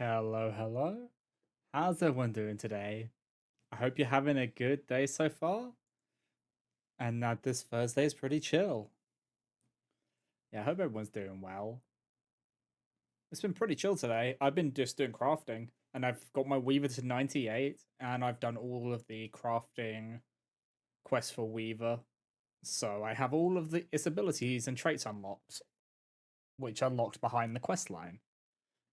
Hello, hello. How's everyone doing today? I hope you're having a good day so far and that this Thursday is pretty chill. Yeah, I hope everyone's doing well. It's been pretty chill today. I've been just doing crafting and I've got my Weaver to 98 and I've done all of the crafting quests for Weaver. So I have all of its abilities and traits unlocked, which unlocked behind the quest line.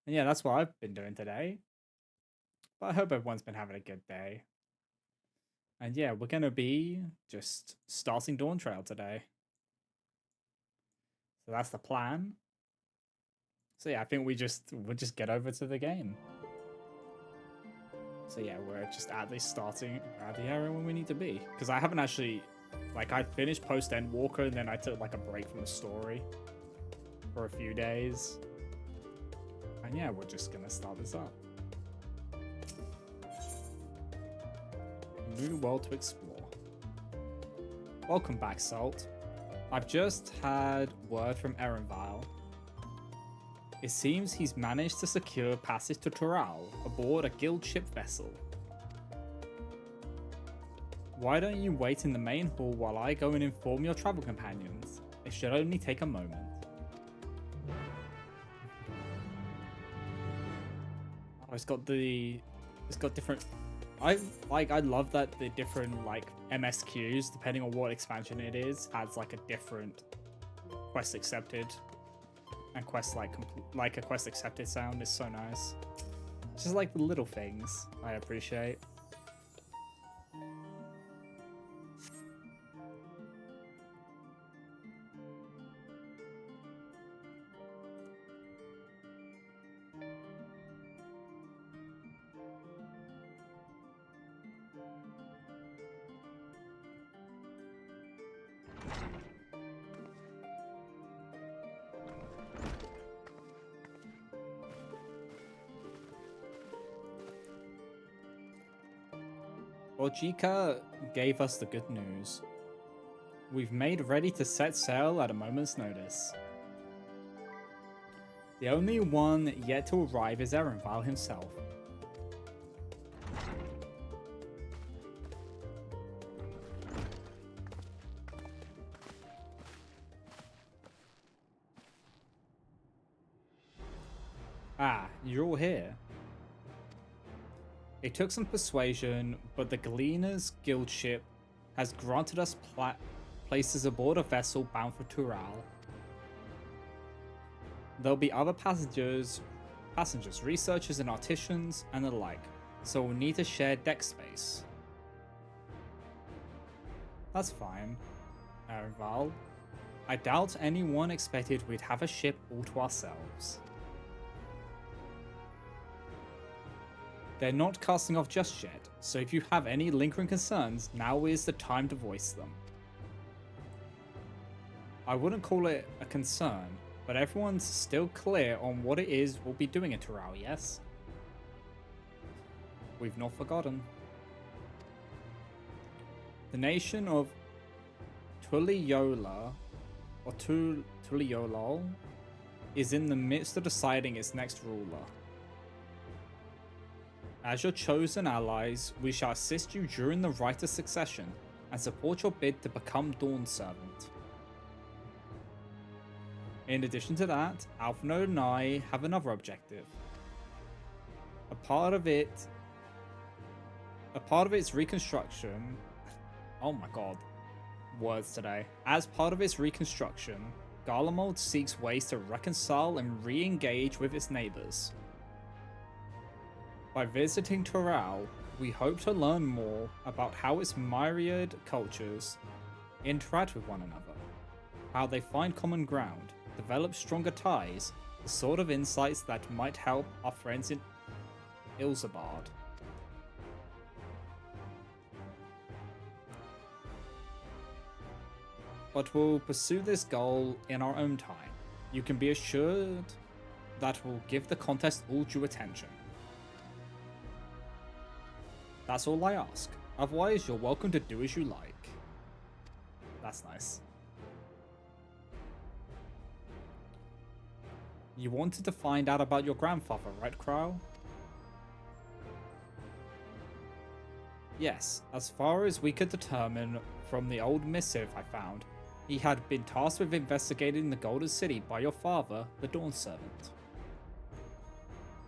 And yeah, that's what I've been doing today. But I hope everyone's been having a good day. And yeah, we're going to be just starting Dawntrail today. So that's the plan. So yeah, I think we'll just get over to the game. So yeah, we're just at the area where we need to be. Because I haven't actually, like, I finished post Endwalker and then I took like a break from the story for a few days. And yeah, we're just gonna start this up. New world to explore. Welcome back, Salt. I've just had word from Erenvile. It seems he's managed to secure passage to Toral aboard a guild ship vessel. Why don't you wait in the main hall while I go and inform your travel companions? It should only take a moment. Oh, it's got different. I love that the different like MSQs, depending on what expansion it is, adds like a different quest accepted and quest like a quest accepted sound is so nice. Just like the little things I appreciate. Ojika gave us the good news. We've made ready to set sail at a moment's notice. The only one yet to arrive is Erenvile himself. Ah, you're all here. It took some persuasion, but the Gleaner's guild ship has granted us places aboard a vessel bound for Tural. There'll be other passengers, researchers and artisans, and the like, so we'll need to share deck space. That's fine, Erenvile. I doubt anyone expected we'd have a ship all to ourselves. They're not casting off just yet, so if you have any lingering concerns, now is the time to voice them. I wouldn't call it a concern, but everyone's still clear on what it is we'll be doing in Tural, yes? We've not forgotten. The nation of Tuliola, or Tuliolol, is in the midst of deciding its next ruler. As your chosen allies, we shall assist you during the rite of succession and support your bid to become Dawn's servant. In addition to that, Alphanode and I have another objective. A part of its reconstruction. Oh my god. Words today. As part of its reconstruction, Garlemald seeks ways to reconcile and re-engage with its neighbors. By visiting Toral, we hope to learn more about how its myriad cultures interact with one another, how they find common ground, develop stronger ties, the sort of insights that might help our friends in Ilzabard. But we'll pursue this goal in our own time. You can be assured that we'll give the contest all due attention. That's all I ask. Otherwise, you're welcome to do as you like. That's nice. You wanted to find out about your grandfather, right, Crow? Yes, as far as we could determine from the old missive I found, he had been tasked with investigating the Golden City by your father, the Dawn Servant.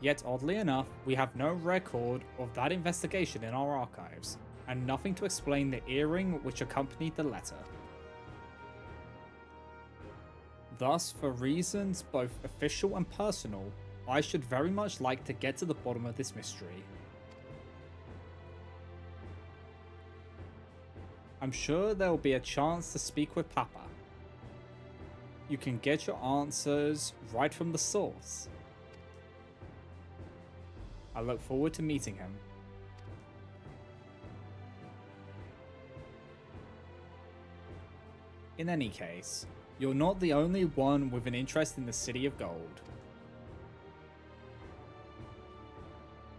Yet, oddly enough, we have no record of that investigation in our archives, and nothing to explain the earring which accompanied the letter. Thus, for reasons both official and personal, I should very much like to get to the bottom of this mystery. I'm sure there will be a chance to speak with Papa. You can get your answers right from the source. I look forward to meeting him. In any case, you're not the only one with an interest in the City of Gold.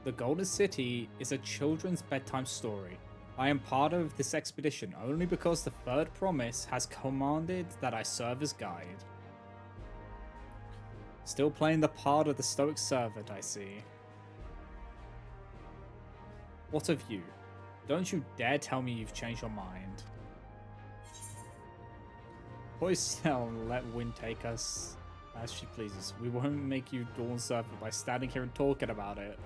The Golden City is a children's bedtime story. I am part of this expedition only because the Third Promise has commanded that I serve as guide. Still playing the part of the stoic servant, I see. What of you? Don't you dare tell me you've changed your mind. Hoist sail and let wind take us as she pleases. We won't make you Dawn Servant by standing here and talking about it.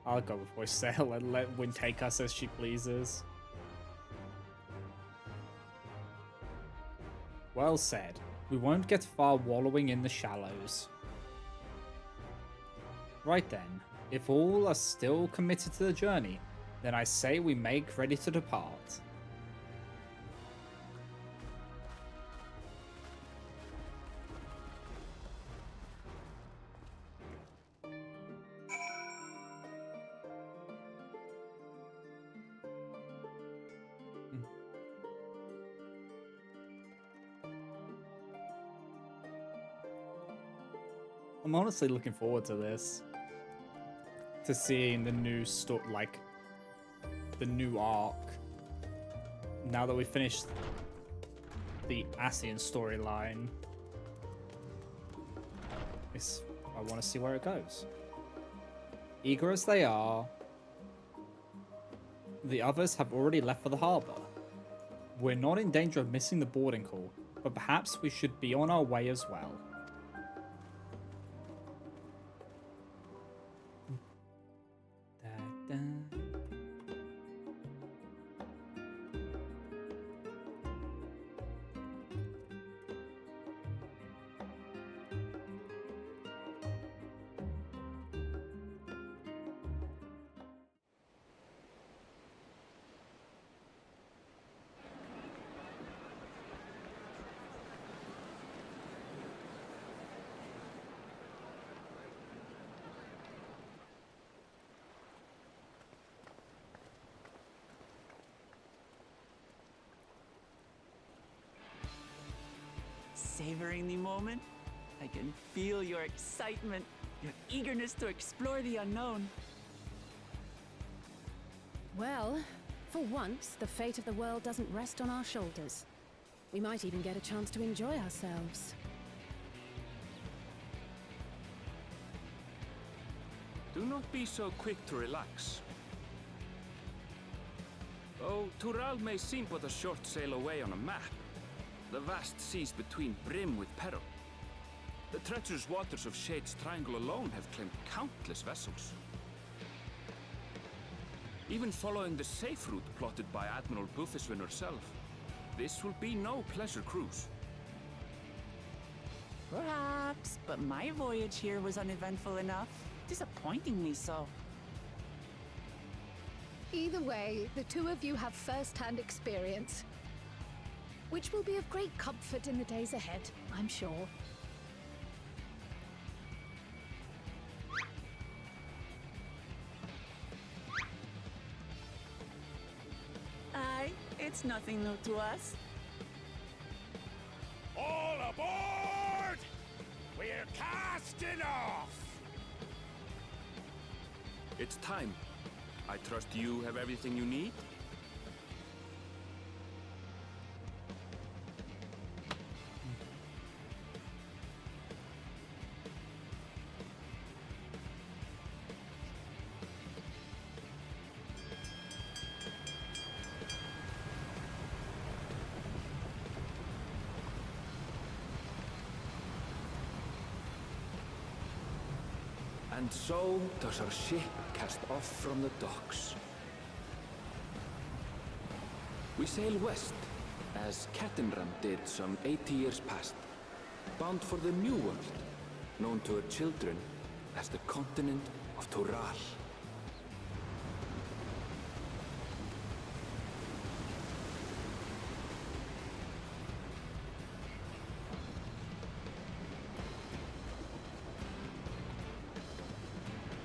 I'll go with hoist sail and let wind take us as she pleases. Well said. We won't get far wallowing in the shallows. Right then, if all are still committed to the journey, then I say we make ready to depart. I'm honestly looking forward to this. To seeing the new the new arc. Now that we finished the Ascian storyline, I want to see where it goes. Eager as they are, the others have already left for the harbor. We're not in danger of missing the boarding call, but perhaps we should be on our way as well. Savoring the moment? I can feel your excitement, your eagerness to explore the unknown. Well, for once, the fate of the world doesn't rest on our shoulders. We might even get a chance to enjoy ourselves. Do not be so quick to relax. Though Tural may seem but a short sail away on a map, the vast seas between brim with peril. The treacherous waters of Shade's Triangle alone have claimed countless vessels. Even following the safe route plotted by Admiral Bufiswin herself, this will be no pleasure cruise. Perhaps, but my voyage here was uneventful enough. Disappointingly so. Either way, the two of you have first-hand experience, which will be of great comfort in the days ahead, I'm sure. Aye, it's nothing new to us. All aboard! We're casting off! It's time. I trust you have everything you need? And so does our ship cast off from the docks. We sail west, as Cattenram did some 80 years past, bound for the New World, known to her children as the continent of Tural.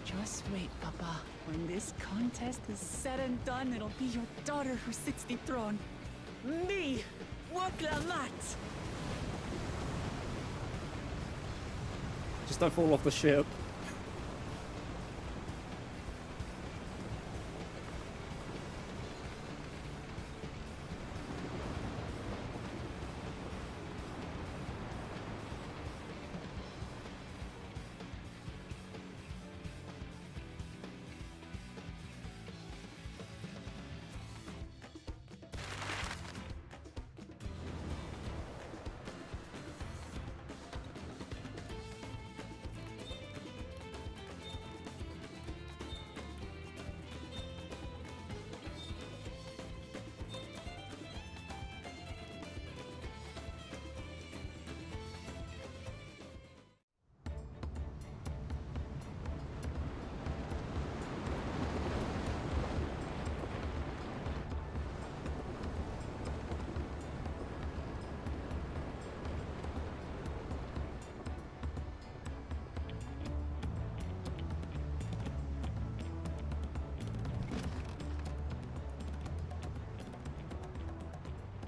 Just wait, Papa. When this contest is said and done, it'll be your daughter who sits the throne. Me! Woklamat! Just don't fall off the ship.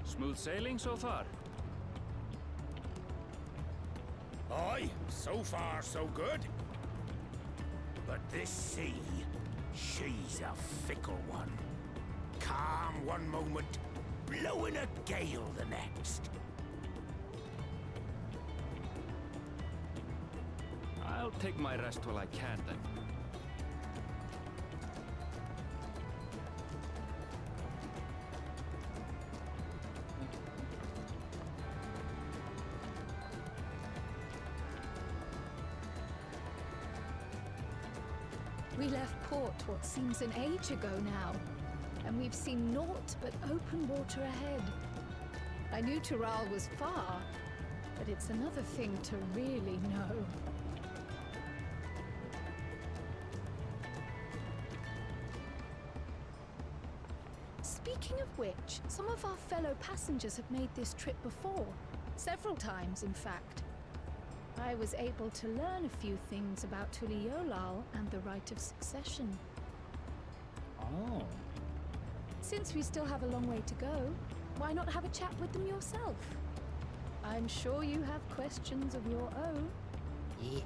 Smooth sailing so far? Aye, so far so good. But this sea, she's a fickle one. Calm one moment, blowing a gale the next. I'll take my rest while I can then. We left port what seems an age ago now, and we've seen naught but open water ahead. I knew Tural was far, but it's another thing to really know. Speaking of which, some of our fellow passengers have made this trip before. Several times, in fact. I was able to learn a few things about Tuliolal and the right of succession. Oh. Since we still have a long way to go, why not have a chat with them yourself? I'm sure you have questions of your own. Yeah.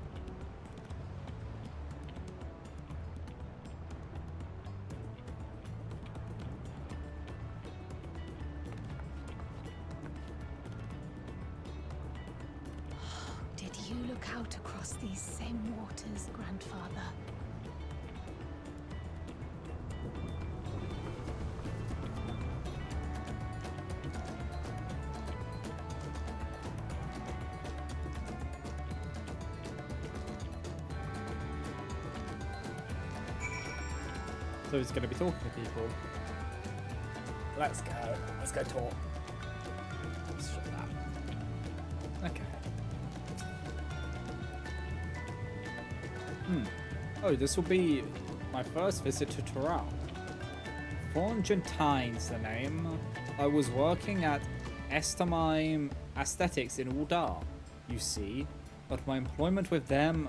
Did you look out across these same waters, Grandfather? So he's going to be talking to people. Let's go. Let's go talk. Let's shut that. Okay. Oh, this will be my first visit to Tural. Thornjentine's the name. I was working at Estamime Aesthetics in Uldar, you see, but my employment with them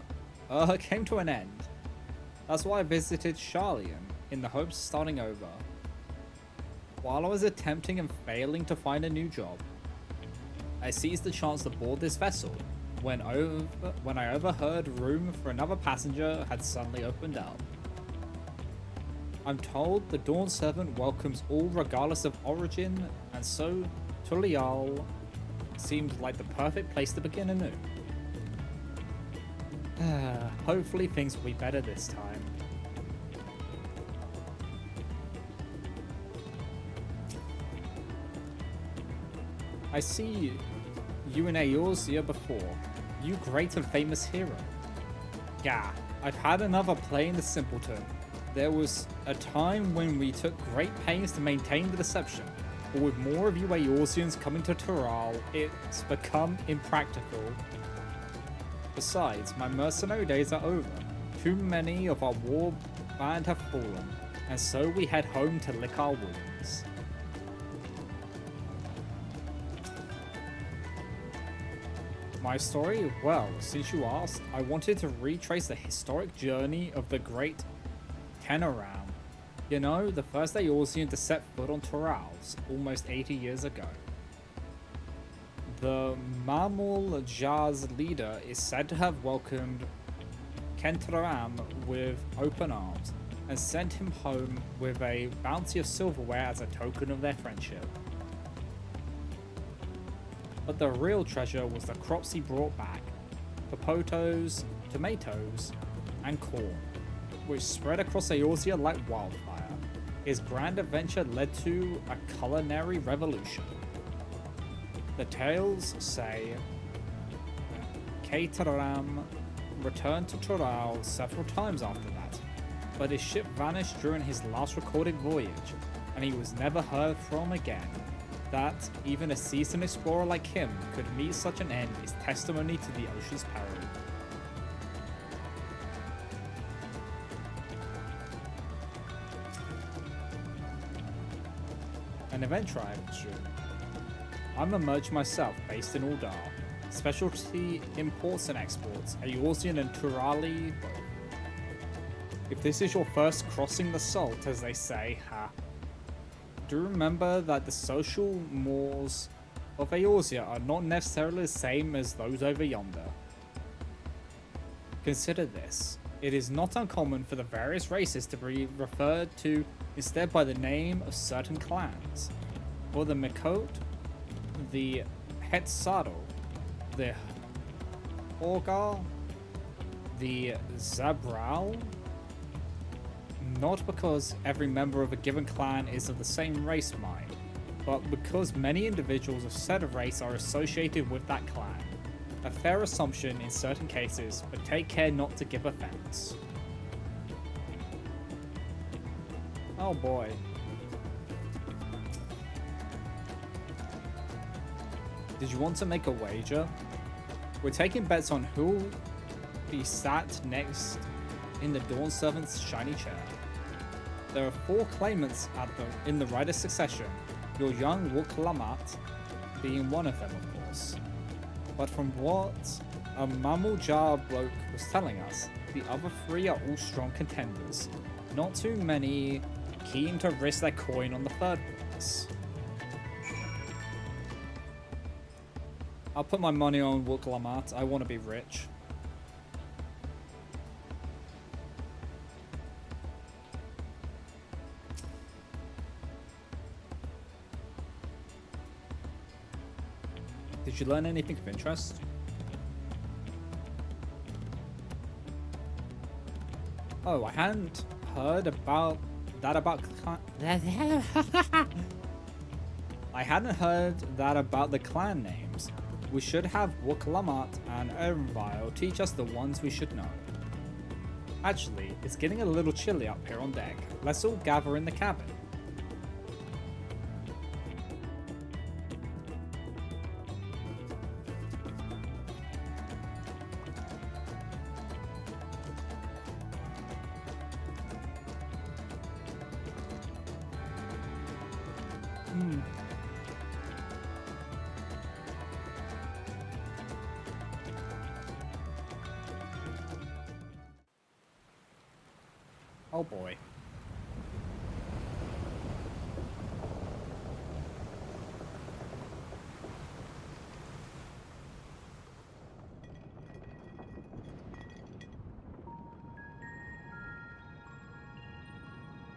came to an end. That's why I visited Charlian, in the hopes of starting over. While I was attempting and failing to find a new job, I seized the chance to board this vessel when I overheard room for another passenger had suddenly opened up. I'm told the Dawn Servant welcomes all regardless of origin, and so Tulial seemed like the perfect place to begin anew. Hopefully things will be better this time. I see you in Eorzea before. You great and famous hero. Yeah, I've had enough of playing the simpleton. There was a time when we took great pains to maintain the deception, but with more of you Eorzeans coming to Tural, it's become impractical. Besides, my mercenary days are over. Too many of our war band have fallen, and so we head home to lick our wounds. My story? Well, since you asked, I wanted to retrace the historic journey of the great Tenoram. You know, the first Eorzean to set foot on Turals, almost 80 years ago. The Mamul Jar's leader is said to have welcomed Kentaram with open arms and sent him home with a bounty of silverware as a token of their friendship. But the real treasure was the crops he brought back: popotos, tomatoes, and corn, which spread across Eorzea like wildfire. His grand adventure led to a culinary revolution. The tales say Caterham returned to Tural several times after that, but his ship vanished during his last recorded voyage, and he was never heard from again. That even a seasoned explorer like him could meet such an end is testimony to the ocean's peril. An adventure I presume. I'm a merchant myself, based in Uldar. Specialty imports and exports, Eorzean and Turali both. If this is your first crossing the salt, as they say, do remember that the social mores of Eorzea are not necessarily the same as those over yonder. Consider this. It is not uncommon for the various races to be referred to instead by the name of certain clans. For the Mikot, the Hetzado, the Horgar, the Zabral. Not because every member of a given clan is of the same race mind, but because many individuals of said race are associated with that clan. A fair assumption in certain cases, but take care not to give offense. Oh boy. Did you want to make a wager? We're taking bets on who will be sat next in the Dawn Servant's shiny chair. There are 4 claimants in the right of succession, your young Wook Lamat being one of them, of course. But from what a Mamul Jar bloke was telling us, the other 3 are all strong contenders. Not too many keen to risk their coin on the third place. I'll put my money on Wook Lamat. I want to be rich. Did you learn anything of interest? Oh, I hadn't heard about that about I hadn't heard that about the clan names. We should have Wook Lamat and Ernvile teach us the ones we should know. Actually, it's getting a little chilly up here on deck. Let's all gather in the cabin. Oh boy.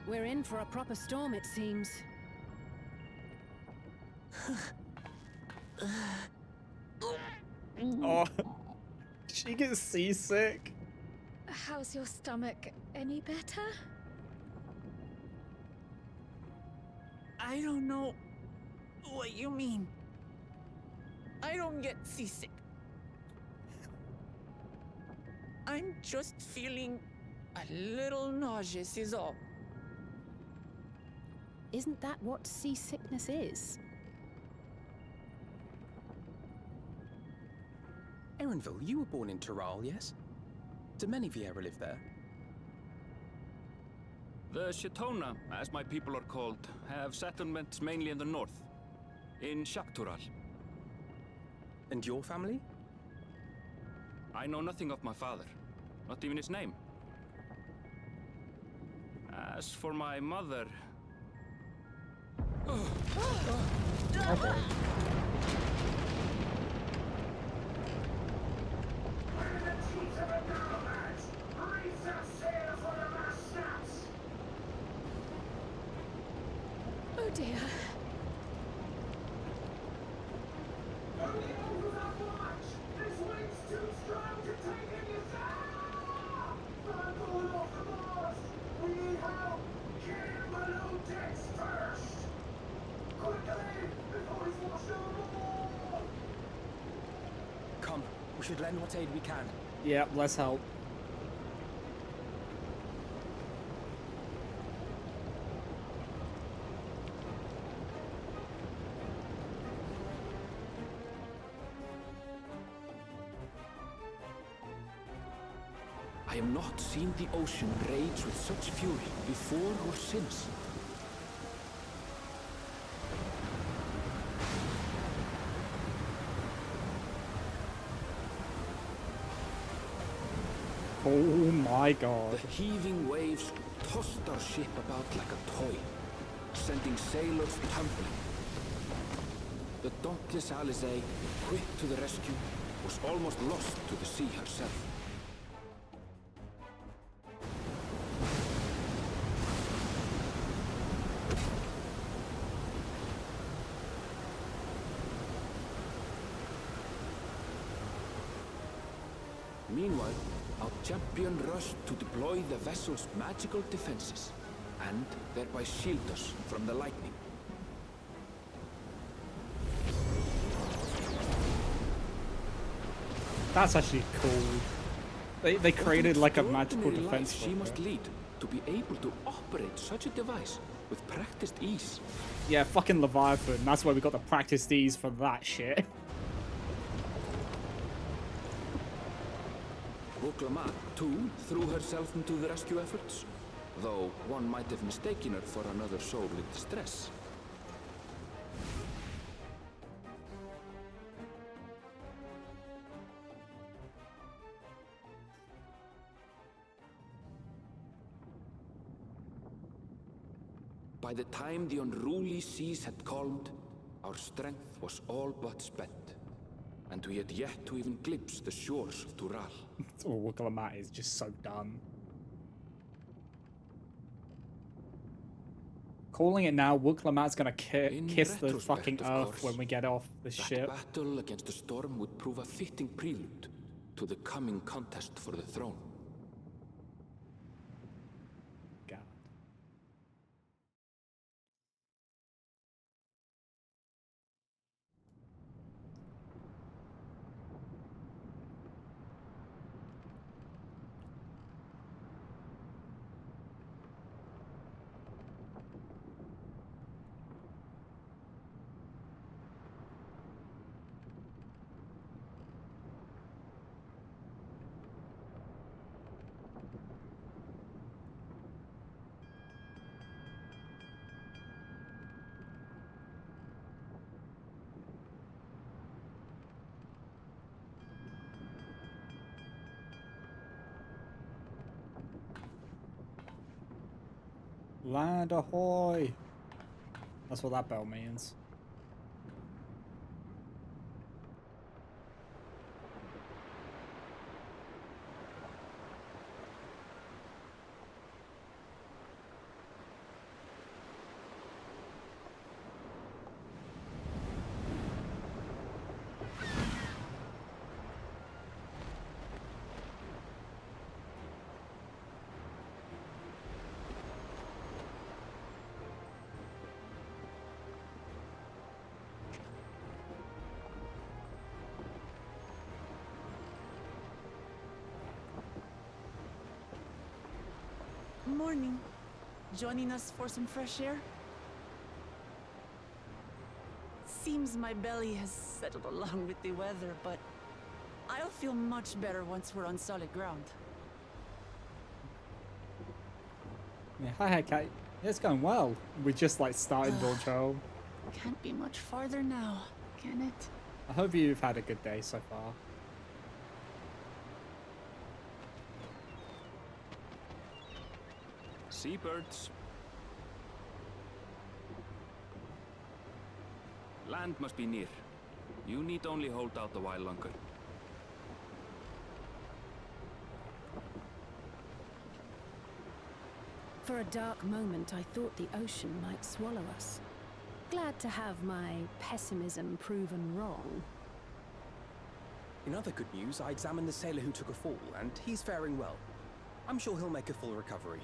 We're in for a proper storm, it seems. Oh, she gets seasick. How's your stomach? Any better? I don't know what you mean. I don't get seasick. I'm just feeling a little nauseous is all. Isn't that what seasickness is? Erenville, you were born in Tyrol, yes? Do many Vieira live there? The Shatona, as my people are called, have settlements mainly in the north, in Shaktural. And your family? I know nothing of my father, not even his name. As for my mother... Oh dear. Come, we should lend what aid we can. Yeah, let's help. I have not seen the ocean rage with such fury before or since. Oh my god. The heaving waves tossed our ship about like a toy, sending sailors tumbling. The dauntless Alizé, quick to the rescue, was almost lost to the sea herself. Meanwhile, our champion rushed to deploy the vessel's magical defenses, and thereby shield us from the lightning. That's actually cool. They created like a magical Extraordinary defense life for she it. must lead to be able to operate such a device with practiced ease. Yeah, fucking Leviathan. That's where we got the practice these for that shit. Woklamat, too, threw herself into the rescue efforts, though one might have mistaken her for another soul in distress. By the time the unruly seas had calmed, our strength was all but spent, and we had yet to even glimpse the shores of Tural. Oh, Wukalamat is just so dumb. Calling it now, Wukalamat's gonna In kiss the retrospect, fucking of earth course, when we get off the that ship. battle against the storm would prove a fitting prelude to the coming contest for the throne. God. Land ahoy! That's what that bell means. morning. Joining us for some fresh air? Seems my belly has settled along with the weather, but I'll feel much better once we're on solid ground. Yeah, hi, Kate. Yeah, it's going well. We just like started Dawntrail. Can't be much farther now, can it? I hope you've had a good day so far. Seabirds. Land must be near. You need only hold out a while longer. For a dark moment, I thought the ocean might swallow us. Glad to have my pessimism proven wrong. In other good news, I examined the sailor who took a fall, and he's faring well. I'm sure he'll make a full recovery.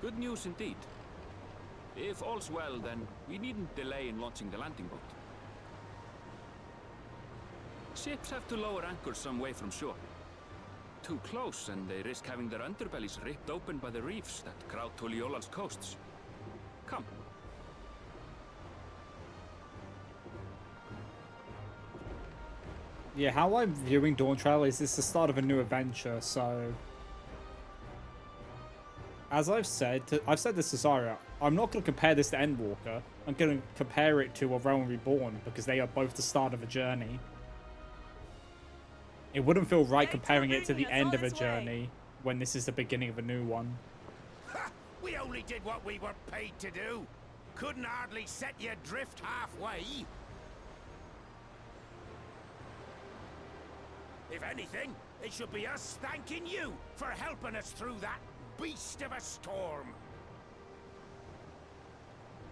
Good news indeed. If all's well, then we needn't delay in launching the landing boat. Ships have to lower anchors some way from shore. Too close, and they risk having their underbellies ripped open by the reefs that crowd Tuliola's coasts. Come. Yeah, how I'm viewing Dawntrail is this the start of a new adventure, so... As I've said this to Zarya, I'm not going to compare this to Endwalker. I'm going to compare it to A Realm Reborn, because they are both the start of a journey. It wouldn't feel right comparing it to the end of a journey, when this is the beginning of a new one. Ha! We only did what we were paid to do. Couldn't hardly set you adrift halfway. If anything, it should be us thanking you for helping us through that beast of a storm.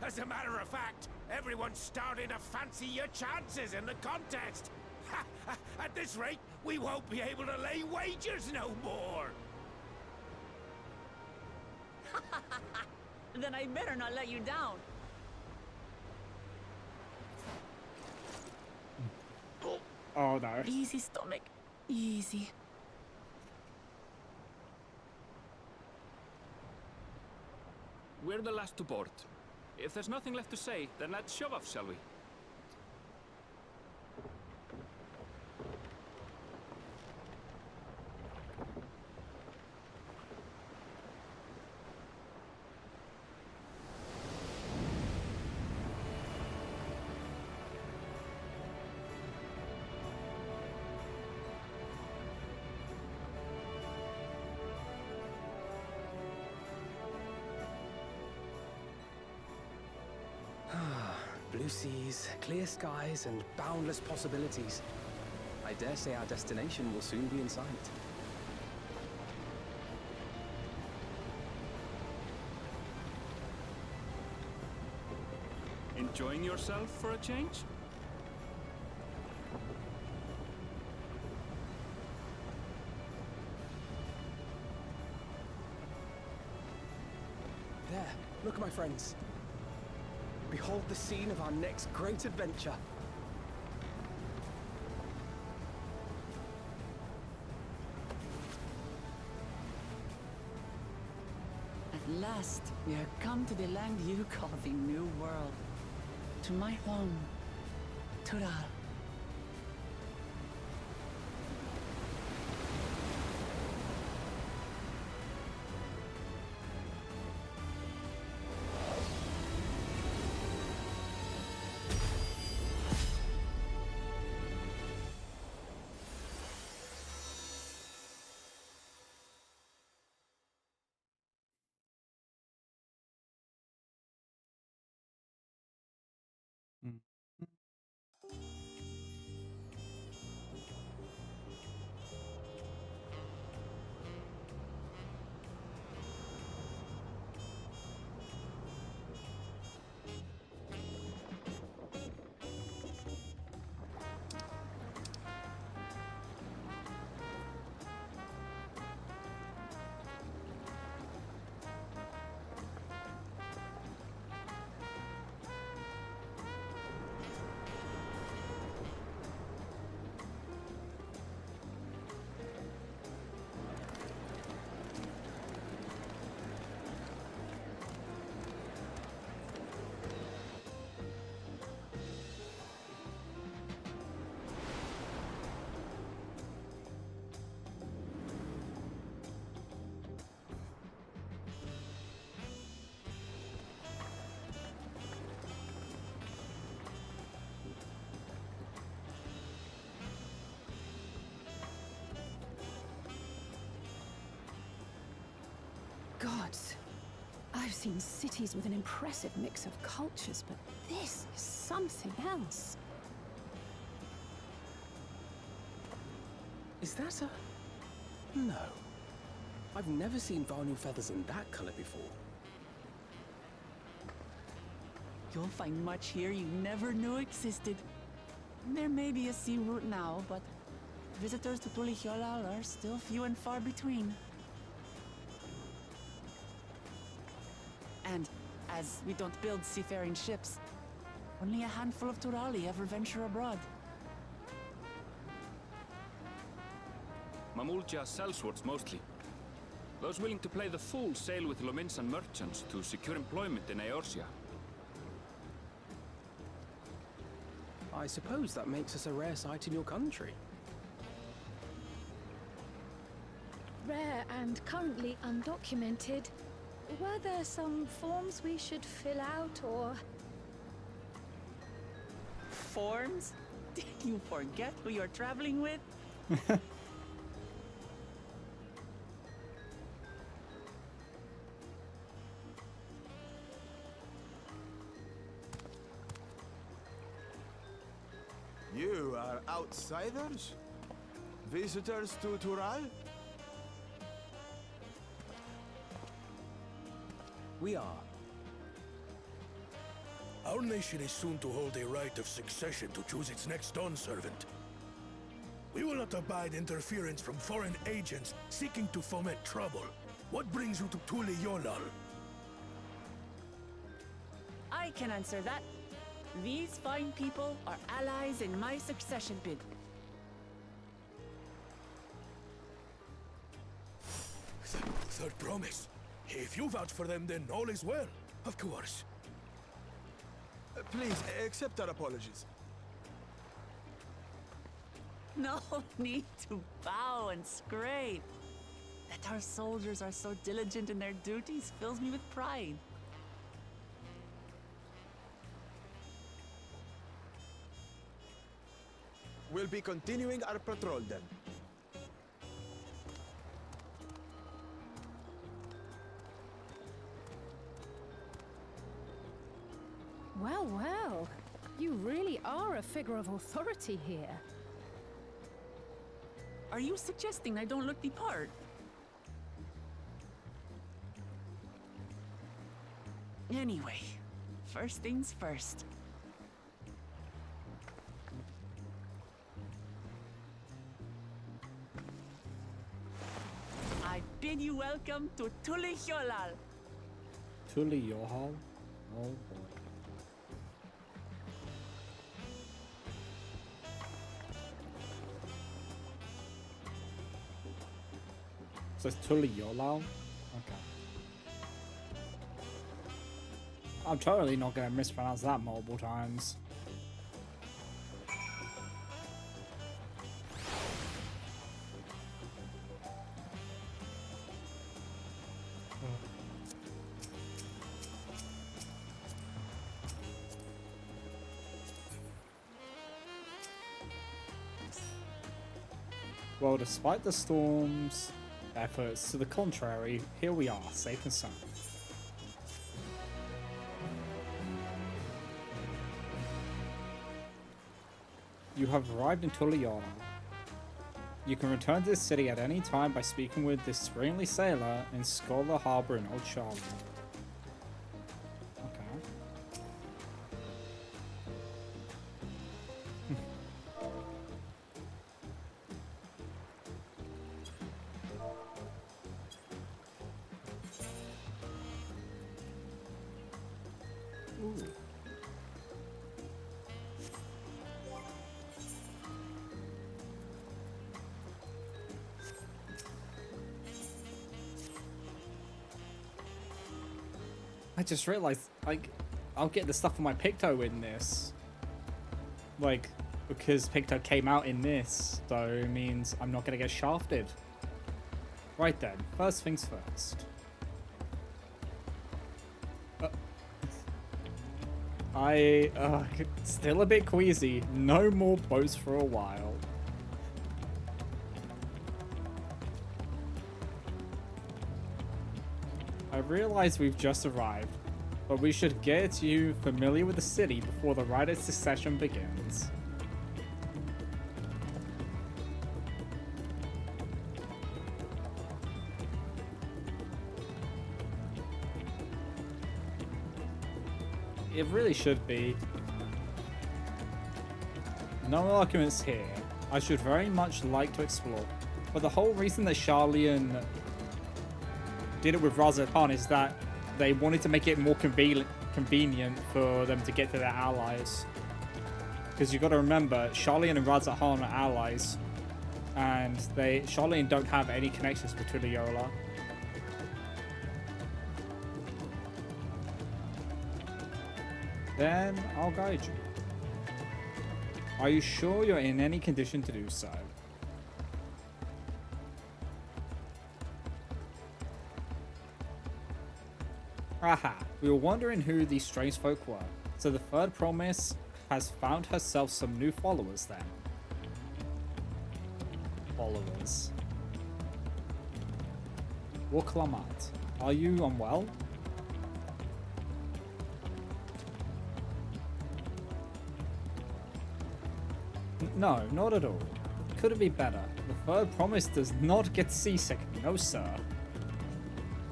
As a matter of fact, everyone's starting to fancy your chances in the contest. At this rate, we won't be able to lay wagers no more. Then I better not let you down. Oh no. Easy, stomach. Easy. We're the last to board. If there's nothing left to say, then let's shove off, shall we? Blue seas, clear skies, and boundless possibilities. I dare say our destination will soon be in sight. Enjoying yourself for a change? There, look at my friends. Behold the scene of our next great adventure. At last, we are come to the land you call the New World. To my home, Tural. Mm. gods. I've seen cities with an impressive mix of cultures, but this is something else. Is that a... No. I've never seen Vanu feathers in that color before. You'll find much here you never knew existed. There may be a sea route now, but visitors to Tulihyolal are still few and far between. And as we don't build seafaring ships, only a handful of Turali ever venture abroad. Mamulja sellswords mostly. Those willing to play the fool sail with Lominsan merchants to secure employment in Eorzea. I suppose that makes us a rare sight in your country. Rare and currently undocumented. Were there some forms we should fill out or... Forms? Did you forget who you're traveling with? You are outsiders? Visitors to Tural? We are. Our nation is soon to hold a right of succession to choose its next Dawn servant. We will not abide interference from foreign agents seeking to foment trouble. What brings you to Tulihyolal? I can answer that. These fine people are allies in my succession bid. Third promise. If you vouch for them, then all is well. Of course. Please, accept our apologies. No need to bow and scrape. That our soldiers are so diligent in their duties fills me with pride. We'll be continuing our patrol then. Well, well. You really are a figure of authority here. Are you suggesting I don't look the part? Anyway, first things first. I bid you welcome to Tulihyolal. Tulihyolal? Oh boy. So it's Tulihyolal? Okay. I'm totally not gonna mispronounce that multiple times. Well, despite the storm's efforts to the contrary, here we are, safe and sound. You have arrived in Tulihyolal. You can return to this city at any time by speaking with this friendly sailor in Scholar Harbor in Old Charlotte. Okay. Ooh. I just realized, like, I'll get the stuff on my Picto in this. Like, because Picto came out in this, so it means I'm not gonna get shafted. Right then, first things first. Still a bit queasy. No more boats for a while. I realize we've just arrived, but we should get you familiar with the city before the rite of succession begins. It really should be. No arguments here. I should very much like to explore. But the whole reason that Charlian did it with Razatan is that they wanted to make it more convenient for them to get to their allies. Because you got to remember, Charlian and Razatan are allies. And Charlian don't have any connections with Tuliyola. Then I'll guide you. Are you sure you're in any condition to do so? Aha, we were wondering who these strange folk were, so the third promise has found herself some new followers then. Followers. Woklamat, are you unwell? No, not at all. Could it be better? The third promise does not get seasick, no sir.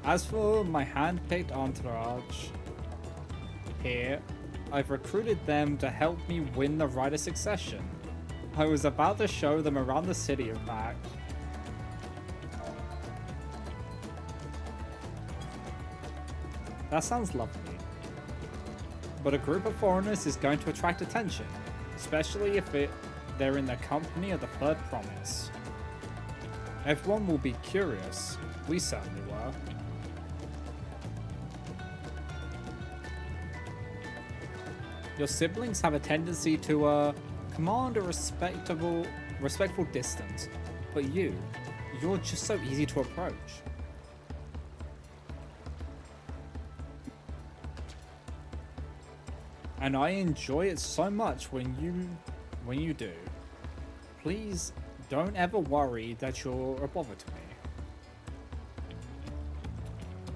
As for my hand-picked entourage here, I've recruited them to help me win the rite of succession. I was about to show them around the city, in fact. That sounds lovely. But a group of foreigners is going to attract attention, especially if they're in the company of the third promise. Everyone will be curious. We certainly were. Your siblings have a tendency to command a respectful distance, but you're just so easy to approach. And I enjoy it so much when you do. Please don't ever worry that you're a bother to me.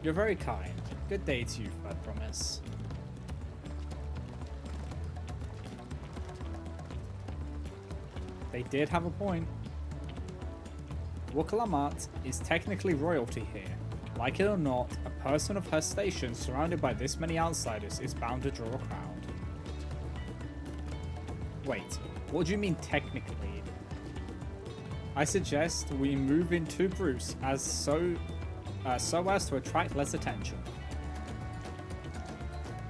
You're very kind. Good day to you, I promise. They did have a point. Woklamat is technically royalty here. Like it or not, a person of her station surrounded by this many outsiders is bound to draw a crowd. Wait, what do you mean technically? I suggest we move in two groups so as to attract less attention.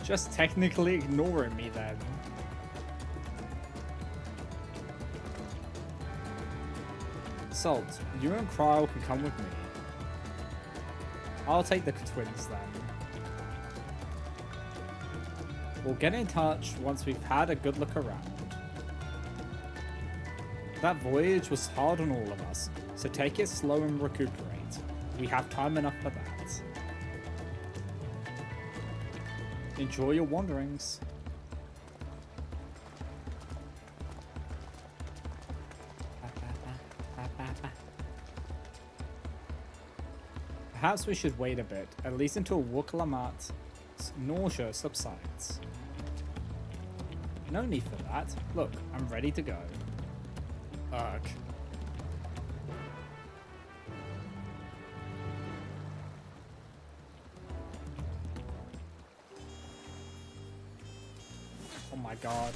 Just technically ignoring me then. Salt, you and Cryle can come with me. I'll take the twins then. We'll get in touch once we've had a good look around. That voyage was hard on all of us, so take it slow and recuperate. We have time enough for that. Enjoy your wanderings. Perhaps we should wait a bit, at least until Woklamat's nausea subsides. No need for that. Look, I'm ready to go. Ugh. Oh my god.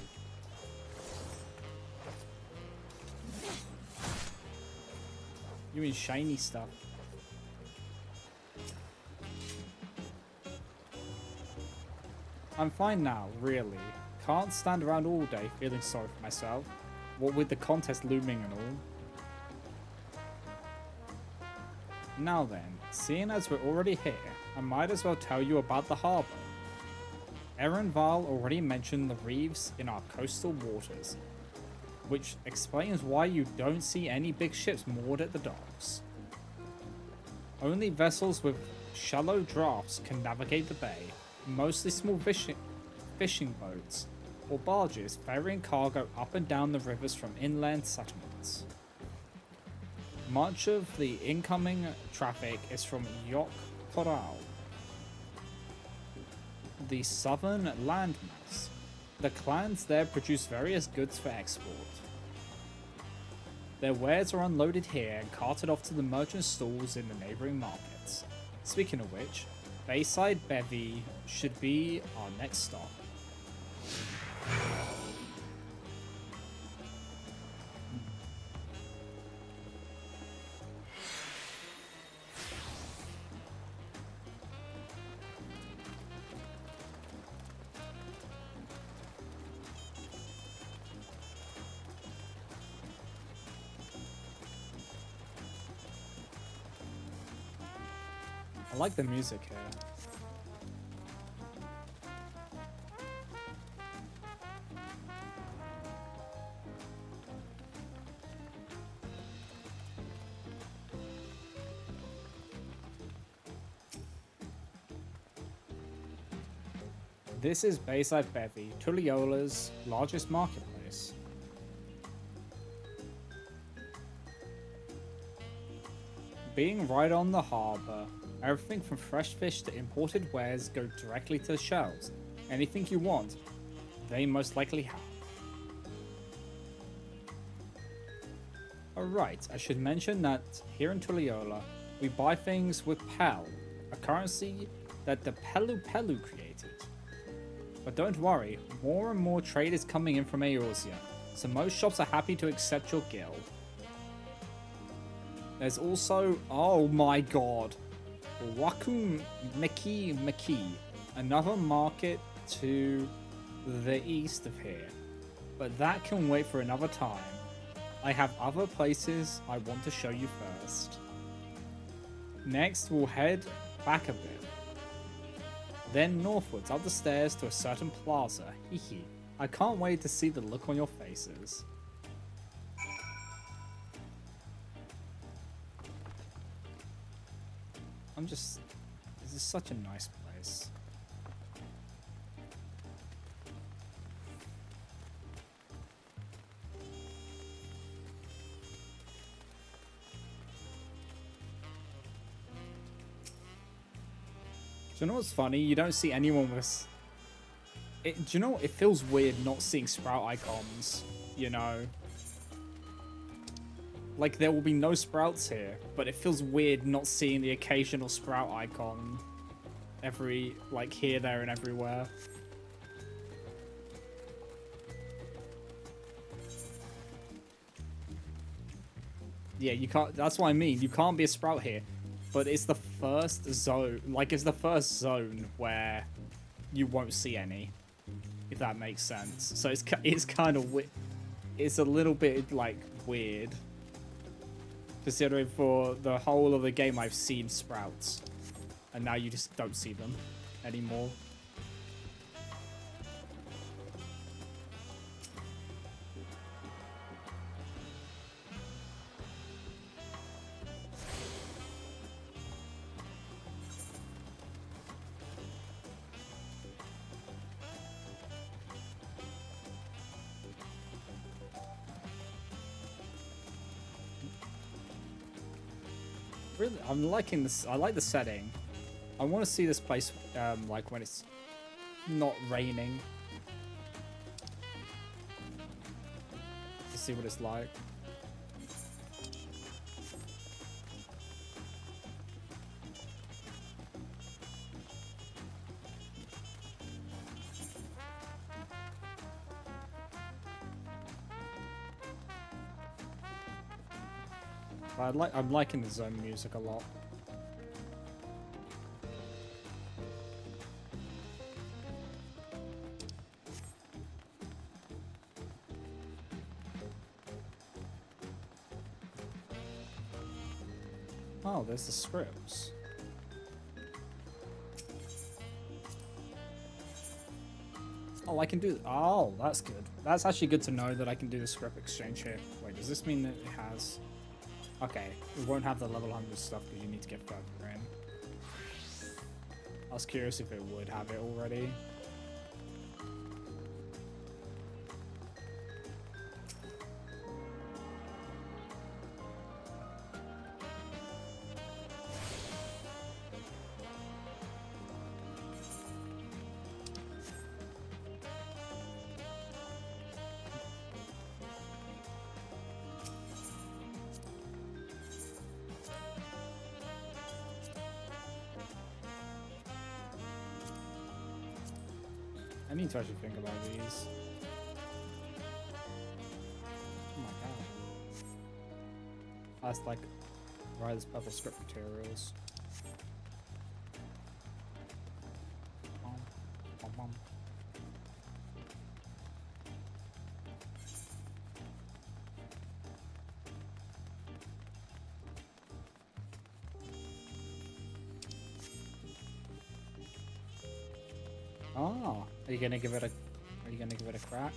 You mean shiny stuff? I'm fine now, really. Can't stand around all day feeling sorry for myself. What with the contest looming and all. Now then, seeing as we're already here, I might as well tell you about the harbour. Erin Val already mentioned the reefs in our coastal waters, which explains why you don't see any big ships moored at the docks. Only vessels with shallow drafts can navigate the bay, mostly small fishing boats or barges ferrying cargo up and down the rivers from inland settlements. Much of the incoming traffic is from Yok Coral, the southern landmass. The clans there produce various goods for export. Their wares are unloaded here and carted off to the merchant stalls in the neighbouring markets. Speaking of which, Bayside Bevy should be our next stop. I like the music here. This is Bayside Bevy, Tuliola's largest marketplace. Being right on the harbour, everything from fresh fish to imported wares go directly to the shelves. Anything you want, they most likely have. Alright, I should mention that here in Tuliola, we buy things with Pel, a currency that the Pelu Pelu created. But don't worry, more and more trade is coming in from Eorzea, so most shops are happy to accept your guild. There's also, oh my god, Wakum Miki, another market to the east of here. But that can wait for another time. I have other places I want to show you first. Next, we'll head back a bit. Then northwards up the stairs to a certain plaza. Hehe. I can't wait to see the look on your faces. This is such a nice place. Do you know what's funny? You don't see anyone with... do you know, it feels weird not seeing Sprout icons, you know? Like, there will be no Sprouts here, but it feels weird not seeing the occasional Sprout icon here, there, and everywhere. Yeah, you can't... That's what I mean. You can't be a Sprout here. But it's the first zone... Like, it's the first zone where you won't see any. If that makes sense. So it's kind of weird. It's a little bit, like, weird. Considering for the whole of the game I've seen Sprouts. And now you just don't see them anymore. Really, I'm liking this. I like the setting. I want to see this place, like when it's not raining. To see what it's like. I'm liking the zone music a lot. Oh, there's the scripts. Oh, I can do... Oh, that's good. That's actually good to know that I can do the script exchange here. Wait, does this mean that it has... Okay, we won't have the level 100 stuff because you need to get further in. I was curious if it would have it already. I need to actually think about these. Oh my god. That's like, right, this purple script materials. Bum, bum, bum. Oh, are you gonna give it a? Are you gonna give it a crack?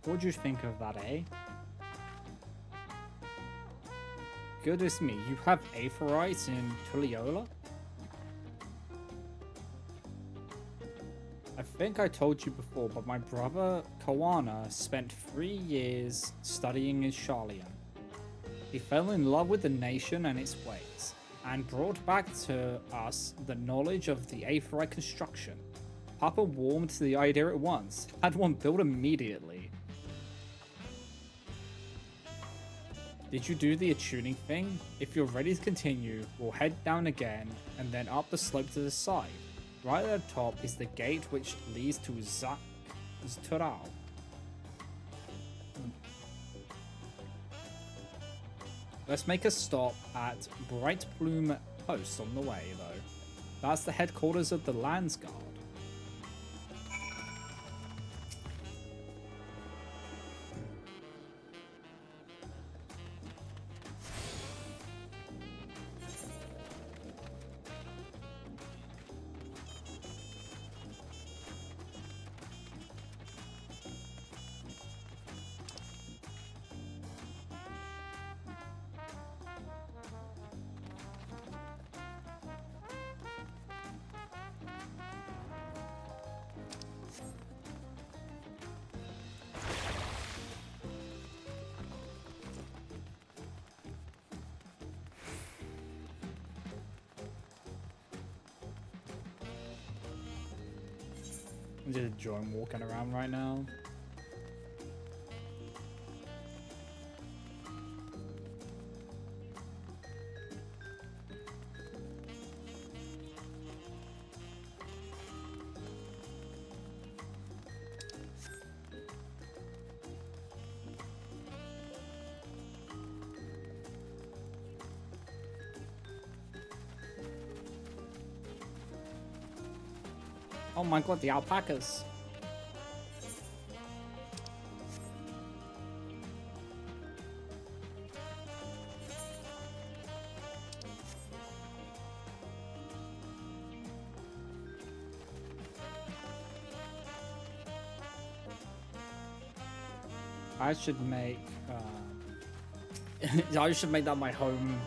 What'd you think of that, eh? Goodness me, you have Aetherites in Tulliola? I think I told you before, but my brother, Kawana, spent 3 years studying in Sharlayan. He fell in love with the nation and its ways, and brought back to us the knowledge of the Aetherite construction. Papa warmed to the idea at once, had one built immediately. Did you do the attuning thing? If you're ready to continue, we'll head down again, and then up the slope to the side. Right at the top is the gate which leads to Tural. Let's make a stop at Bright Plume Post on the way, though. That's the headquarters of the Landsguard. I'm just enjoying walking around right now. Oh my god, the alpacas. I should make I should make that my home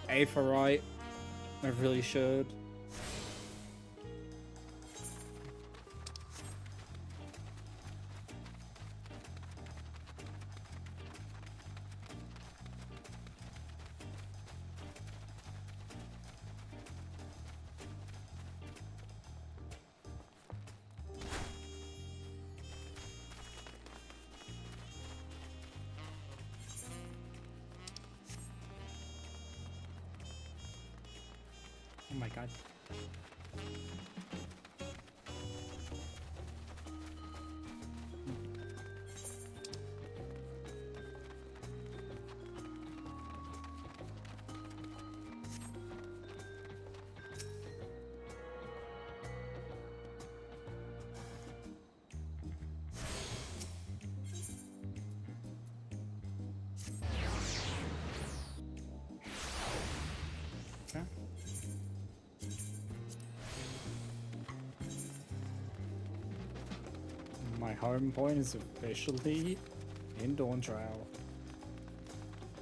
Aetherite. I really should. Oh my god. Okay. My home point is officially in Dawntrail.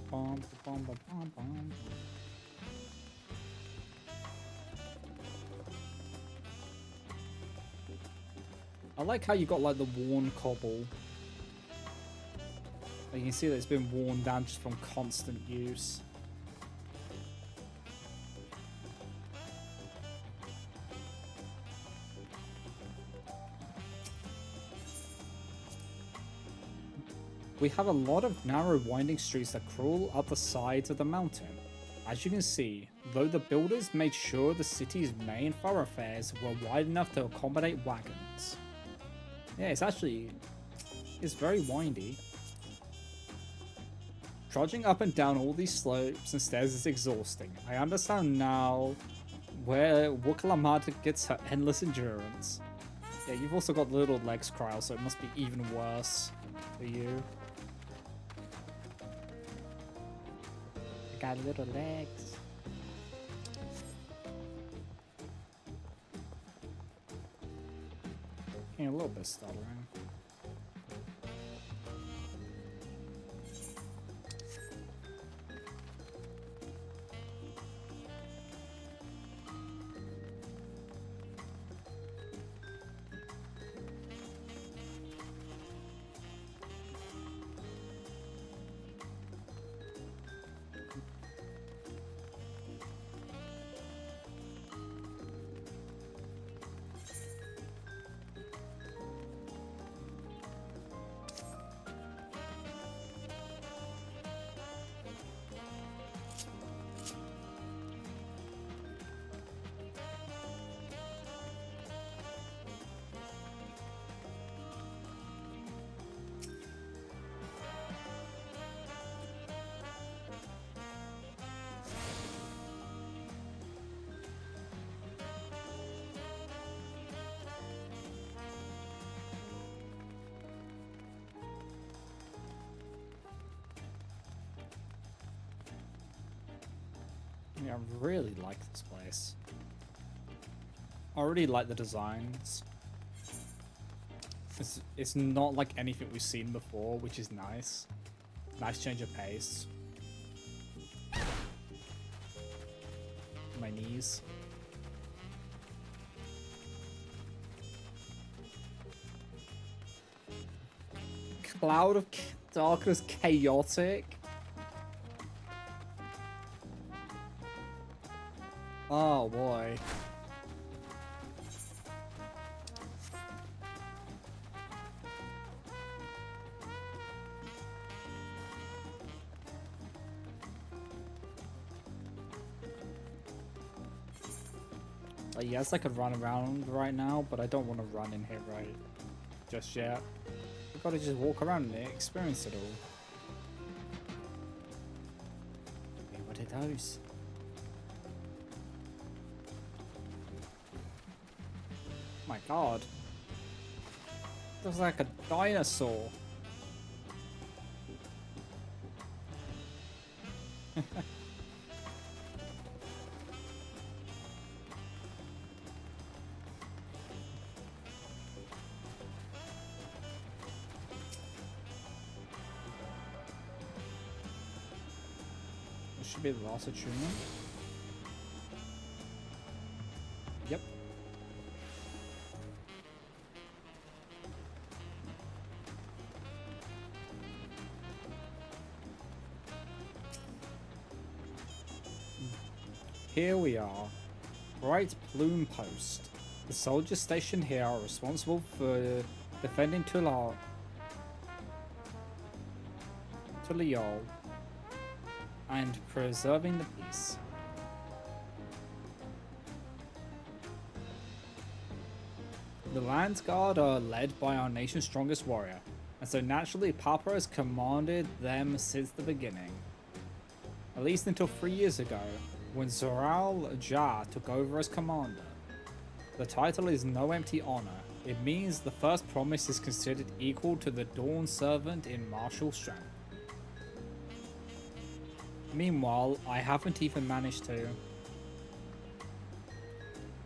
Bum, bum, bum, bum, bum. I like how you got like the worn cobble. You can see that it's been worn down just from constant use. we have a lot of narrow winding streets that crawl up the sides of the mountain. As you can see, though the builders made sure the city's main thoroughfares were wide enough to accommodate wagons. Yeah, it's very windy. Trudging up and down all these slopes and stairs is exhausting. I understand now where Wukalamata gets her endless endurance. Yeah, you've also got little legs, Kryl, so it must be even worse for you. I got little legs. Getting a little bit stuttering. Yeah, I really like this place. I already like the designs. It's not like anything we've seen before, which is nice. Nice change of pace. My knees. Cloud of darkness, chaotic. Oh boy. Yes, I could run around right now, but I don't want to run in here right just yet. I've got to just walk around and experience it all. Okay, what are those? My god. Looks like a dinosaur. This should be the last achievement. Yep. Here we are. Bright Plume Post. The soldiers stationed here are responsible for defending Tuliol and preserving the peace. The Lands Guard are led by our nation's strongest warrior, and so naturally Papa has commanded them since the beginning. At least until 3 years ago, when Zoral Jah took over as commander. The title is no empty honor. It means the first promise is considered equal to the Dawn Servant in martial strength. Meanwhile, I haven't even managed to.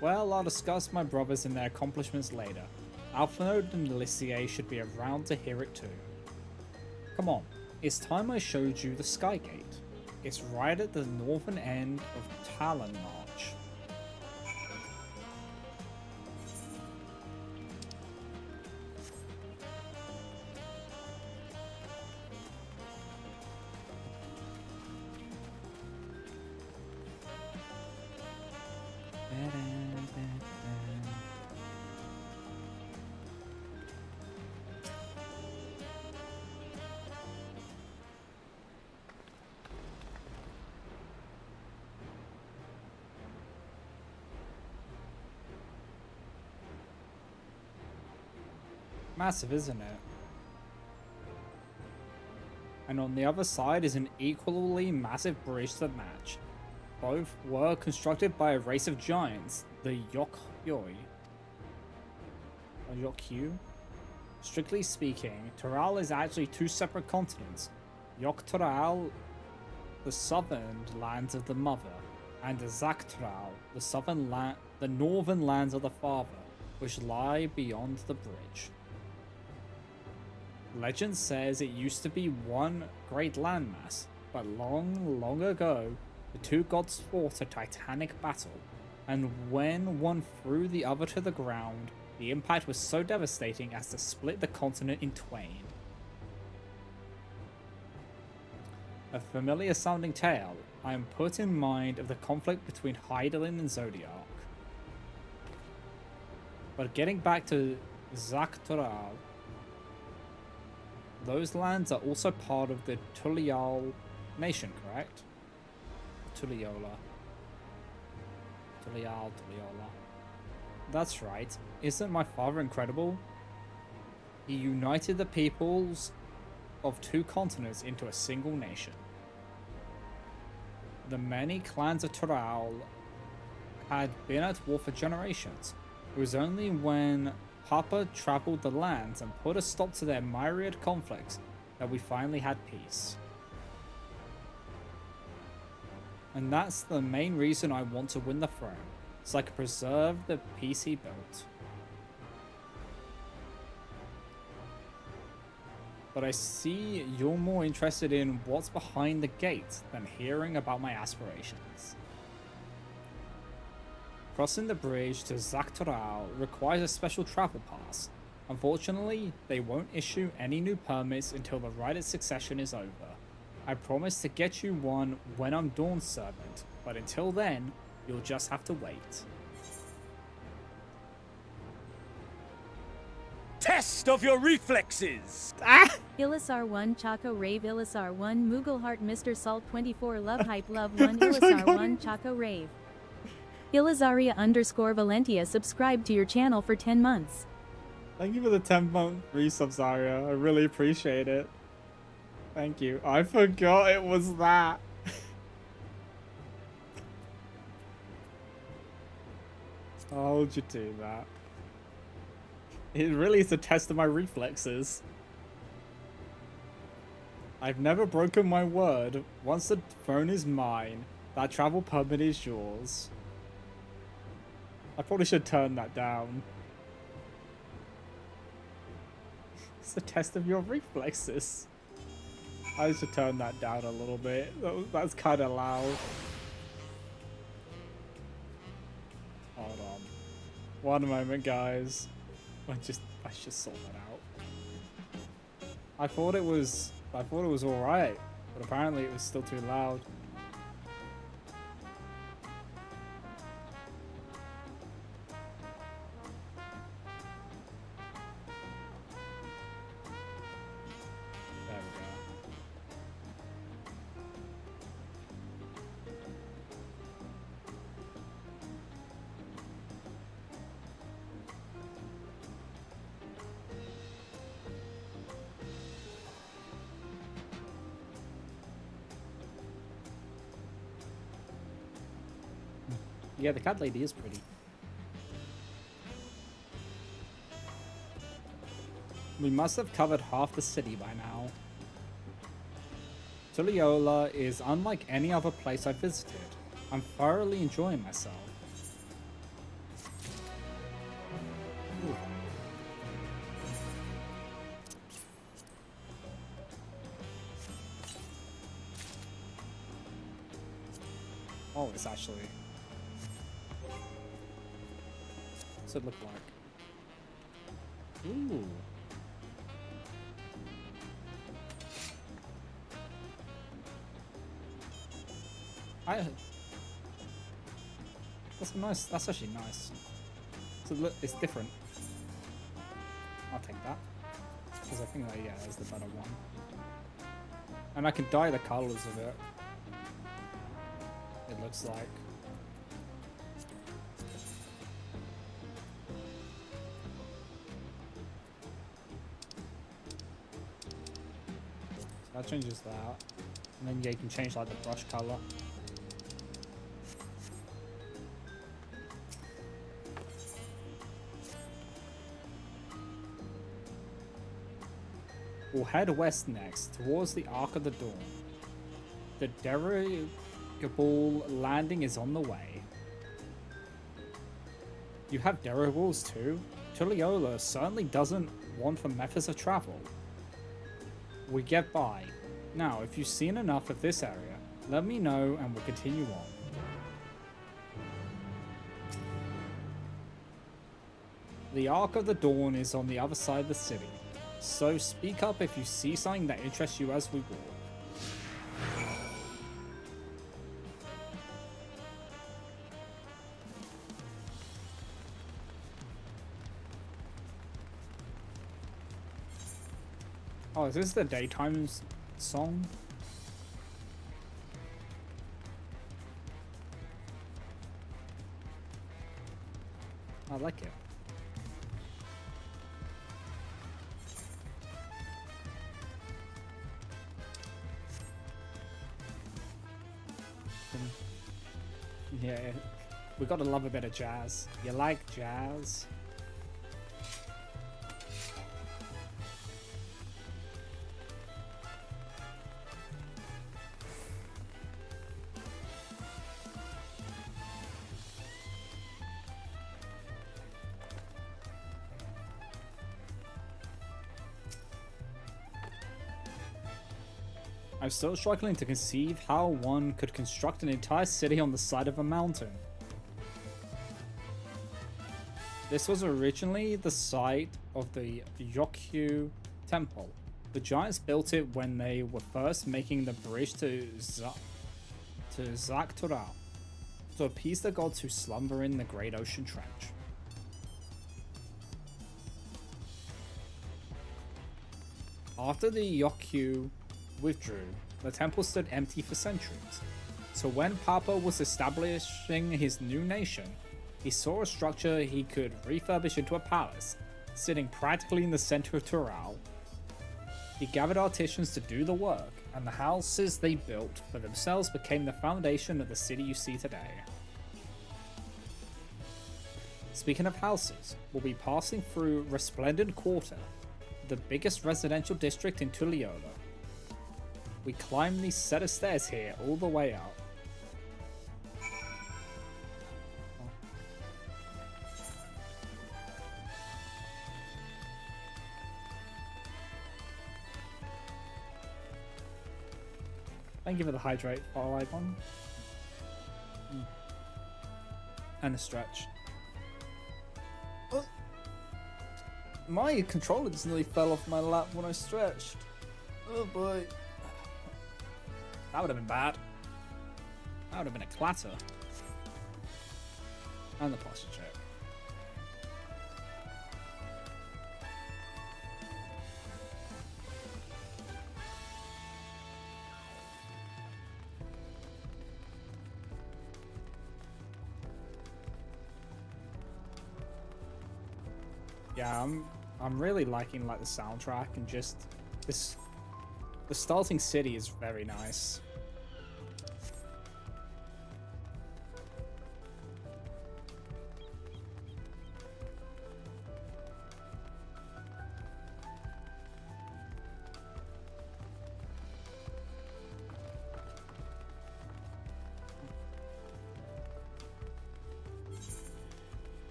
Well, I'll discuss my brothers and their accomplishments later. Alphanode and Lissier should be around to hear it too. Come on, it's time I showed you the Skygate. It's right at the northern end of Talon March. Massive, isn't it? And on the other side is an equally massive bridge to match. Both were constructed by a race of giants, the Yokyoi. Or Yokyu? Strictly speaking, Toral is actually two separate continents. Yoktoral, the southern lands of the mother, and Zaktral, the northern lands of the father, which lie beyond the bridge. Legend says it used to be one great landmass, but long, long ago, the two gods fought a titanic battle, and when one threw the other to the ground, the impact was so devastating as to split the continent in twain. A familiar sounding tale, I am put in mind of the conflict between Hydaelyn and Zodiac. But getting back to Zaktoral, those lands are also part of the Tulial nation, correct? Tuliola. Tuliola. That's right. Isn't my father incredible? He united the peoples of two continents into a single nation. The many clans of Tural had been at war for generations. It was only when Papa traveled the lands and put a stop to their myriad conflicts that we finally had peace. And that's the main reason I want to win the throne, so I can preserve the peace he built. But I see you're more interested in what's behind the gate than hearing about my aspirations. Crossing the bridge to Zaktoral requires a special travel pass. Unfortunately, they won't issue any new permits until the Rite of Succession is over. I promise to get you one when I'm Dawn's servant, but until then, you'll just have to wait. Test of your reflexes! Illisar 1 Chaco Rave Illisar 1 Moogle Heart Mr. Salt 24 Love Hype Love 1 Illisar 1 Chaco Rave Illizaria _ Valentia subscribe to your channel for 10 months. Thank you for the 10-month resub, Zarya. I really appreciate it. Thank you. I forgot it was that. How would you do that? It really is a test of my reflexes. I've never broken my word. Once the throne is mine, that travel permit is yours. I probably should turn that down. It's a test of your reflexes. I should turn that down a little bit. That's kind of loud. Hold on. One moment, guys. I should sort that out. I thought it was alright, but apparently it was still too loud. There we go. Yeah, the cat lady is pretty. We must have covered half the city by now. Tuliola is unlike any other place I've visited. I'm thoroughly enjoying myself. Ooh. Oh, it's actually... What's it look like? Ooh. That's nice. That's actually nice. So look, it's different. I'll take that. Because I think that, yeah, is the better one. And I can dye the colors of it. It looks like. That changes that. And then yeah, you can change like the brush color. We'll head west next, towards the Arc of the Dawn. The dirigible landing is on the way. You have dirigibles too? Tulliola certainly doesn't want for methods of travel. We get by. Now, if you've seen enough of this area, let me know and we'll continue on. The Arc of the Dawn is on the other side of the city, so speak up if you see something that interests you as we walk. Oh, is this the daytime song? I like it. Yeah, we gotta love a bit of jazz. You like jazz? I'm still struggling to conceive how one could construct an entire city on the side of a mountain. This was originally the site of the Yokyu Temple. The giants built it when they were first making the bridge to Zaktura to appease the gods who slumber in the Great Ocean Trench. After the Yokyu withdrew, the temple stood empty for centuries. So when Papa was establishing his new nation, he saw a structure he could refurbish into a palace, sitting practically in the center of Tural. He gathered artisans to do the work, and the houses they built for themselves became the foundation of the city you see today. Speaking of houses, we'll be passing through Resplendent Quarter, the biggest residential district in Tulliola. We climb these set of stairs here all the way out. Thank you for the hydrate file icon. And a stretch. Oh. My controller just nearly fell off my lap when I stretched. Oh boy. That would have been bad. That would have been a clatter. And the posture check. Yeah, I'm really liking like the soundtrack and just this. The starting city is very nice.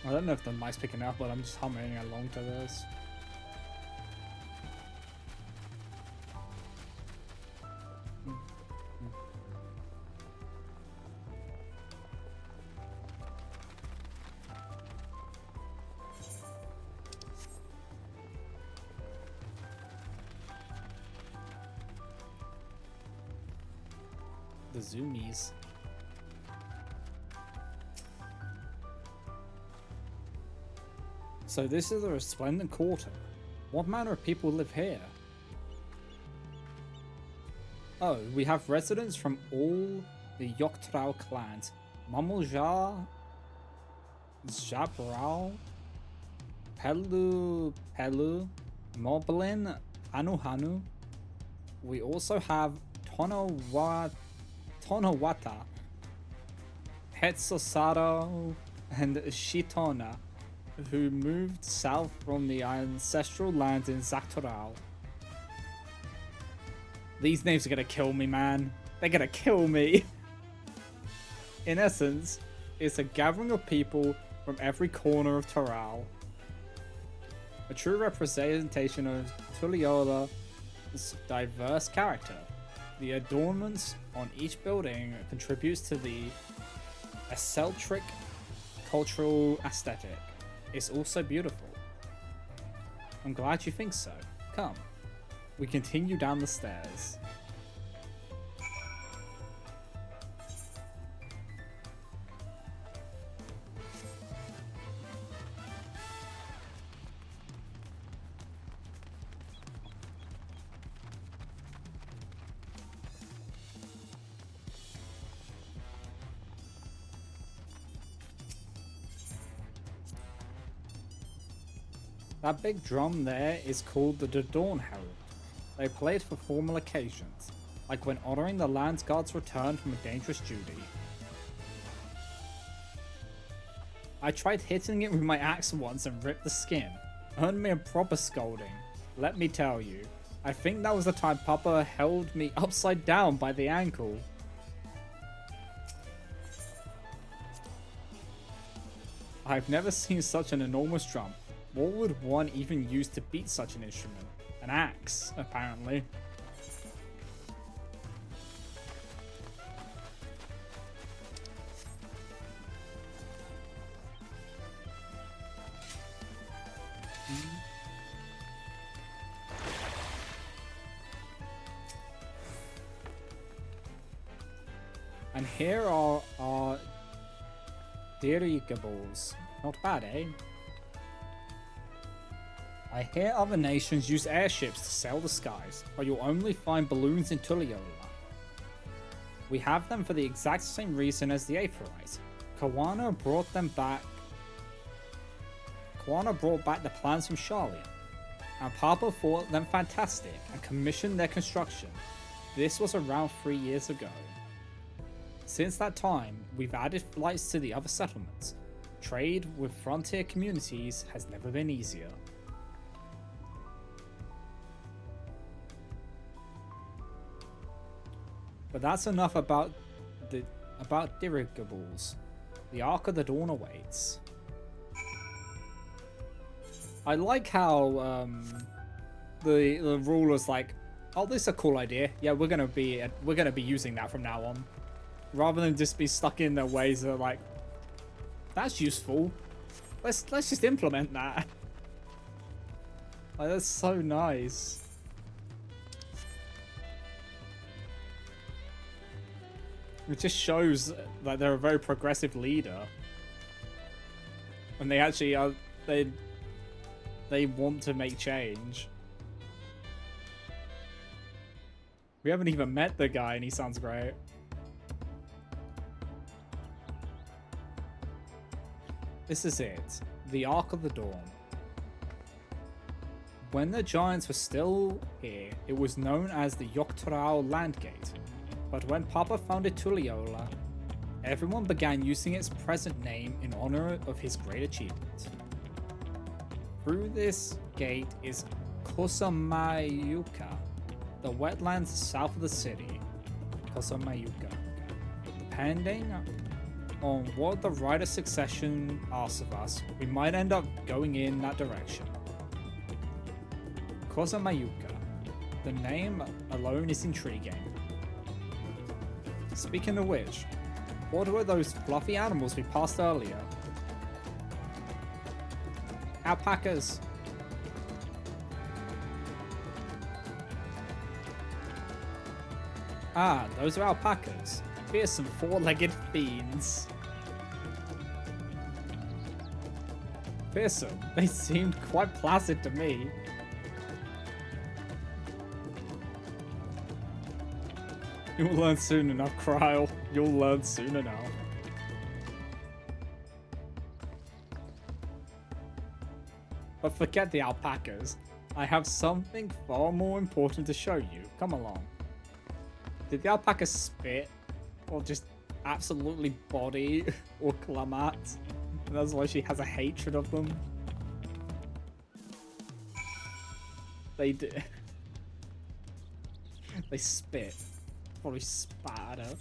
I don't know if the mic's picking up, but I'm just humming along to this. The the zoomies. So this is a resplendent quarter. What manner of people live here? Oh, we have residents from all the Dawntrail clans. Mamulja, Jabrao, Pelu, Moblin, Hanu. We also have Tonawata, Hetsosaro, and Shitona, who moved south from the ancestral lands in Zaktoral. These names are gonna kill me, man. They're gonna kill me. In essence, it's a gathering of people from every corner of Toral. A true representation of Tuliola's diverse character. The adornments on each building contributes to the eccentric cultural aesthetic. It's also beautiful. I'm glad you think so. Come. We continue down the stairs. That big drum there is called the Dawn Herald. They play it for formal occasions, like when honoring the land's guard's return from a dangerous duty. I tried hitting it with my axe once and ripped the skin. Earned me a proper scolding. Let me tell you, I think that was the time Papa held me upside down by the ankle. I've never seen such an enormous drum. What would one even use to beat such an instrument? An axe, apparently. And here are our dirigibles. Not bad, eh? I hear other nations use airships to sail the skies, but you'll only find balloons in Tuliyola. We have them for the exact same reason as the Aetheryte. Kawana brought back the plans from Charlian, and Papa thought them fantastic and commissioned their construction. This was around 3 years ago. Since that time, we've added flights to the other settlements. Trade with frontier communities has never been easier. But that's enough about dirigibles. The Ark of the Dawn awaits. I like how the ruler's like, oh, this is a cool idea. Yeah, we're gonna be using that from now on, rather than just be stuck in their ways that are like, that's useful. Let's just implement that. Like, that's so nice. It just shows that they're a very progressive leader, and they actually are. They want to make change. We haven't even met the guy, and he sounds great. This is it, the Ark of the Dawn. When the Giants were still here, it was known as the Dawntrail Landgate. But when Papa founded Tuliyola, everyone began using its present name in honor of his great achievement. Through this gate is Kosamayuka, the wetlands south of the city. Kosamayuka. Depending on what the right of succession asks of us, we might end up going in that direction. Kosamayuka. The name alone is intriguing. Speaking of which, what were those fluffy animals we passed earlier? Alpacas! Ah, those are alpacas. fearsome four-legged fiends. Fearsome? They seemed quite placid to me. You'll learn soon enough, Kryle. You'll learn soon enough. But forget the alpacas. I have something far more important to show you. Come along. Did the alpaca spit? Or just absolutely body or Klamat? And that's why she has a hatred of them? They did. They spit. Probably spat at her.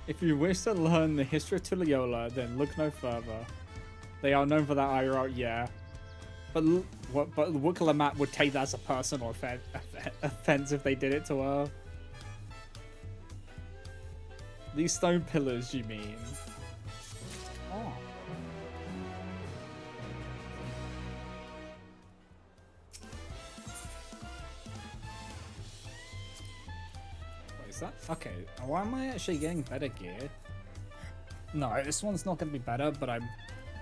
If you wish to learn the history of Tulliola, then look no further. They are known for that IRL, yeah. But Wukalamat would take that as a personal offense if they did it to her. These stone pillars, you mean? Oh. What is that? Okay, why am I actually getting better gear? No, this one's not going to be better, but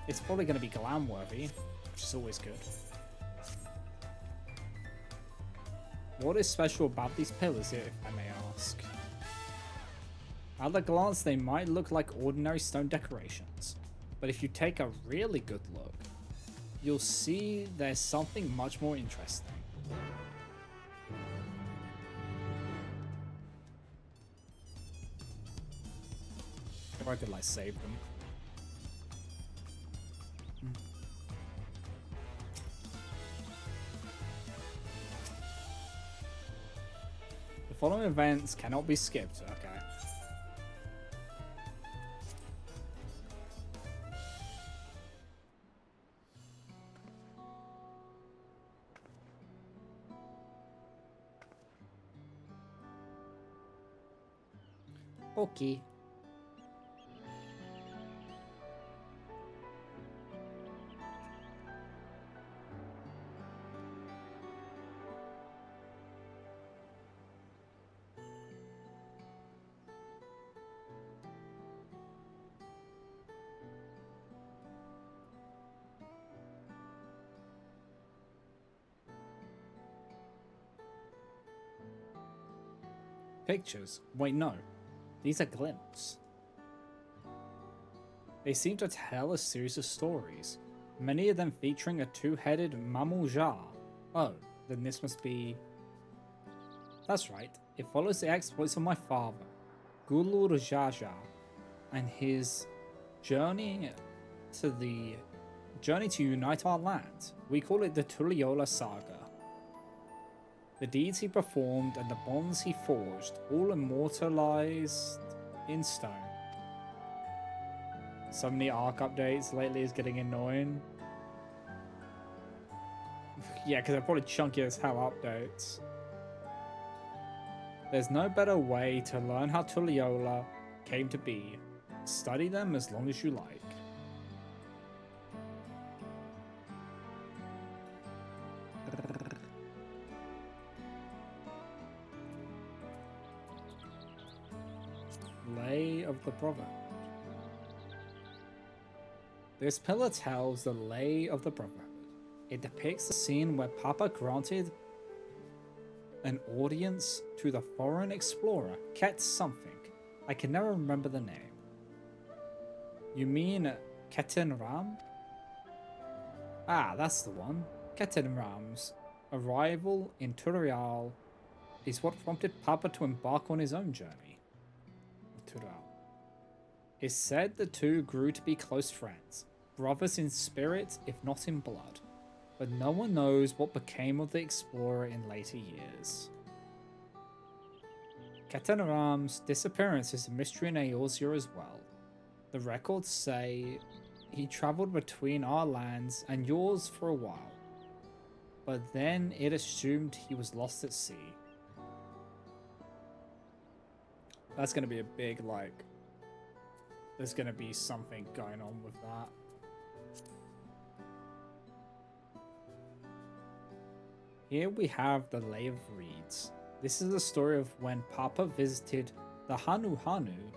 it's probably going to be glam worthy, which is always good. What is special about these pillars here, if I may ask? At a glance, they might look like ordinary stone decorations, but if you take a really good look, you'll see there's something much more interesting. If I could, like, save them. The following events cannot be skipped. Okay. Okay. Pictures? Wait, no. These are glimpses. They seem to tell a series of stories, many of them featuring a two-headed Mamouja. Oh, then this must be... That's right. It follows the exploits of my father, Gulur Jaja, and his journey to unite our land. We call it the Tulliola Saga. The deeds he performed and the bonds he forged, all immortalized in stone. So many arc updates lately is getting annoying. Yeah, because they're probably chunky as hell updates. There's no better way to learn how Tulliola came to be. Study them as long as you like. Lay of the Brotherhood. This pillar tells the Lay of the Brotherhood. It depicts the scene where Papa granted an audience to the foreign explorer, Ket something. I can never remember the name. You mean Ketan Ram? Ah, that's the one. Ketan Ram's arrival in Turial is what prompted Papa to embark on his own journey. Turial. It's said the two grew to be close friends, brothers in spirit if not in blood, but no one knows what became of the explorer in later years. Ketanaram's disappearance is a mystery in Eorzea as well. The records say he travelled between our lands and yours for a while, but then it assumed he was lost at sea. That's going to be a big, like, there's going to be something going on with that. Here we have the Lay of Reeds. This is the story of when Papa visited the Hanu Hanu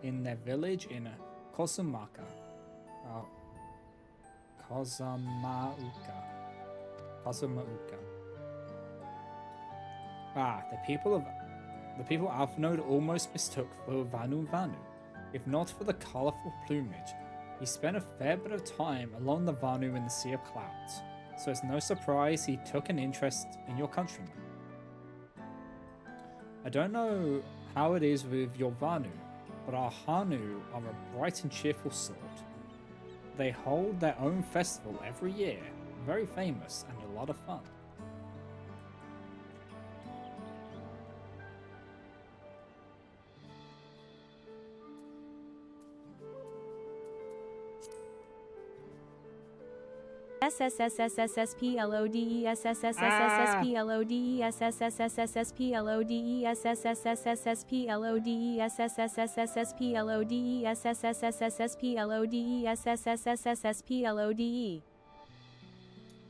in their village in Kosumaka. Kosumauka. The people Alphnode almost mistook for Vanu Vanu, if not for the colourful plumage. He spent a fair bit of time along the Vanu in the Sea of Clouds, so it's no surprise he took an interest in your countrymen. I don't know how it is with your Vanu, but our Hanu are a bright and cheerful sort. They hold their own festival every year, very famous and a lot of fun.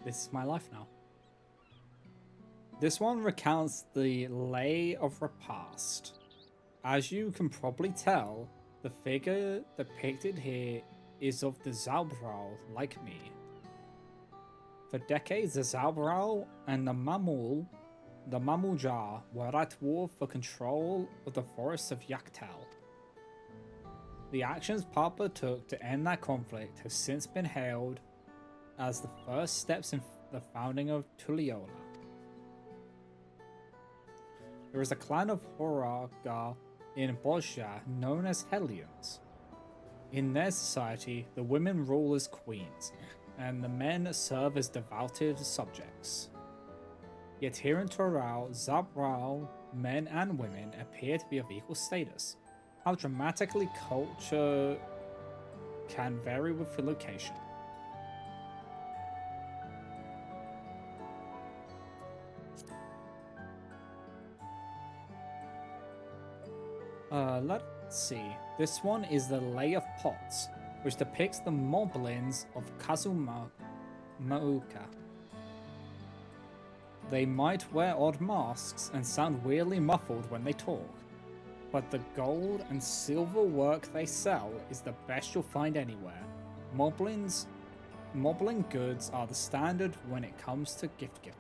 This is my life now. This one recounts the Lay of Repast. As you can probably tell, the figure depicted here is of the Zalbral like me. For decades, the Zalbral and the Mamuljar, were at war for control of the forests of Yaktal. The actions Papa took to end that conflict have since been hailed as the first steps in the founding of Tuliyola. There is a clan of Horaga in Bosja known as Hellions. In their society, the women rule as queens, and the men serve as devoted subjects. Yet here in Toral, Zabral, men and women appear to be of equal status. How dramatically culture can vary with the location. Let's see. This one is the Lay of Pots, which depicts the moblins of Kazumauka. They might wear odd masks and sound weirdly muffled when they talk, but the gold and silver work they sell is the best you'll find anywhere. Moblin goods are the standard when it comes to gift giving.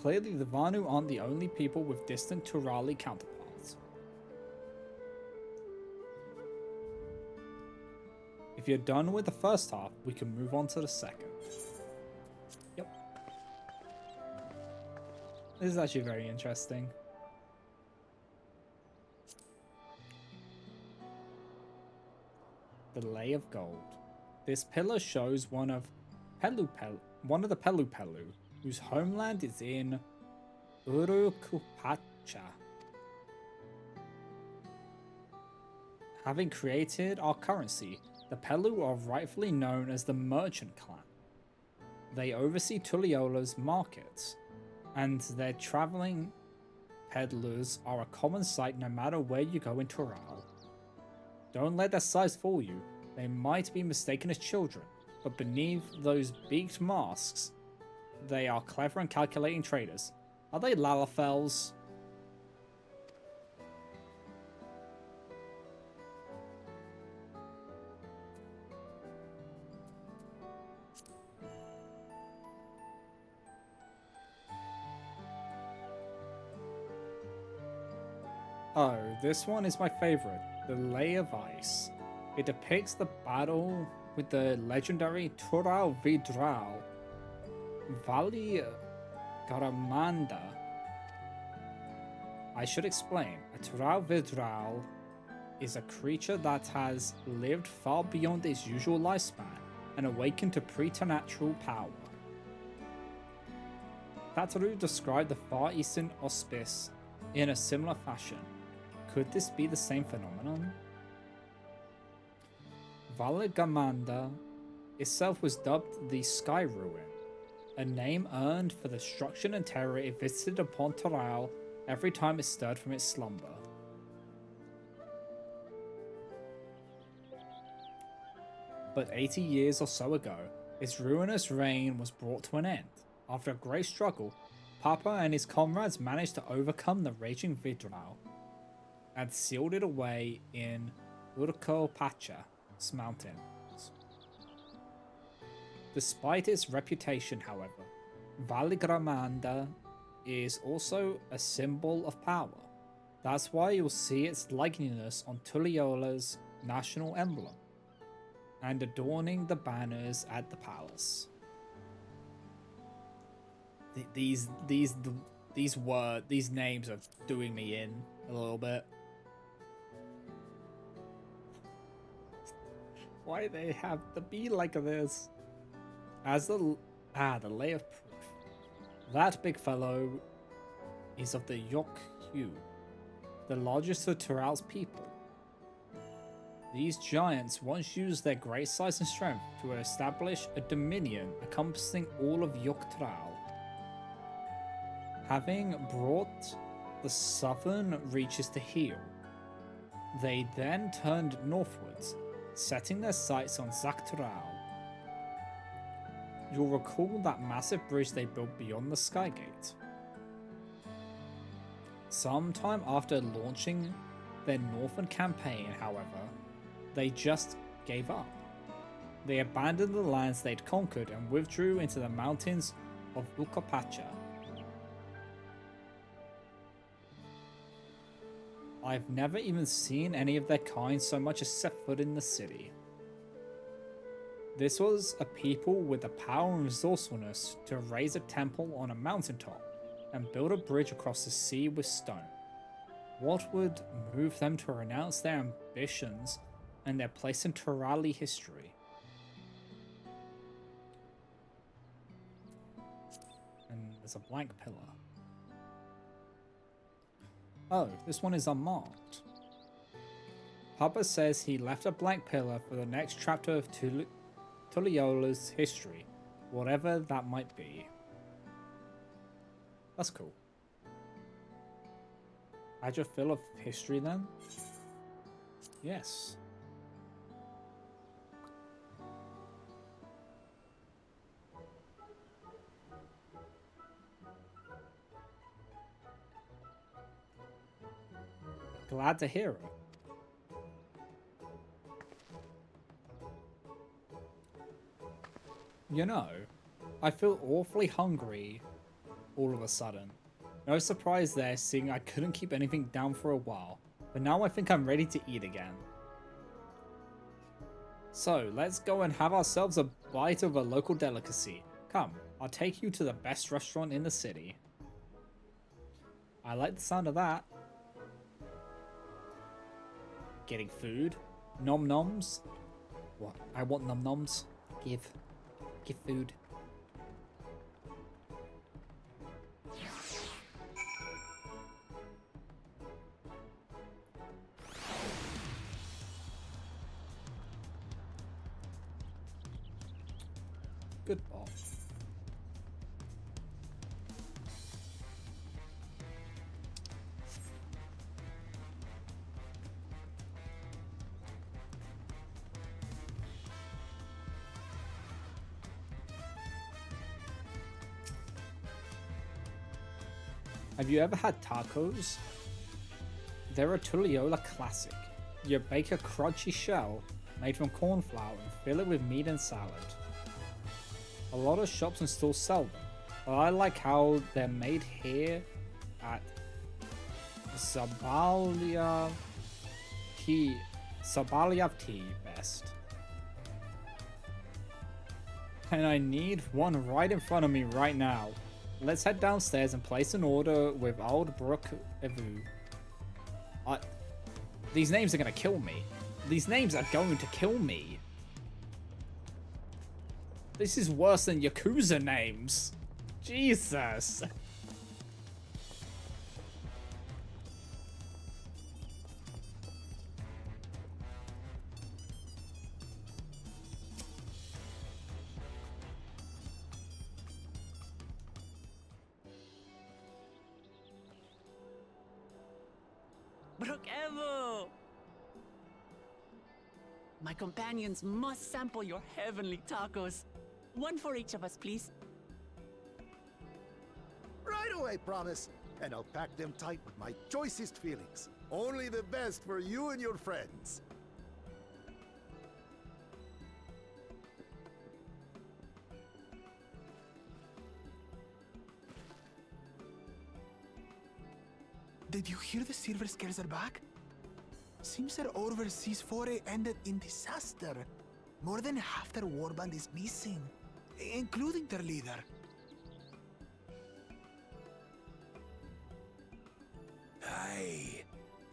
Clearly the Vanu aren't the only people with distant Turali counterparts. If you're done with the first half, we can move on to the second. Yep. This is actually very interesting. The Lay of Gold. This pillar shows one of the Pelu Pelu, whose homeland is in Urukupacha. Having created our currency, the Pelu are rightfully known as the Merchant Clan. They oversee Tuliola's markets, and their traveling peddlers are a common sight no matter where you go in Toral. Don't let their size fool you. They might be mistaken as children, but beneath those beaked masks, they are clever and calculating traders. Are they Lalafels? Oh, this one is my favorite, the Lay of Ice. It depicts the battle with the legendary Tural Vidral Vali Garamanda. I should explain, a Tural Vidral is a creature that has lived far beyond its usual lifespan and awakened to preternatural power. Tataru described the Far Eastern Auspice in a similar fashion. Could this be the same phenomenon? Valagamanda itself was dubbed the Sky Ruin, a name earned for the destruction and terror it visited upon Toral every time it stirred from its slumber. But 80 years or so ago, its ruinous reign was brought to an end. After a great struggle, Papa and his comrades managed to overcome the raging Vidral and sealed it away in Urkopacha's mountains. Despite its reputation, however, Valigramanda is also a symbol of power. That's why you'll see its likeness on Tuliola's national emblem and adorning the banners at the palace. These names are doing me in a little bit. Why do they have to be like this? As the lay of proof. That big fellow is of the Yok hue, the largest of Tural's people. These giants once used their great size and strength to establish a dominion encompassing all of Yok Tural. Having brought the southern reaches to heel, they then turned northwards, setting their sights on Zaktural. You'll recall that massive bridge they built beyond the Skygate. Sometime after launching their northern campaign, however, they just gave up. They abandoned the lands they'd conquered and withdrew into the mountains of Ukapacha. I've never even seen any of their kind so much as set foot in the city. This was a people with the power and resourcefulness to raise a temple on a mountaintop and build a bridge across the sea with stone. What would move them to renounce their ambitions and their place in Turali history? And there's a blank pillar. Oh, this one is unmarked. Papa says he left a blank pillar for the next chapter of Tuliola's history, whatever that might be. That's cool. Add your fill of history then? Yes. Glad to hear it. You know, I feel awfully hungry all of a sudden. No surprise there, seeing I couldn't keep anything down for a while, but now I think I'm ready to eat again. So, let's go and have ourselves a bite of a local delicacy. Come, I'll take you to the best restaurant in the city. I like the sound of that. Getting food? Nom noms? What? I want nom noms. Give food. Good ball. Have you ever had tacos? They're a Tuliola classic. You bake a crunchy shell made from corn flour and fill it with meat and salad. A lot of shops and stores sell them, but I like how they're made here at Sabaliav Tea best. And I need one right in front of me right now. Let's head downstairs and place an order with Old Brook Evu. These names are gonna kill me. These names are going to kill me. This is worse than Yakuza names. Jesus. Brook Evo! My companions must sample your heavenly tacos. One for each of us, please. do, I promise. And I'll pack them tight with my choicest feelings. Only the best for you and your friends. Did you hear the Silver Scales are back? Seems their overseas foray ended in disaster. More than half their warband is missing, including their leader. Aye.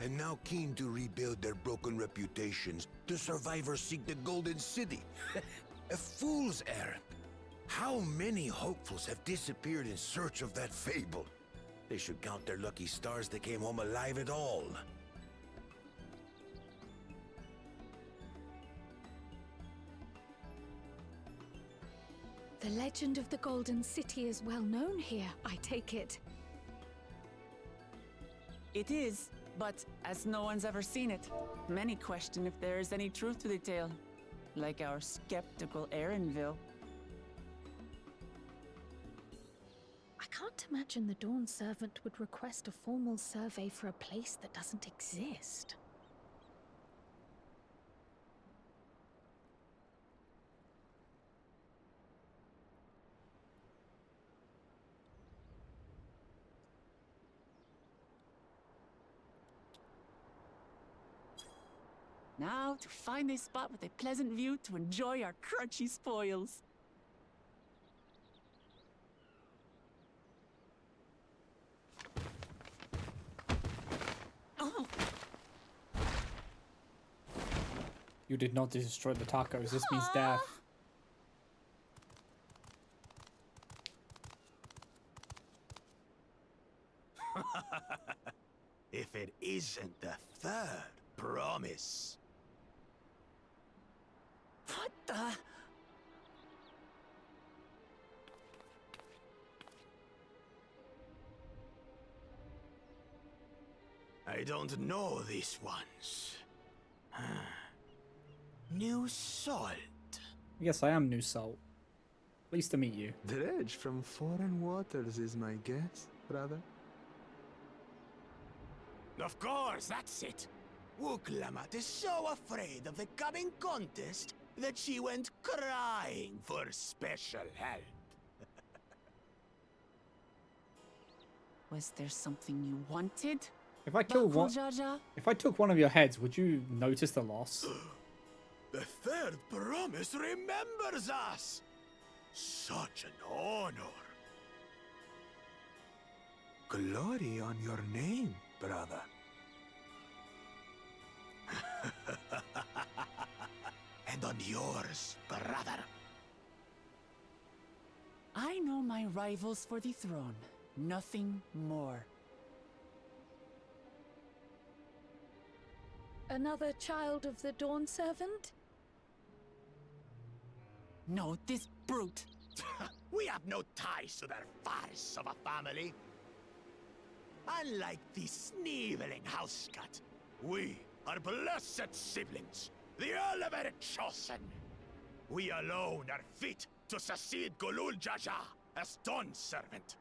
And now keen to rebuild their broken reputations, the survivors seek the Golden City. A fool's errand. How many hopefuls have disappeared in search of that fable? They should count their lucky stars they came home alive at all. The legend of the Golden City is well known here, I take it. It is, but as no one's ever seen it, many question if there is any truth to the tale. Like our skeptical Erinville. I can't imagine the Dawn Servant would request a formal survey for a place that doesn't exist. Now to find a spot with a pleasant view to enjoy our crunchy spoils. Oh, You did not destroy the tacos. This means death. If it isn't the third promise. what the? I don't know these ones. New salt. Yes, I am New Salt. Pleased to meet you. Dredge from foreign waters is my guess, brother. Of course, that's it. Wuklamat is so afraid of the coming contest that she went crying for special help. Was there something you wanted? If I kill one, Jaja? if I took one of your heads, would you notice the loss? The third promise remembers us. Such an honor. Glory on your name, brother. And on yours, brother. I know my rivals for the throne. Nothing more. Another child of the Dawn Servant? No, this brute. We have no ties to their farce of a family. Unlike the sneevling housecut, we are blessed siblings, the elevated chosen. We alone are fit to succeed Golul Jaja as Dawn Servant.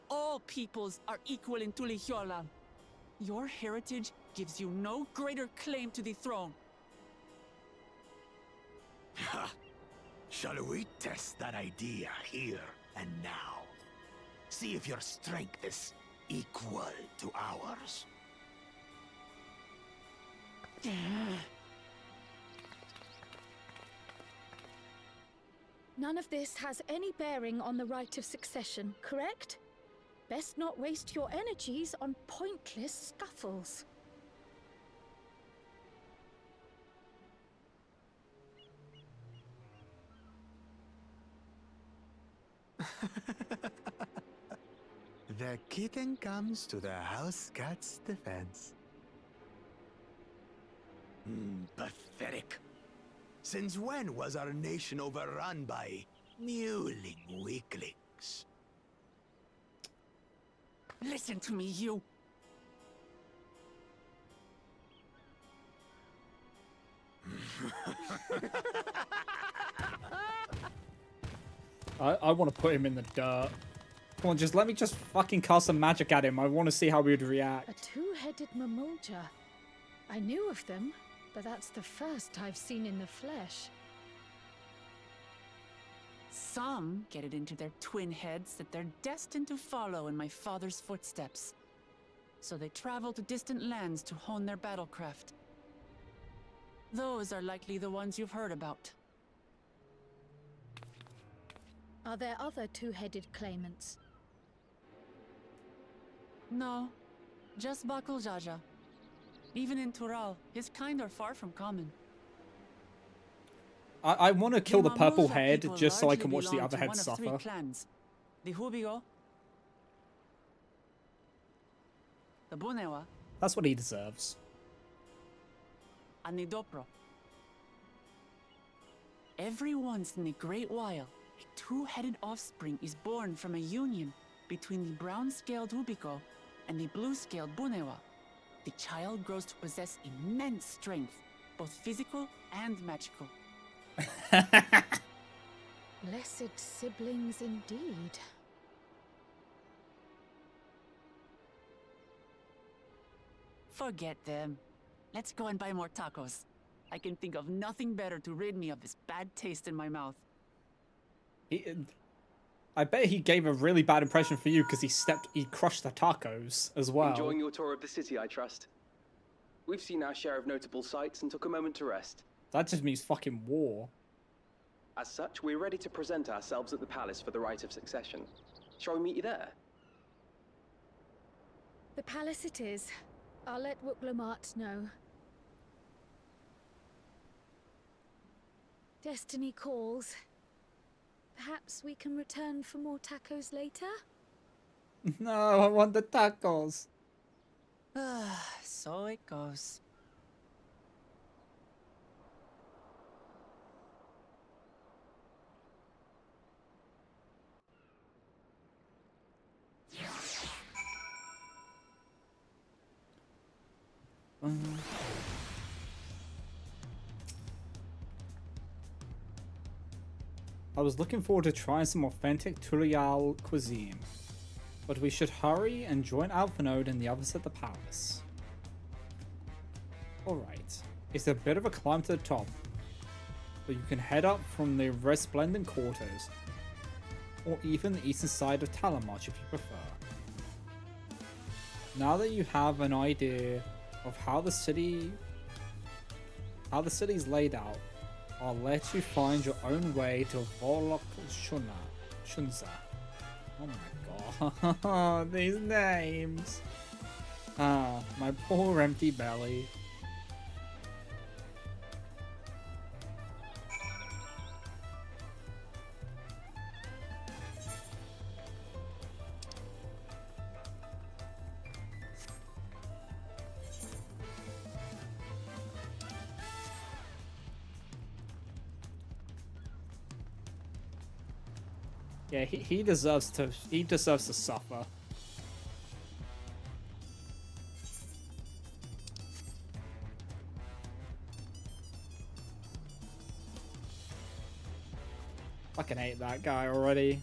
All peoples are equal in Tulihiola. Your heritage gives you no greater claim to the throne. Ha! Shall we test that idea here and now? See if your strength is equal to ours. None of this has any bearing on the right of succession, correct? Best not waste your energies on pointless scuffles. The kitten comes to the house cat's defense. Pathetic. Since when was our nation overrun by mewling weaklings? Listen to me, you. I want to put him in the dirt. Come on, just let me just fucking cast some magic at him. I want to see how he would react. A two-headed mamulja. I knew of them, but that's the first I've seen in the flesh. Some get it into their twin heads that they're destined to follow in my father's footsteps. So they travel to distant lands to hone their battlecraft. Those are likely the ones you've heard about. Are there other two-headed claimants? No, just Bakul Jaja. Even in Tural, his kind are far from common. I want to kill the purple Mamulja head people just so I can largely watch the belong other to head one of three suffer. clans. The Hubigo, the Bunewa, That's what he deserves. and the Dopro. Every once in a great while, a two-headed offspring is born from a union between the brown-scaled Hubigo and the blue-scaled Bunewa. The child grows to possess immense strength, both physical and magical. Blessed siblings indeed. Forget them. Let's go and buy more tacos. I can think of nothing better to rid me of this bad taste in my mouth. I bet he gave a really bad impression for you because he crushed the tacos as well. Enjoying your tour of the city, I trust. We've seen our share of notable sights and took a moment to rest. That just means fucking war. As such, we're ready to present ourselves at the palace for the rite of succession. Shall we meet you there? The palace it is. I'll let Wuklamart know. Destiny calls. Perhaps we can return for more tacos later? No, I want the tacos. So it goes. I was looking forward to trying some authentic Turial cuisine, but we should hurry and join Alphanode and the others at the palace. Alright, it's a bit of a climb to the top, but you can head up from the resplendent quarters, or even the eastern side of Talamarch if you prefer. Now that you have an idea of how the city's laid out, I'll let you find your own way to Volok Shunza. Oh my god, these names. Ah, my poor empty belly. Yeah, he deserves to suffer. Fucking hate that guy already.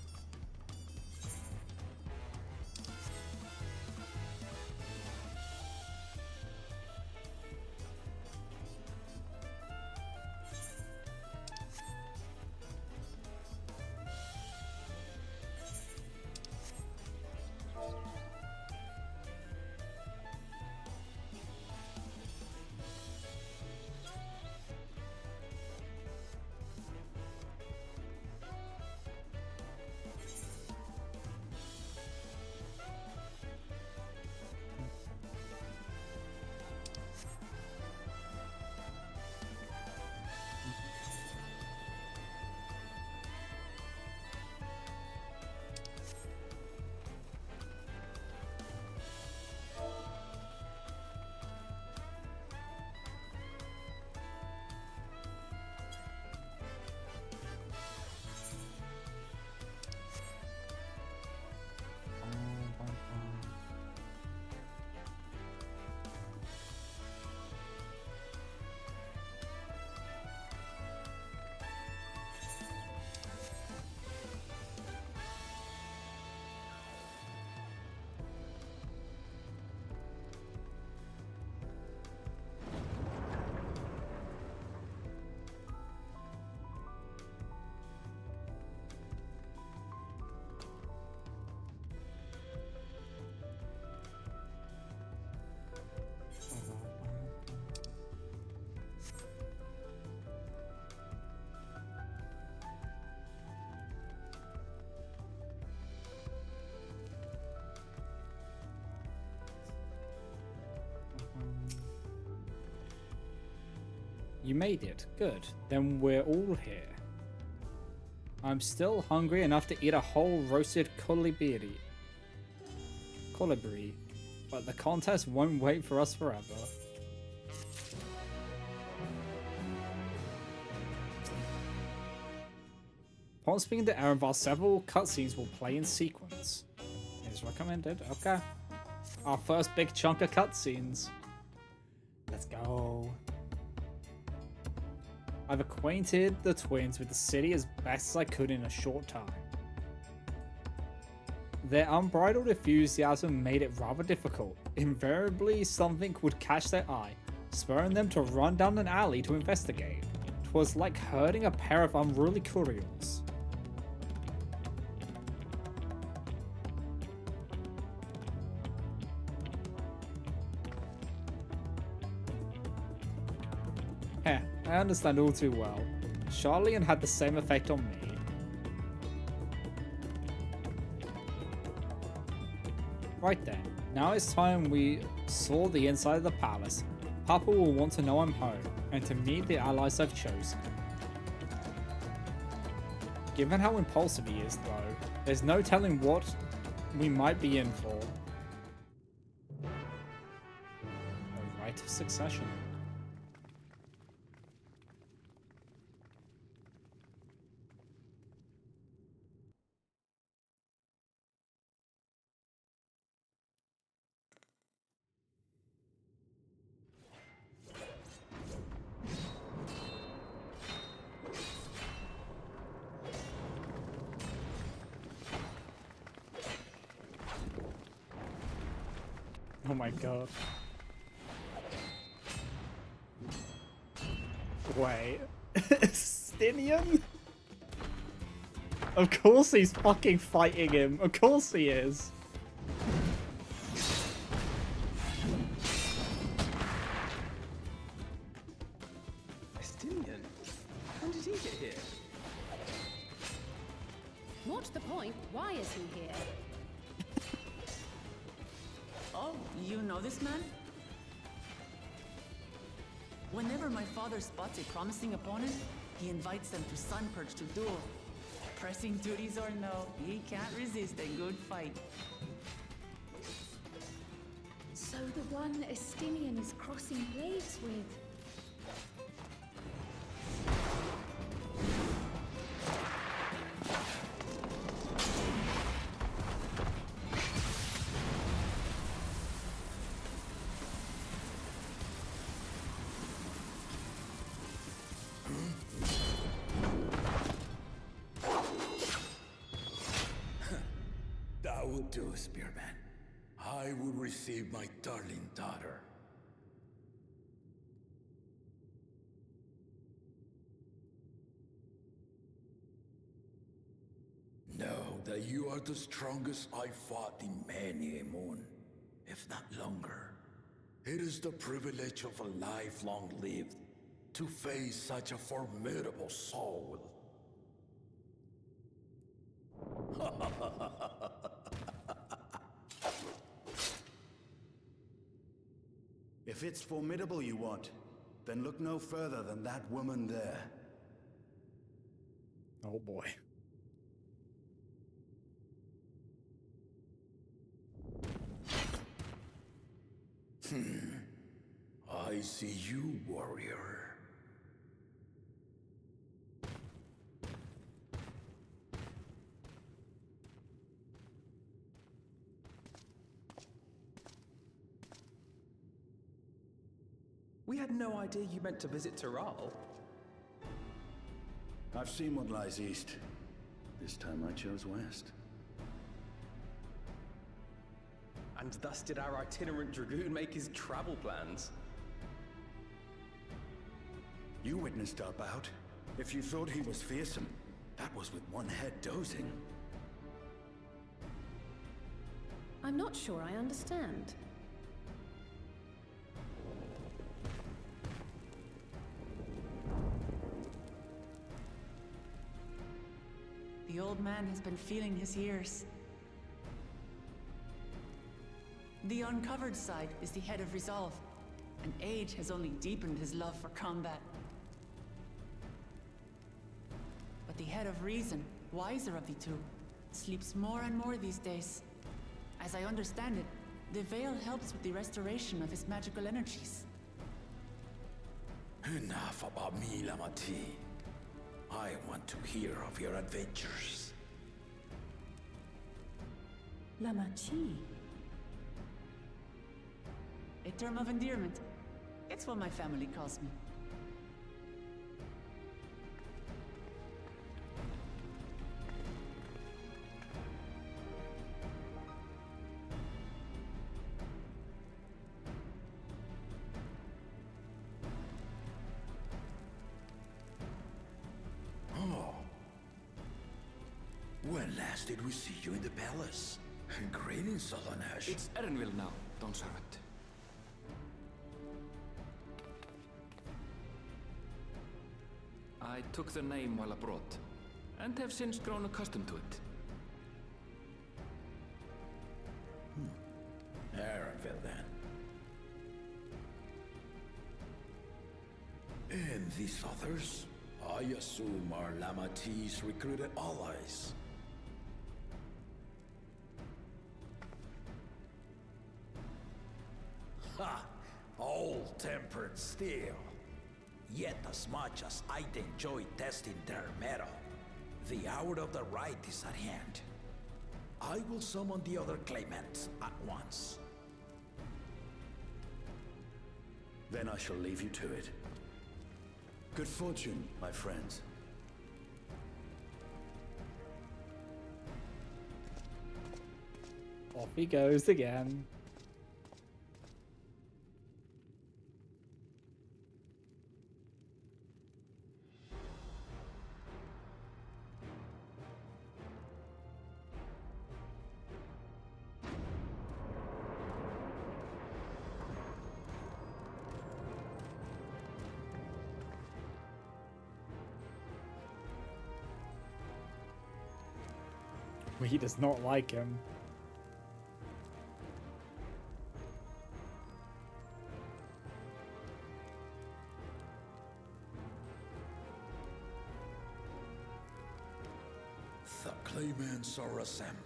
You made it. Good. Then we're all here. I'm still hungry enough to eat a whole roasted colibri. But the contest won't wait for us forever. Upon speaking to Erenvar, several cutscenes will play in sequence. Is recommended. Okay. Our first big chunk of cutscenes. Let's go. I've acquainted the twins with the city as best as I could in a short time. Their unbridled enthusiasm made it rather difficult. Invariably, something would catch their eye, spurring them to run down an alley to investigate. 'Twas like herding a pair of unruly couriers. Heh, I understand all too well. Charlian had the same effect on me. Right then, now it's time we saw the inside of the palace. Papa will want to know I'm home, and to meet the allies I've chosen. Given how impulsive he is though, there's no telling what we might be in for. A rite of succession. Oh my god. Wait. Stinian? Of course he's fucking fighting him. Of course he is. Estinian? How did he get here? What's the point? Why is he here? Oh, you know this man? Whenever my father spots a promising opponent, he invites them to Sunperch to duel. Pressing duties or no, he can't resist a good fight. So the one Estinian is crossing blades with. That would do, Spearman. I will receive my darling daughter. Know that you are the strongest I fought in many a moon, if not longer. It is the privilege of a life long lived to face such a formidable soul. If it's formidable you want, then look no further than that woman there. Oh boy. I see you, warrior. We had no idea you meant to visit Taral. I've seen what lies east. This time I chose west. And thus did our itinerant dragoon make his travel plans. You witnessed our bout. If you thought he was fearsome, that was with one head dozing. I'm not sure I understand. The old man has been feeling his years. The uncovered side is the head of resolve, and age has only deepened his love for combat. head of reason, wiser of the two, sleeps more and more these days. As I understand it, the veil helps with the restoration of his magical energies. Enough about me, Lamati. I want to hear of your adventures. Lamachi. A term of endearment. It's what my family calls me. Oh. When last did we see you in the palace? Greetings, Solonash. It's Erenville now, Dawn Servant. I took the name while abroad, and have since grown accustomed to it. Erenville, then. And these others? I assume are Lamati's recruited allies. Ha! Old-tempered still. Yet as much as I'd enjoy testing their metal, the hour of the right is at hand. I will summon the other claimants at once. Then I shall leave you to it. Good fortune, my friends. Off he goes again. He does not like him. The claimants are assembled.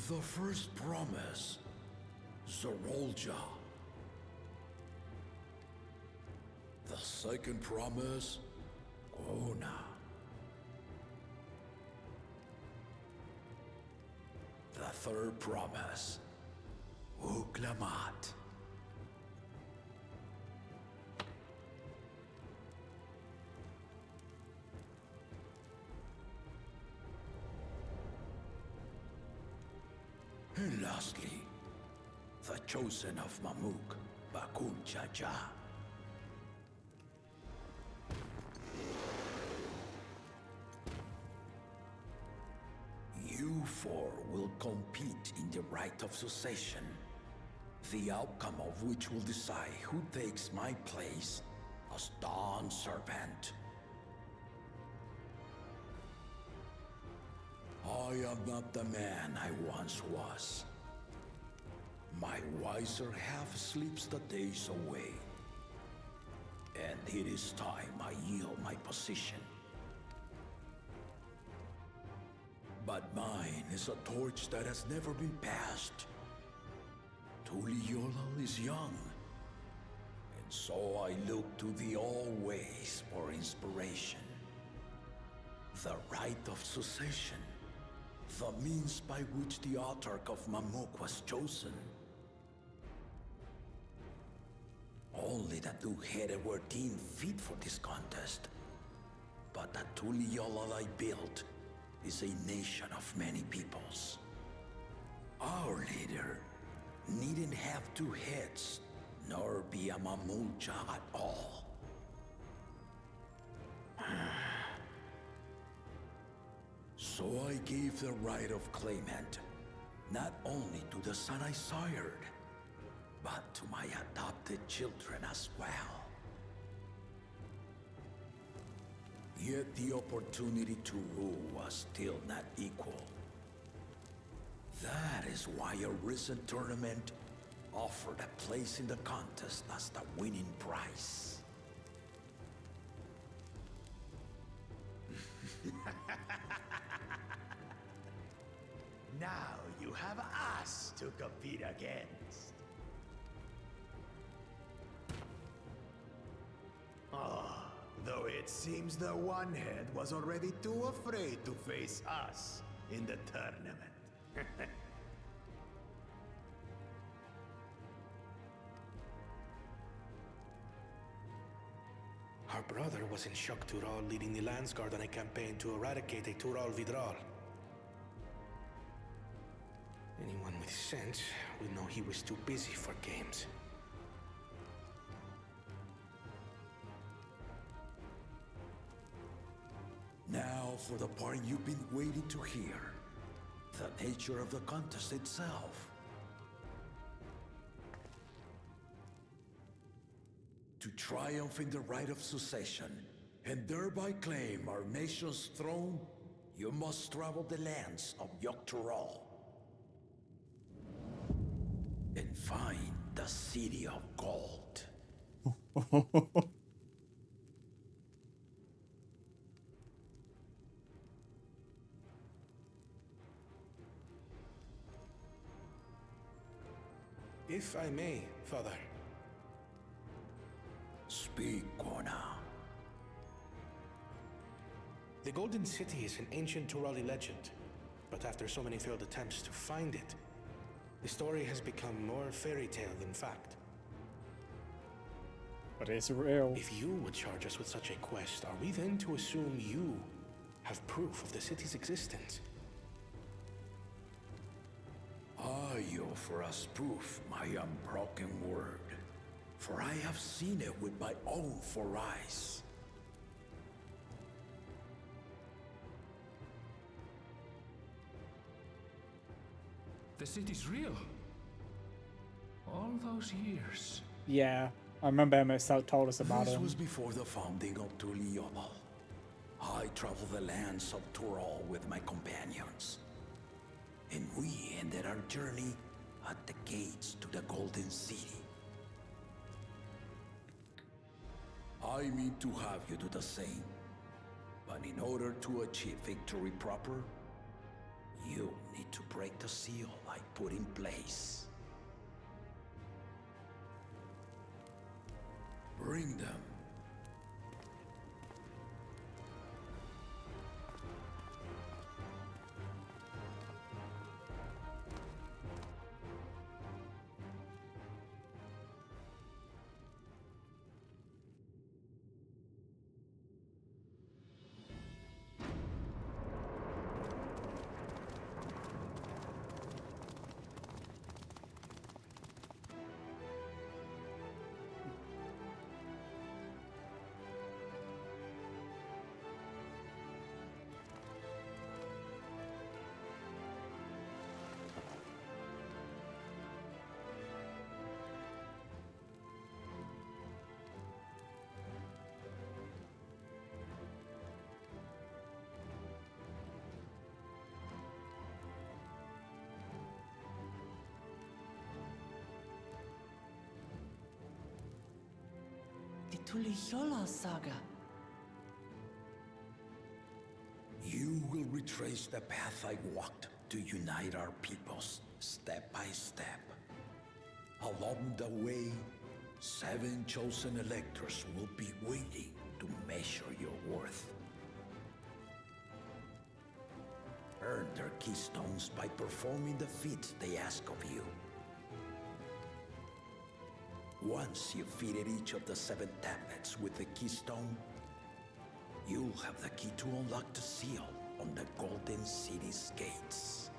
The first promise, Zorolja. The second promise, Ona. The third promise, Uklamat. And lastly, the chosen of Mamuk, Bakun Jaja. You four will compete in the rite of succession, the outcome of which will decide who takes my place as Dawn Servant. I am not the man I once was. My wiser half sleeps the days away, and it is time I yield my position. But mine is a torch that has never been passed. Tuliyola is young, and so I look to the always for inspiration. The rite of succession, the means by which the autarch of Mamuk was chosen. Only the two-headed were deemed fit for this contest, but the Tuliyola I built is a nation of many peoples. Our leader needn't have two heads, nor be a Mamulcha at all. So I gave the right of claimant, not only to the son I sired, but to my adopted children as well. Yet the opportunity to rule was still not equal. That is why a recent tournament offered a place in the contest as the winning prize. to compete against. Ah, though it seems the One Head was already too afraid to face us in the tournament. Our brother was in Shock Tural leading the Landsguard on a campaign to eradicate a Tural Vidral. Anyone with sense would know he was too busy for games. Now for the part you've been waiting to hear. The nature of the contest itself. To triumph in the right of succession, and thereby claim our nation's throne, you must travel the lands of Yogg-Tural and find the City of Gold. If I may, Father. Speak, Kona. The Golden City is an ancient Turali legend, but after so many failed attempts to find it, the story has become more fairy tale than fact. But it's real. If you would charge us with such a quest, are we then to assume you have proof of the city's existence? I offer us proof, my unbroken word, for I have seen it with my own 4 eyes. The city's real. All those years. Yeah, I remember Emmett told us about This him. was before the founding of Tuliyoba. I traveled the lands of Tural with my companions, and we ended our journey at the gates to the Golden City. I mean to have you do the same, but in order to achieve victory proper, you need to break the seal I put in place. Bring them. The Tuliyola saga. You will retrace the path I walked to unite our peoples, step by step. Along the way, 7 chosen electors will be waiting to measure your worth. Earn their keystones by performing the feats they ask of you. Once you've fitted each of the 7 tablets with the keystone, you'll have the key to unlock the seal on the Golden City's gates.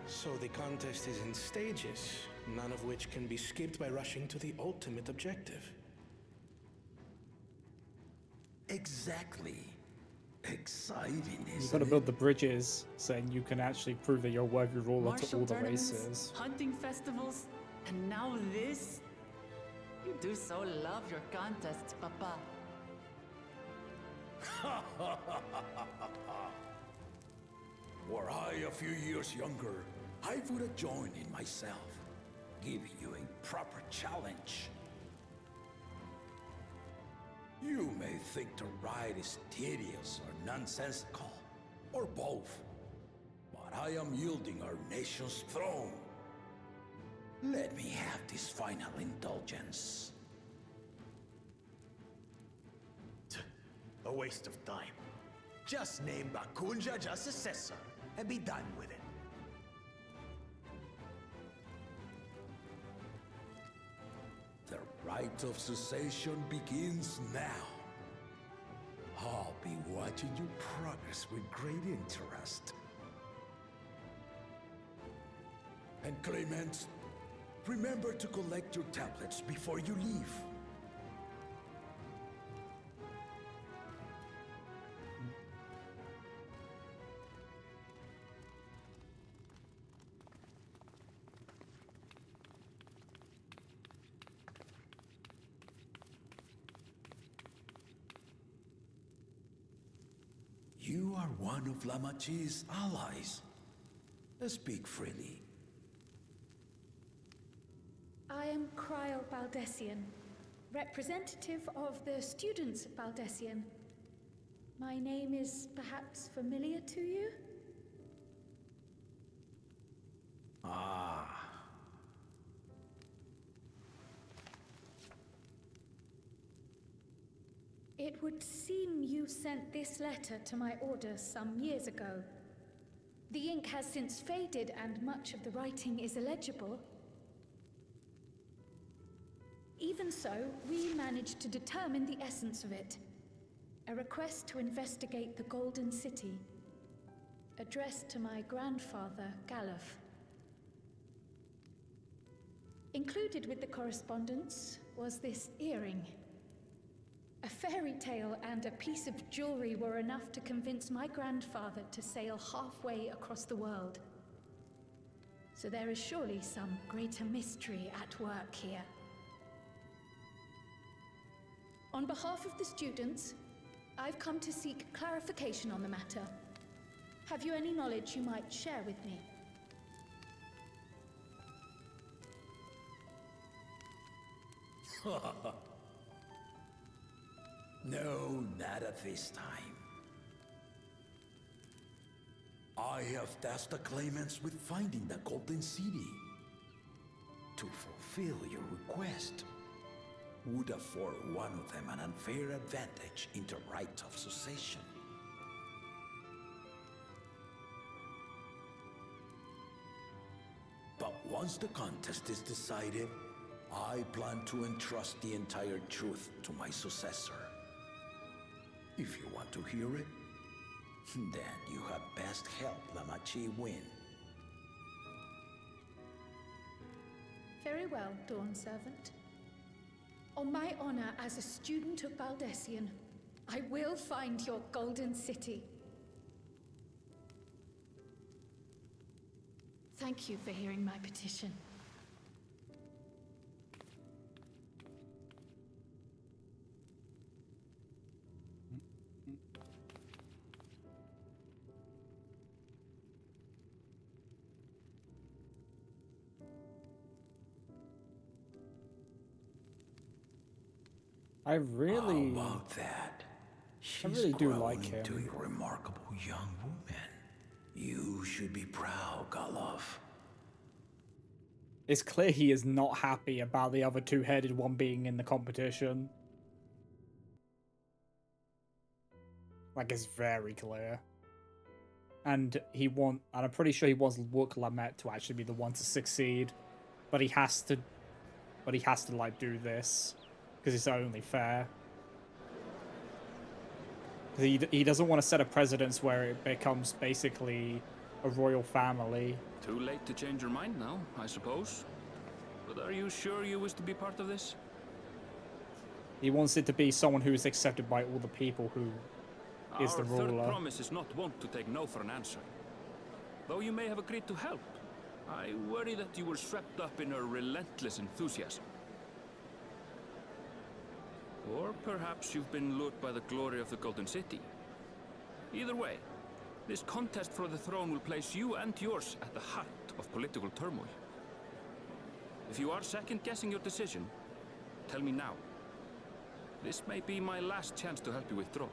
So the contest is in stages, none of which can be skipped by rushing to the ultimate objective. Exactly. Exciting, isn't You've got to build the bridges so you can actually prove that you're worthy ruler to Martial all the tournaments, races. hunting festivals, and now this? You do so love your contests, Papa. Were I a few years younger, I would have joined in myself, giving you a proper challenge. You may think the ride is tedious or nonsensical, or both. I am yielding our nation's throne. Let me have this final indulgence. A waste of time. Just name Bakunja as successor and be done with it. The rite of succession begins now. I'll be watching your progress with great interest. And Clemens, remember to collect your tablets before you leave. You are one of Lamachi's allies. Speak freely. I am Cryle Baldessian, representative of the students of Baldessian. My name is perhaps familiar to you? Ah. It would seem you sent this letter to my orders some years ago. The ink has since faded and much of the writing is illegible. Even so, we managed to determine the essence of it. A request to investigate the Golden City, addressed to my grandfather, Galuf. Included with the correspondence was this earring. A fairy tale and a piece of jewelry were enough to convince my grandfather to sail halfway across the world. So there is surely some greater mystery at work here. On behalf of the students, I've come to seek clarification on the matter. Have you any knowledge you might share with me? No, not at this time. I have tasked the claimants with finding the Golden City. To fulfill your request would afford one of them an unfair advantage in the right of succession. But once the contest is decided, I plan to entrust the entire truth to my successor. If you want to hear it, then you had best help Lamachi win. Very well, Dawn Servant. On my honor as a student of Baldessian, I will find your Golden City. Thank you for hearing my petition. I really, How about that? I really do grown like into him. a remarkable young woman. You should be proud, Galuf. It's clear he is not happy about the other two-headed one being in the competition. Like, it's very clear. And I'm pretty sure he wants Wook Lamet to actually be the one to succeed. But he has to, like, do this. Because it's only fair. He doesn't want to set a precedence where it becomes basically a royal family. Too late to change your mind now, I suppose. But are you sure you wish to be part of this? He wants it to be someone who is accepted by all the people who is the Our ruler. third promise is not wont to take no for an answer. Though you may have agreed to help, I worry that you were swept up in her relentless enthusiasm. Or perhaps you've been lured by the glory of the Golden City. Either way, this contest for the throne will place you and yours at the heart of political turmoil. If you are second-guessing your decision, tell me now. This may be my last chance to help you withdraw.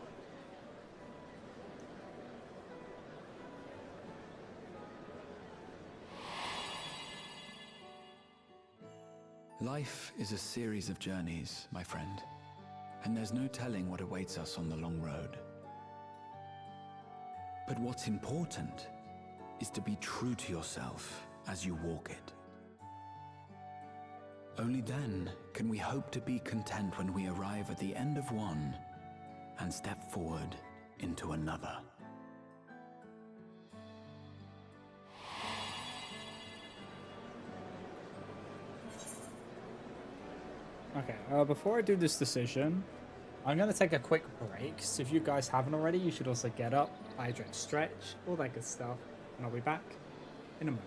Life is a series of journeys, my friend, and there's no telling what awaits us on the long road. But what's important is to be true to yourself as you walk it. Only then can we hope to be content when we arrive at the end of one and step forward into another. Okay, before I do this decision, I'm going to take a quick break. So if you guys haven't already, you should also get up, hydrate, stretch, all that good stuff. And I'll be back in a moment.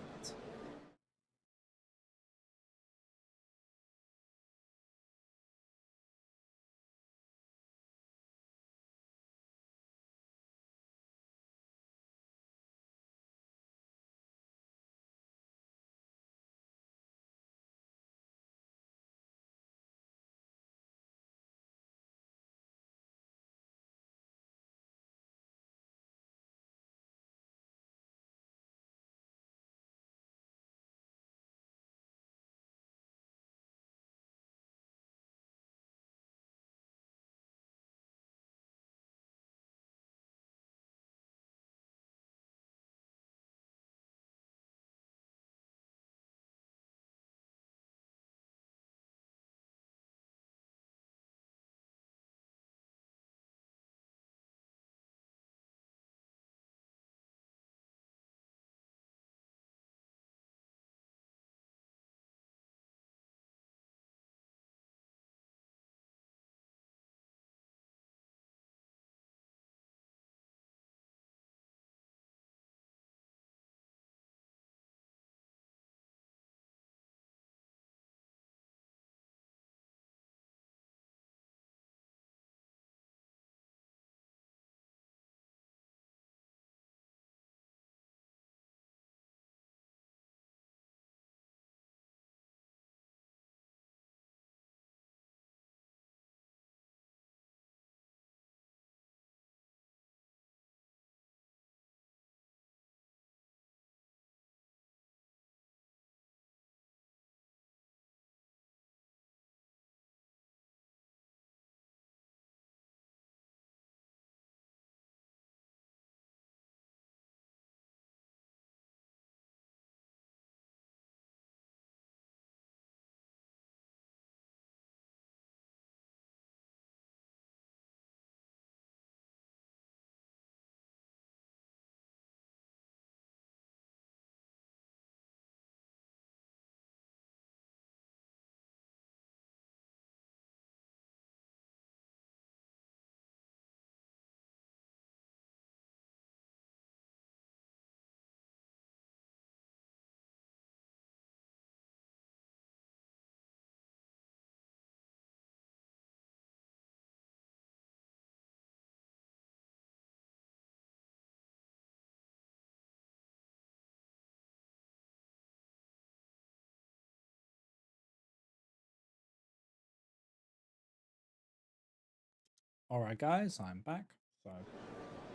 Alright guys, I'm back. So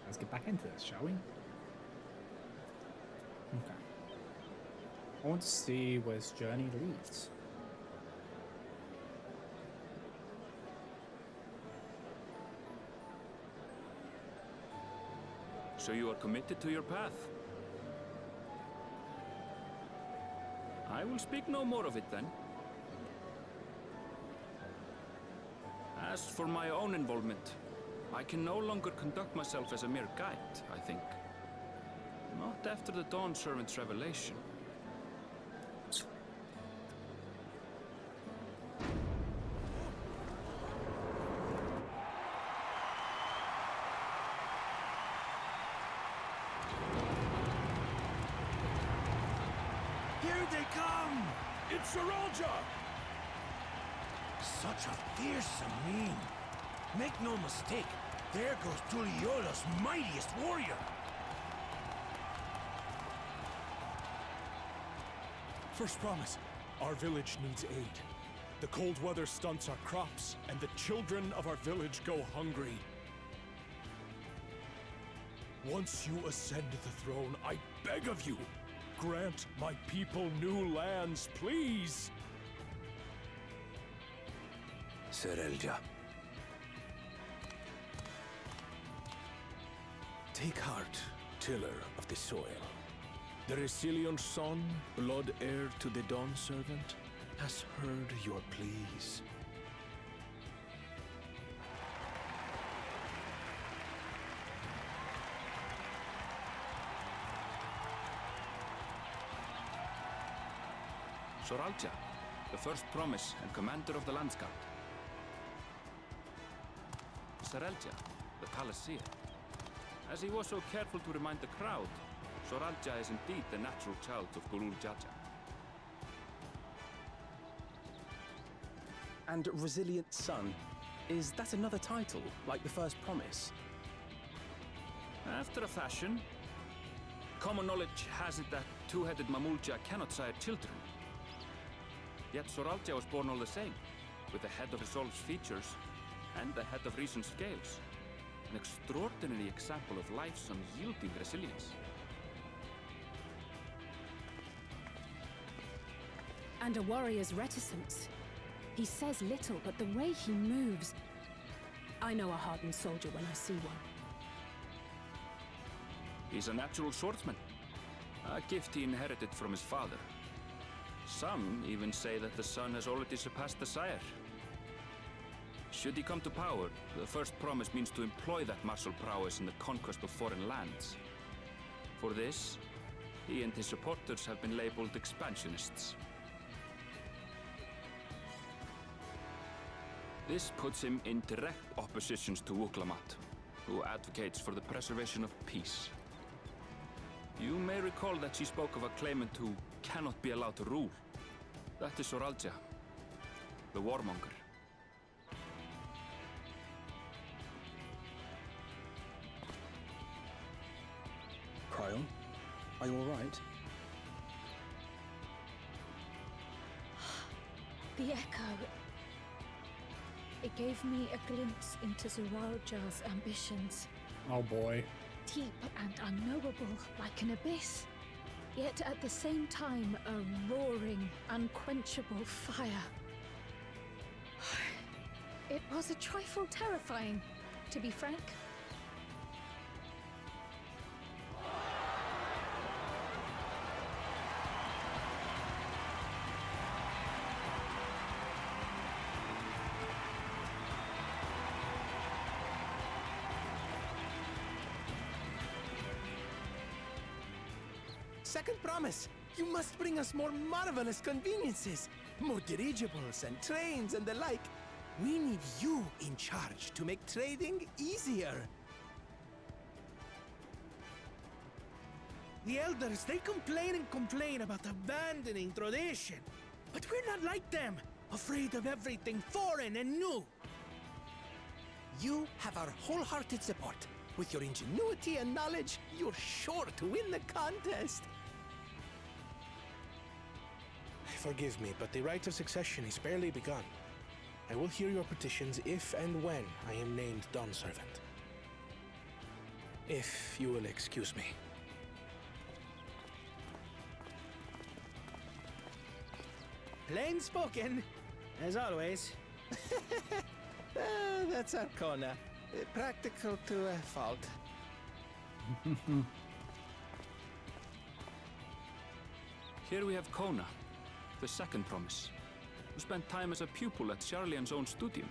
let's get back into this, shall we? Okay. I want to see where this journey leads. So you are committed to your path? I will speak no more of it then. As for my own involvement, I can no longer conduct myself as a mere guide, I think. Not after the Dawn Servant's revelation. Here they come! It's Saralja! Such a fearsome mien. Make no mistake, there goes Tuliola's mightiest warrior. First promise, our village needs aid. The cold weather stunts our crops, and the children of our village go hungry. Once you ascend the throne, I beg of you, grant my people new lands, please! Serelja. Take heart, tiller of the soil. The Resilion son, blood heir to the Dawn Servant, has heard your pleas. Soralja, the first promise and commander of the Landscout. Serelja, the Palaceer. As he was so careful to remind the crowd, Soralja is indeed the natural child of Gulul Jaja. And Resilient Son, is that another title, like the first promise? After a fashion, common knowledge has it that two-headed Mamulja cannot sire children. Yet Soralja was born all the same, with the head of Resolve's features and the head of Reason's scales. An extraordinary example of life's unyielding resilience. And a warrior's reticence. He says little, but the way he moves... I know a hardened soldier when I see one. He's a natural swordsman, a gift he inherited from his father. Some even say that the son has already surpassed the sire. Should he come to power, the first promise means to employ that martial prowess in the conquest of foreign lands. For this, he and his supporters have been labeled expansionists. This puts him in direct opposition to Wuklamat, who advocates for the preservation of peace. You may recall that she spoke of a claimant who cannot be allowed to rule. That is Soralja, the warmonger. Cryon, are you all right? The echo. It gave me a glimpse into Zoralja's ambitions. Oh boy. Deep and unknowable, like an abyss. Yet at the same time, a roaring, unquenchable fire. It was a trifle terrifying, to be frank. Second promise, you must bring us more marvelous conveniences. More dirigibles and trains and the like. We need you in charge to make trading easier. The elders, they complain and complain about abandoning tradition. But we're not like them, afraid of everything foreign and new. You have our wholehearted support. With your ingenuity and knowledge, you're sure to win the contest. Forgive me, but the right of succession is barely begun. I will hear your petitions if and when I am named Dawn Servant. If you will excuse me. Plain spoken, as always. That's Arcona. Practical to a fault. Here we have Kona, the second promise, who spent time as a pupil at Charlian's own studium.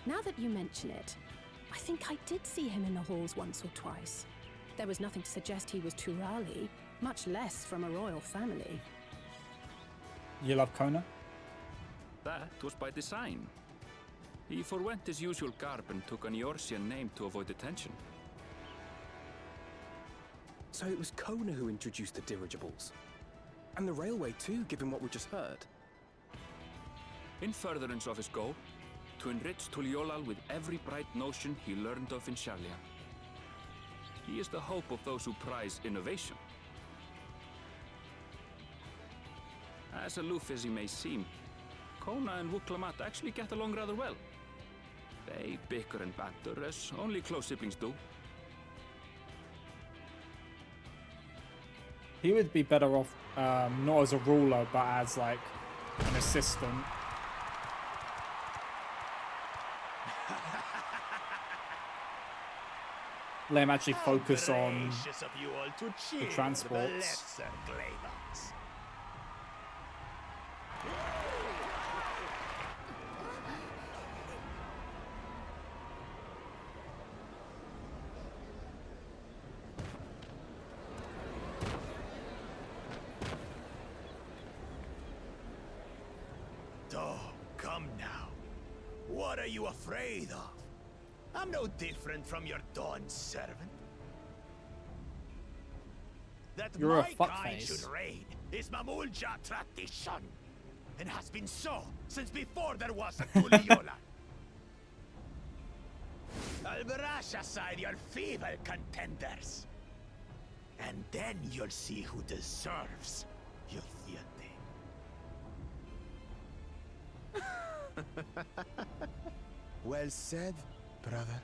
Now that you mention it, I think I did see him in the halls once or twice. There was nothing to suggest he was Turali, much less from a royal family. You love Kona? That was by design. He forwent his usual garb and took an Eorzean name to avoid attention. So it was Kona who introduced the dirigibles. And the railway too, given what we just heard. In furtherance of his goal, to enrich Tuliolal with every bright notion he learned of in Charlian. He is the hope of those who prize innovation. As aloof as he may seem, Kona and Wuklamat actually get along rather well. They bicker and banter as only close siblings do. He would be better off not as a ruler, but as like assistant. Let him actually focus on Gracious of you all to the cheer transports. the lesser Glamots. Oh, come now. What are you afraid of? I'm no different from your Dawn servant. That You're a my kind fuckface. should reign is Mamulja tradition, and has been so since before there was a Tuliola. I'll brush aside your feeble contenders, and then you'll see who deserves your fealty. Well said, brother.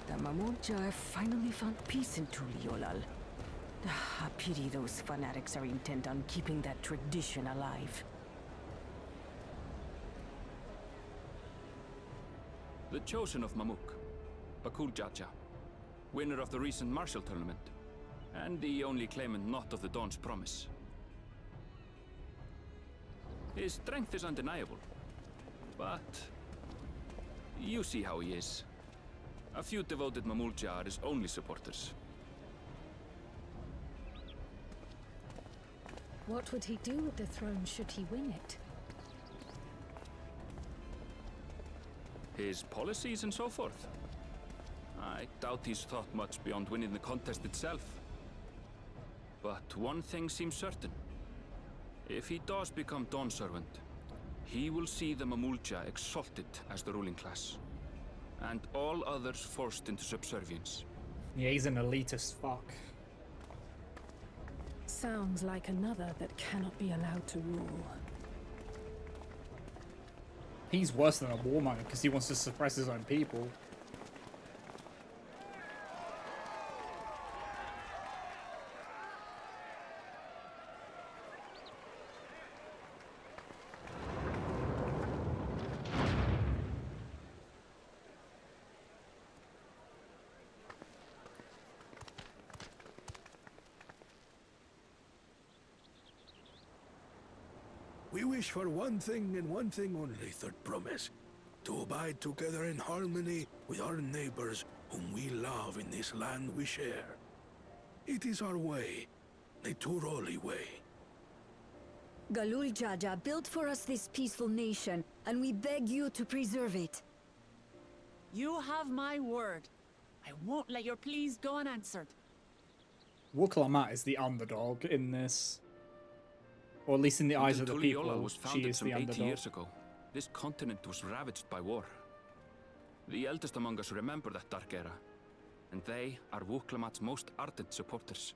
The Mamulja have finally found peace in Tuliolal. I pity those fanatics are intent on keeping that tradition alive. The chosen of Mamuk, Bakul Jaja, winner of the recent martial tournament, and the only claimant not of the Dawn's promise. His strength is undeniable, but you see how he is. A few devoted Mamulja are his only supporters. What would he do with the throne should he win it? His policies and so forth. I doubt he's thought much beyond winning the contest itself. But one thing seems certain. If he does become Dawn Servant, he will see the Mamulja exalted as the ruling class, and all others forced into subservience. Yeah, he's an elitist fuck. Sounds like another that cannot be allowed to rule. He's worse than a warmonger because he wants to suppress his own people. We wish for one thing and one thing only, Third Promise. To abide together in harmony with our neighbors whom we love in this land we share. It is our way, the Turoli way. Galul Jaja built for us this peaceful nation, and we beg you to preserve it. You have my word. I won't let your pleas go unanswered. Wuklamat is the underdog in this. Or at least in the eyes of the Tuliola people, was she founded is some the 80 underdog. years ago. This continent was ravaged by war. The eldest among us remember that dark era, and they are Wuklamat's most ardent supporters.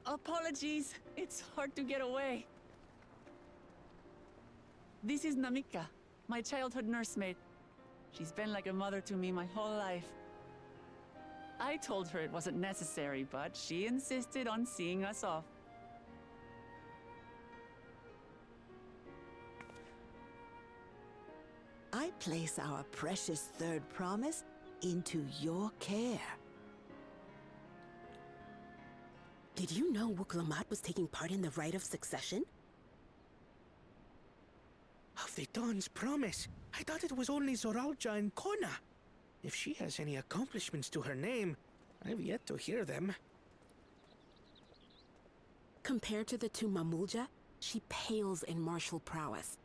Apologies. It's hard to get away. This is Namika, my childhood nursemaid. She's been like a mother to me my whole life. I told her it wasn't necessary, but she insisted on seeing us off. I place our precious third promise into your care. Did you know Wuklamat was taking part in the rite of succession? Of the Dawn's promise? I thought it was only Zoralja and Kona. If she has any accomplishments to her name, I've yet to hear them. Compared to the two Mamulja, she pales in martial prowess.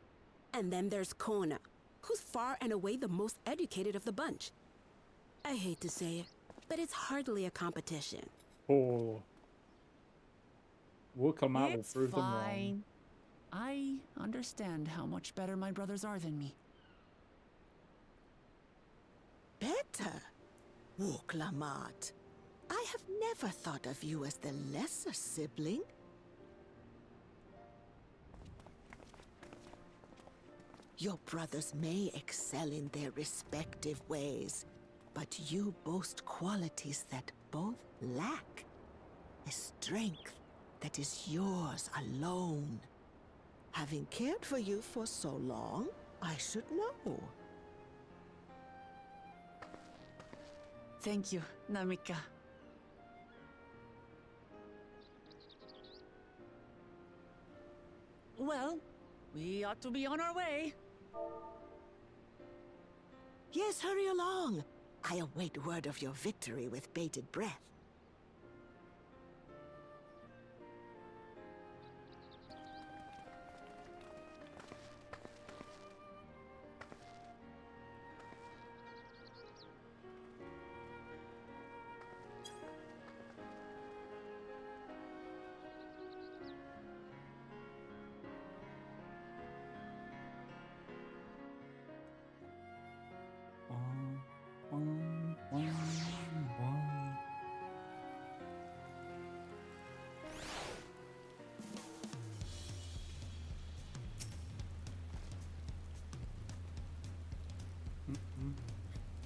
And then there's Kona, who's far and away the most educated of the bunch. I hate to say it, but it's hardly a competition. Oh. Wuklamat will It's prove them wrong. fine. I understand how much better my brothers are than me. Better? Wuklamat. I have never thought of you as the lesser sibling. Your brothers may excel in their respective ways, But you boast qualities that both lack. A strength that is yours alone. Having cared for you for so long, I should know. Thank you, Namika. Well, we ought to be on our way. Yes, hurry along. I await word of your victory with bated breath.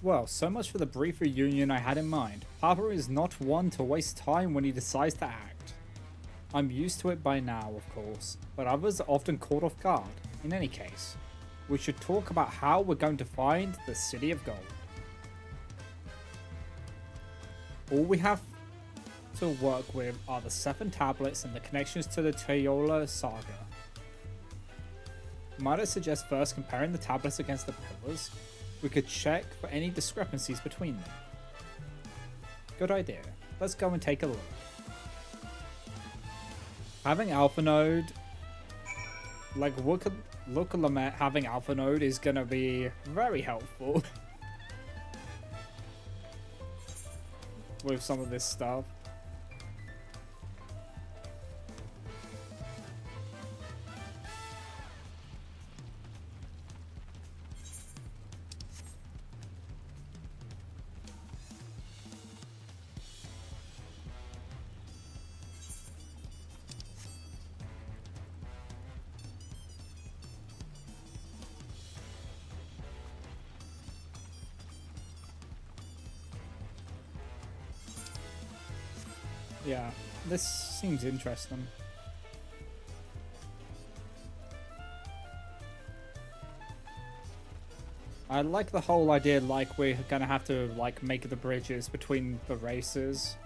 Well, so much for the brief reunion I had in mind. Papa is not one to waste time when he decides to act. I'm used to it by now, of course, but others are often caught off guard. In any case, we should talk about how we're going to find the City of Gold. All we have to work with are the 7 tablets and the connections to the Teola saga. Might I suggest first comparing the tablets against the pillars? We could check for any discrepancies between them. Good idea. Let's go and take a look. Having Alpha Node, like Wukalamet having Alpha Node is gonna be very helpful with some of this stuff. Yeah, this seems interesting. I like the whole idea, like we're gonna have to like make the bridges between the races.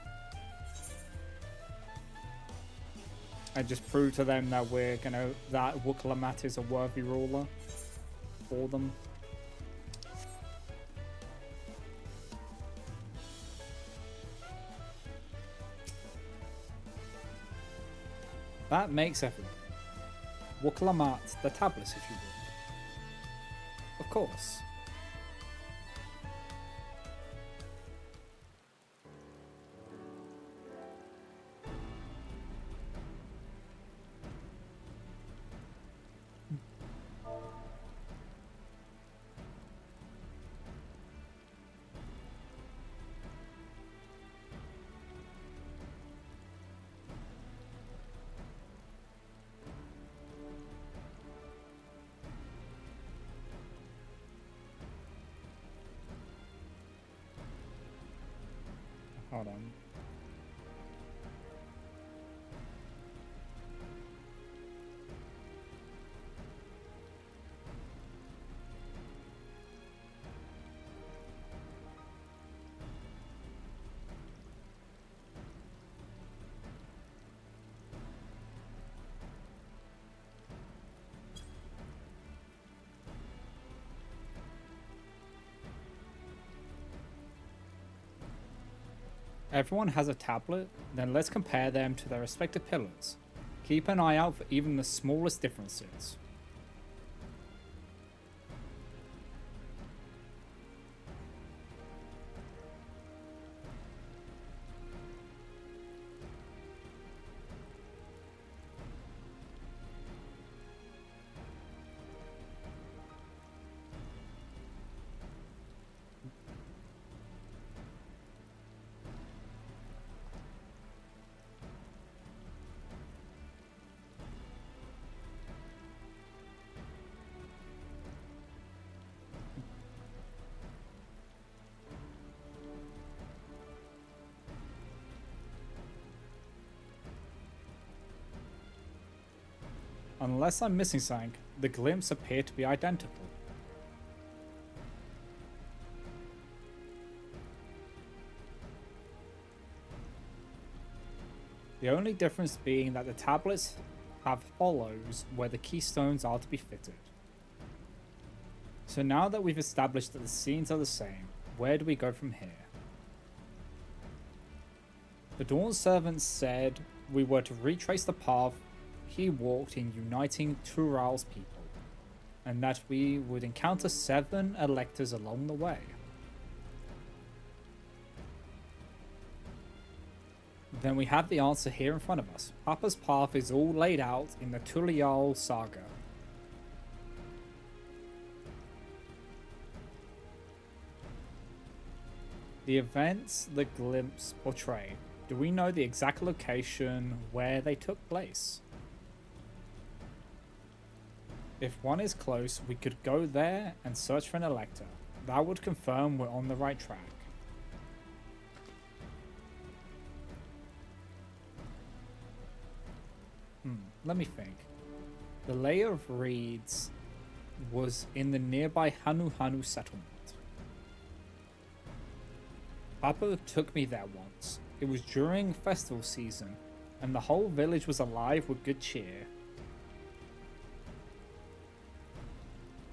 And just prove to them that that Wukalamat is a worthy ruler for them. That makes everyone. Wukalamat, the tablets, if you will. Of course. Hold on. Everyone has a tablet, then let's compare them to their respective pillars. Keep an eye out for even the smallest differences. Unless I'm missing something, the glimpses appear to be identical. The only difference being that the tablets have hollows where the keystones are to be fitted. So now that we've established that the scenes are the same, where do we go from here? The Dawn servant said we were to retrace the path he walked in uniting Tural's people, and that we would encounter 7 electors along the way. Then we have the answer here in front of us. Papa's path is all laid out in the Tulial saga. The events the glimpse portray. Do we know the exact location where they took place? If one is close, we could go there and search for an elector. That would confirm we're on the right track. Let me think. The layer of reeds was in the nearby Hanu Hanu settlement. Papa took me there once. It was during festival season, and the whole village was alive with good cheer.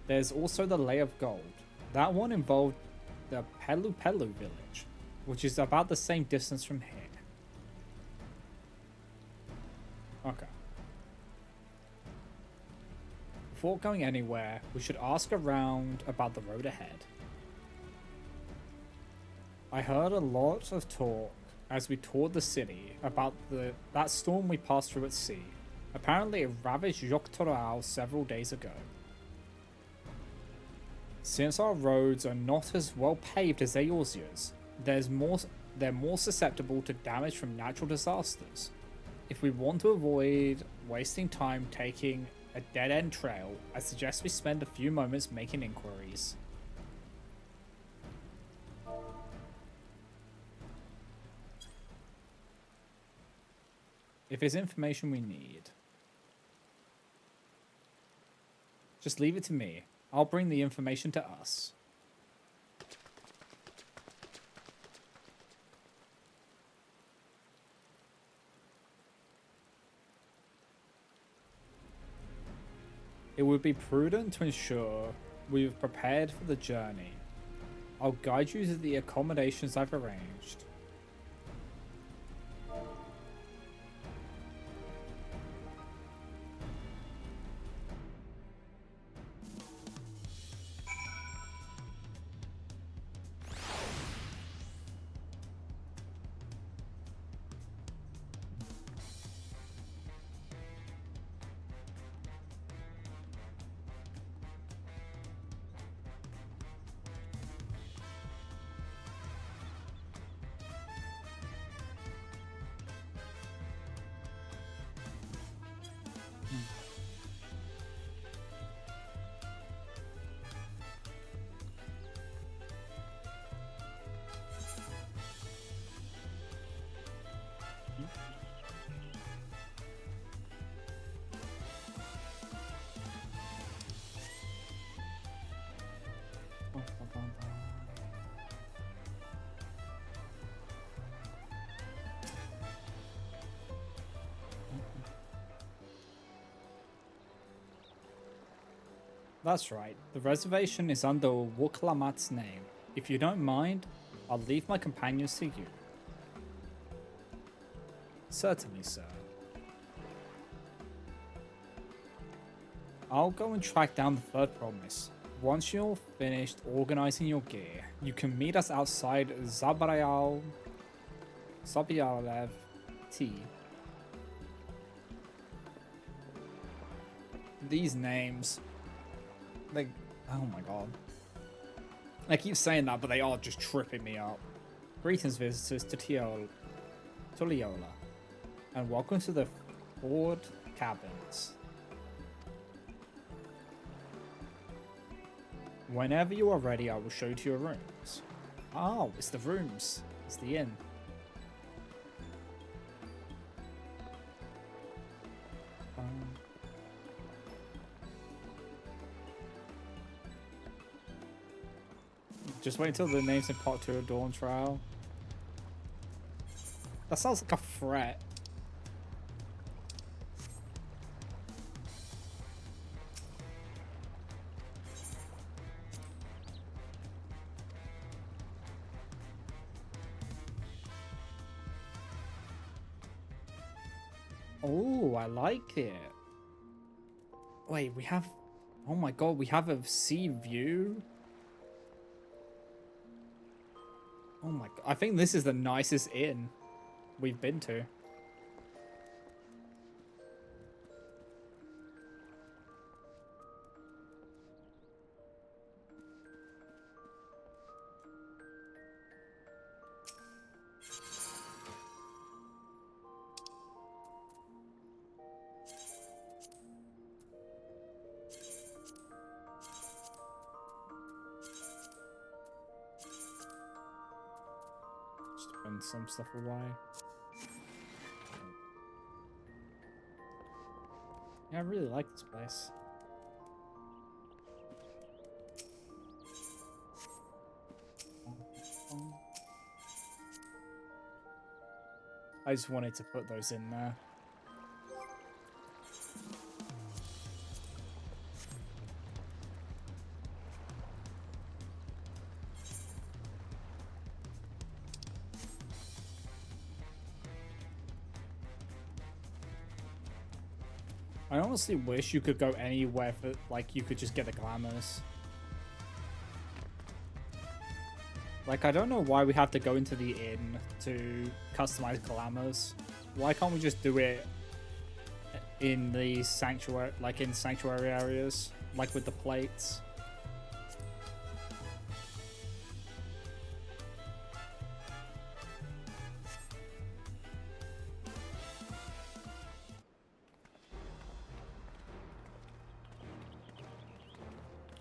There's also the Lay of Gold. That one involved the Pelu Pelu village, which is about the same distance from here. Okay. Before going anywhere, we should ask around about the road ahead. I heard a lot of talk as we toured the city about that storm we passed through at sea. Apparently it ravaged Yoktorao several days ago. Since our roads are not as well paved as Eorzea's, they're more susceptible to damage from natural disasters. If we want to avoid wasting time taking a dead-end trail, I suggest we spend a few moments making inquiries. If it's information we need, just leave it to me. I'll bring the information to us. It would be prudent to ensure we've prepared for the journey. I'll guide you to the accommodations I've arranged. That's right, the reservation is under Wuklamat's name. If you don't mind, I'll leave my companions to you. Certainly, sir. I'll go and track down the third promise. Once you're finished organizing your gear, you can meet us outside Zabayalev T. These names, like, oh my god. I keep saying that, but they are just tripping me up. Greetings, visitors to Tuliola, and welcome to the Ford Cabins. Whenever you are ready, I will show you to your rooms. Oh, it's the rooms. It's the inn. Just wait until the name's in part 2 of Dawntrail. That sounds like a threat. Oh, I like it. Wait, we have... Oh my god, we have a sea view? Oh my god. I think this is the nicest inn we've been to. Just put some stuff away. Yeah, I really like this place. I just wanted to put those in there. I honestly wish you could go anywhere for, like, you could just get the glamours. Like, I don't know why we have to go into the inn to customize glamours. Why can't we just do it in the sanctuary, like in sanctuary areas, like with the plates?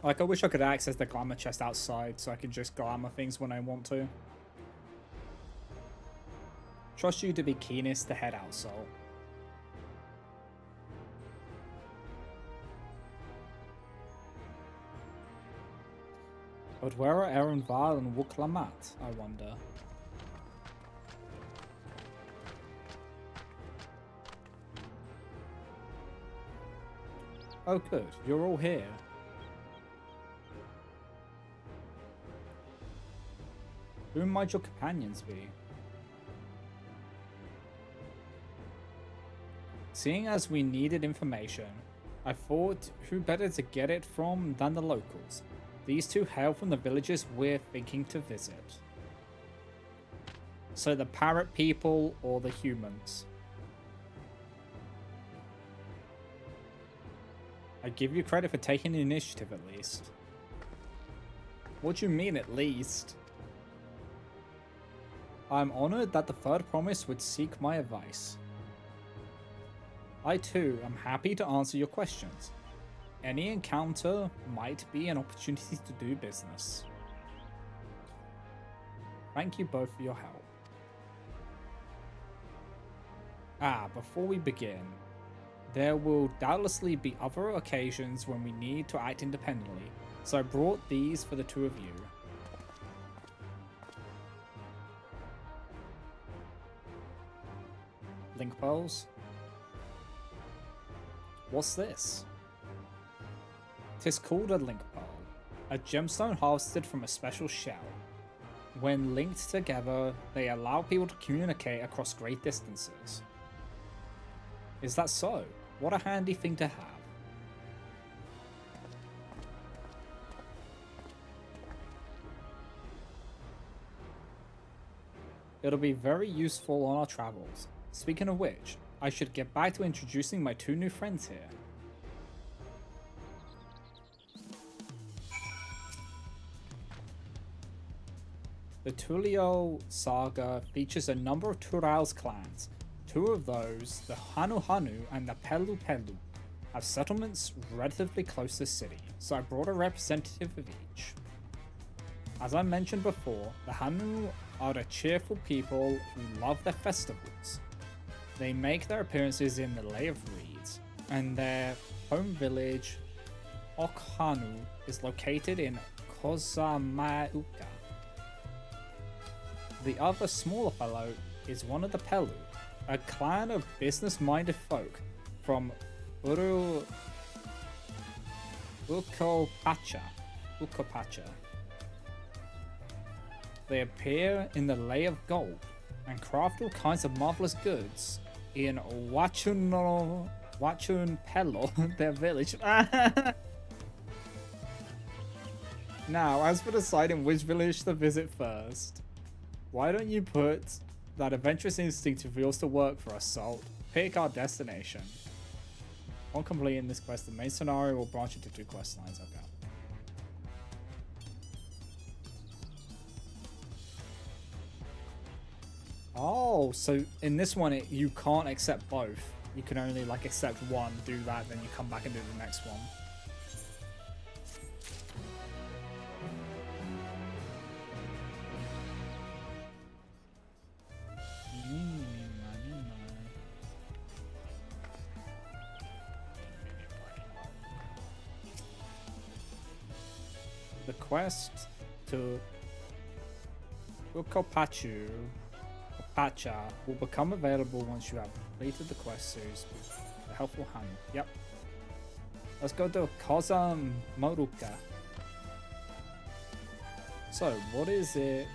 Like, I wish I could access the glamour chest outside so I could just glamour things when I want to. Trust you to be keenest to head out, Soul. But where are Aaron Val and Wuklamat, I wonder? Oh good, you're all here. Who might your companions be? Seeing as we needed information, I thought who better to get it from than the locals. These two hail from the villages we're thinking to visit. So the parrot people or the humans? I give you credit for taking the initiative at least. What do you mean at least? I'm honored that the third promise would seek my advice. I too am happy to answer your questions. Any encounter might be an opportunity to do business. Thank you both for your help. Before we begin, there will doubtlessly be other occasions when we need to act independently, so I brought these for the two of you. Link pearls? What's this? 'Tis called a link pearl, a gemstone harvested from a special shell. When linked together, they allow people to communicate across great distances. Is that so? What a handy thing to have. It'll be very useful on our travels. Speaking of which, I should get back to introducing my two new friends here. The Tulio saga features a number of Tural's clans. Two of those, the Hanu Hanu and the Pelu Pelu, have settlements relatively close to the city, so I brought a representative of each. As I mentioned before, the Hanu are the cheerful people who love their festivals. They make their appearances in the Lay of Reeds, and their home village, Okhanu, is located in Kozamauka. The other smaller fellow is one of the Pelu, a clan of business-minded folk from Ukopacha. They appear in the Lay of Gold and craft all kinds of marvelous goods in Wachun Pelo, their village. Now, as for deciding which village to visit first, why don't you put that adventurous instinct of yours to work for us, Salt? Pick our destination. On completing this quest, the main scenario will branch into 2 quest lines. Okay. Oh, so in this one, you can't accept both. You can only like accept one, do that, then you come back and do the next one. The quest to Ukopacha will become available once you have completed the quest series with the helpful hand. Yep. Let's go to Koza Moruka. So, what is it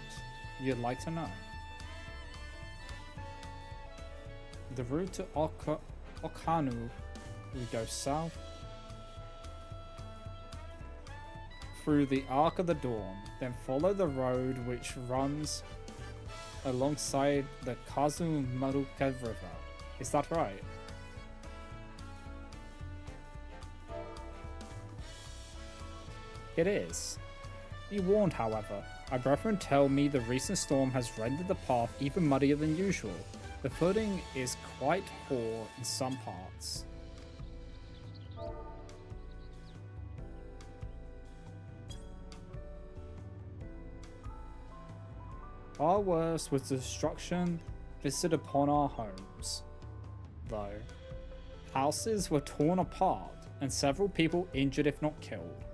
you'd like to know? The route to Okhanu, we go south through the Arc of the Dawn, then follow the road which runs alongside the Kazumaruka River. Is that right? It is. Be warned, however. Our brethren tell me the recent storm has rendered the path even muddier than usual. The footing is quite poor in some parts. Far worse was the destruction visited upon our homes, though. Houses were torn apart, and several people injured if not killed.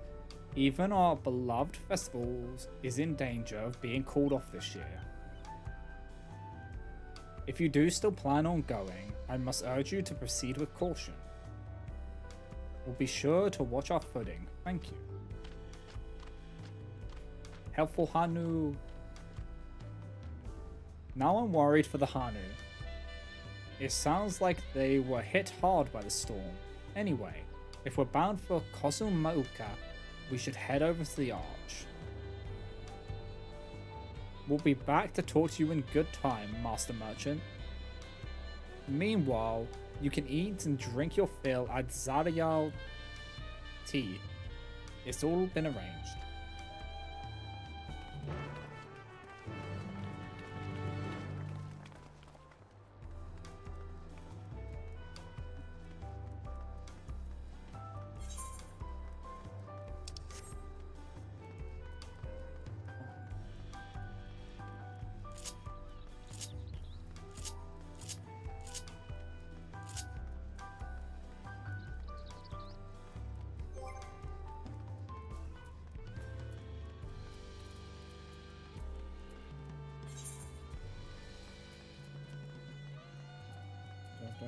Even our beloved festivals is in danger of being called off this year. If you do still plan on going, I must urge you to proceed with caution. We'll be sure to watch our footing. Thank you. Helpful Hanu. Now I'm worried for the Hanu. It sounds like they were hit hard by the storm. Anyway, if we're bound for Kozumauka, we should head over to the Arch. We'll be back to talk to you in good time, Master Merchant. Meanwhile, you can eat and drink your fill at Zarial Tea. It's all been arranged.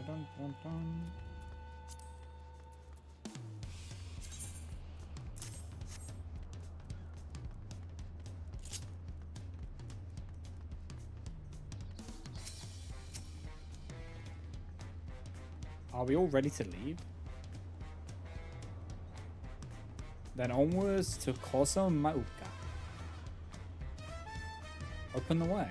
Dun, dun, dun. Are we all ready to leave? Then onwards to Kosa Mauka. Open the way.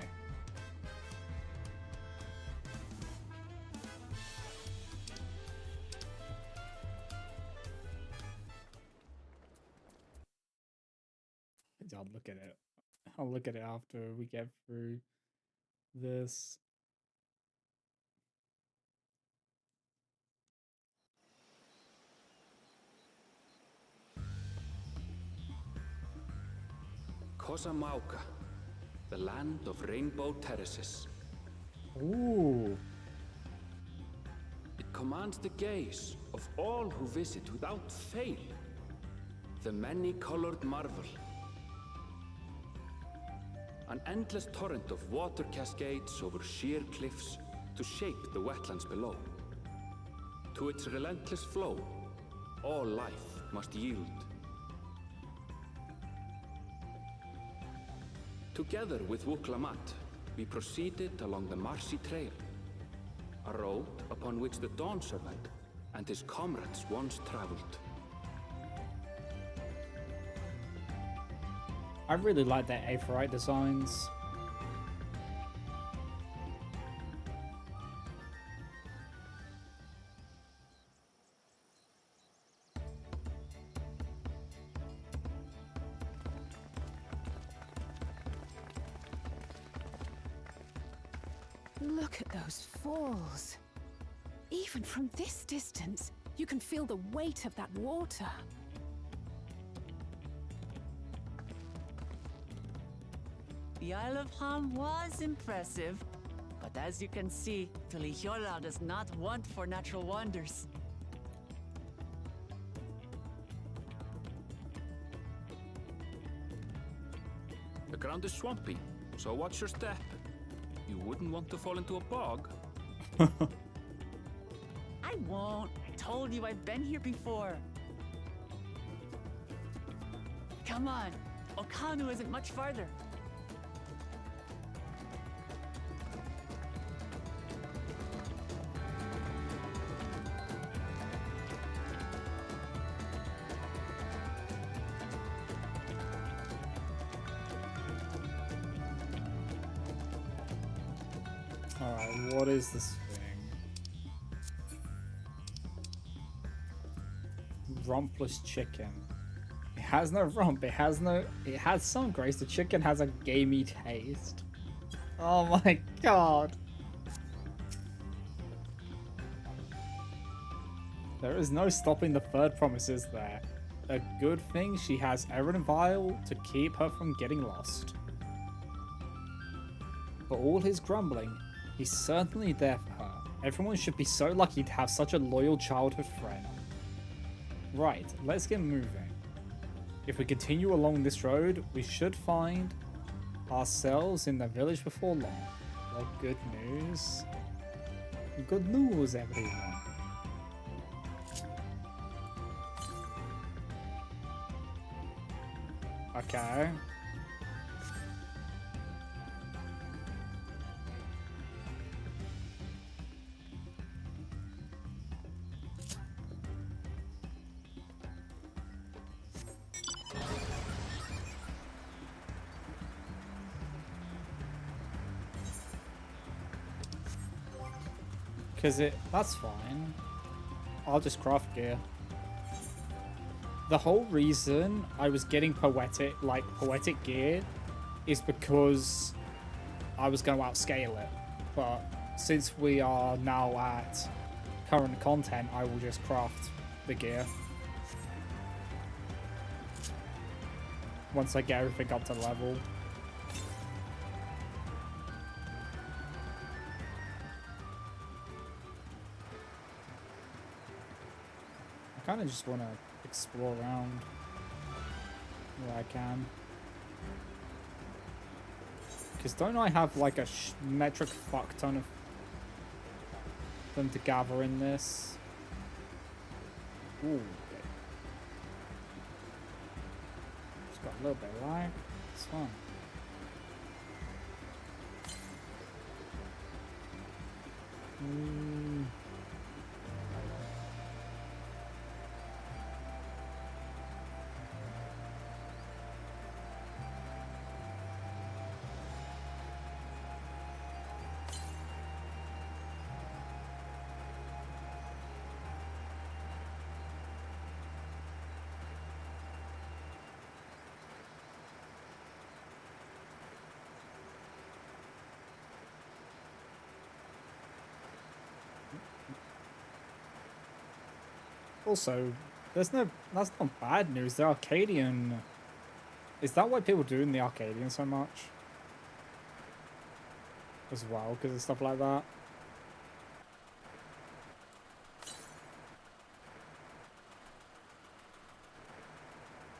I'll look at it. I'll look at it after we get through this. Kosamauka, the land of rainbow terraces. Ooh. It commands the gaze of all who visit without fail. The many-colored marvel. An endless torrent of water cascades over sheer cliffs to shape the wetlands below. To its relentless flow, all life must yield. Together with Wuklamat, we proceeded along the marshy trail, a road upon which the Dawn Servant and his comrades once traveled. I really like their Aetheryte designs. Look at those falls. Even from this distance, you can feel the weight of that water. The Isle of Ham was impressive, but as you can see, Tulihiola does not want for natural wonders. The ground is swampy, so watch your step. You wouldn't want to fall into a bog. I won't. I told you I've been here before. Come on. Okanu isn't much farther. Alright, what is this thing? Rumpless chicken. It has no rump, it has some grace. The chicken has a gamey taste. Oh my god. There is no stopping the third promise, is there? A good thing she has Eren Vile to keep her from getting lost. For all his grumbling, he's certainly there for her. Everyone should be so lucky to have such a loyal childhood friend. Right, let's get moving. If we continue along this road, we should find ourselves in the village before long. Well, good news. Good news, everyone. Okay. That's fine. I'll just craft gear. The whole reason I was getting poetic gear is because I was going to outscale it. But since we are now at current content, I will just craft the gear. Once I get everything up to level. I kind of just want to explore around where I can. Because don't I have like a metric fuck ton of them to gather in this? Ooh, okay. Just got a little bit of lag. It's fun. Also, that's not bad news. The Arcadian... Is that why people do in the Arcadian so much? As well, because of stuff like that?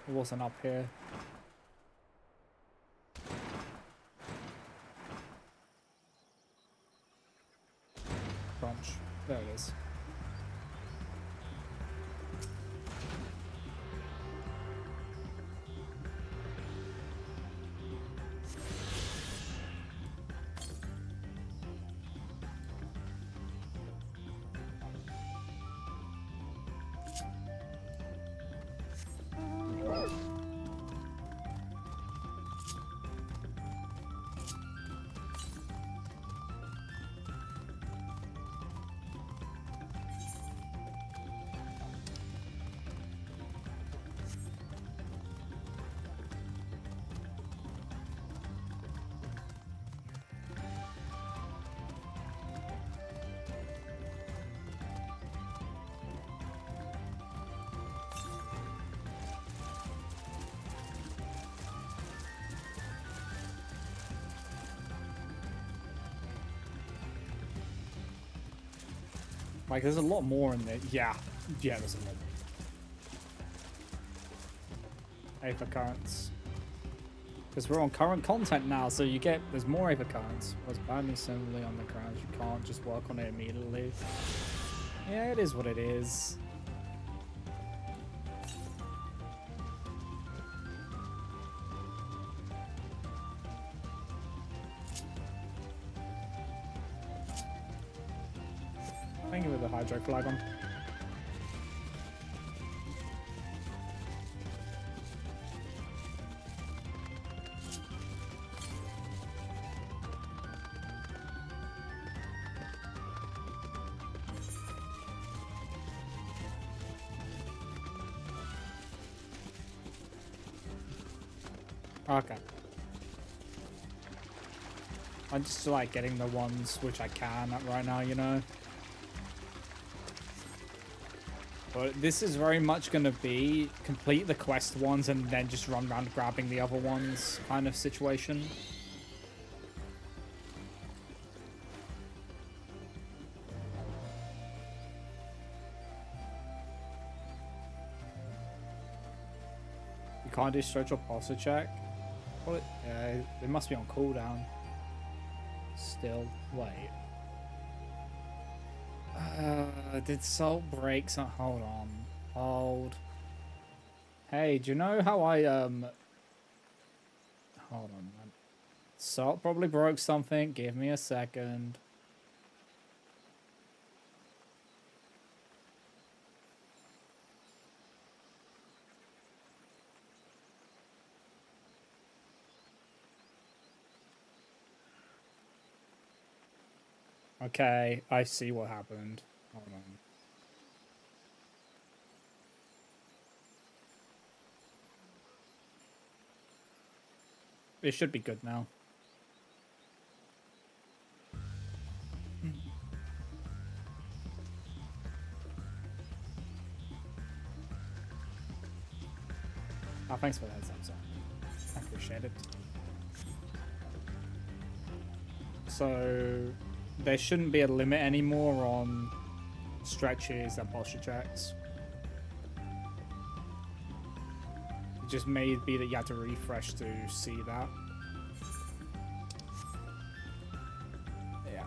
It wasn't up here. crunch. There it is. Like, there's a lot more in there. Yeah, there's a lot more. Aether currents. Because we're on current content now, so there's more Aether currents. Was binding similarly on the ground. You can't just work on it immediately. Yeah, it is what it is. Thank you for the hydro flag on. Okay. I'm just like getting the ones which I can right now, you know? But this is very much going to be complete the quest ones and then just run around grabbing the other ones kind of situation. You can't do stretch or posture check? Well, it must be on cooldown. Still, wait. Did salt break some? Hold on. Hold. Hey, do you know how I, Hold on, man. Salt probably broke something. Give me a second. Okay, I see what happened. Hold on. It should be good now. Oh, thanks for the heads up, Zach. I appreciate it. So, there shouldn't be a limit anymore on stretches and posture checks. It just may be that you have to refresh to see that. Yeah.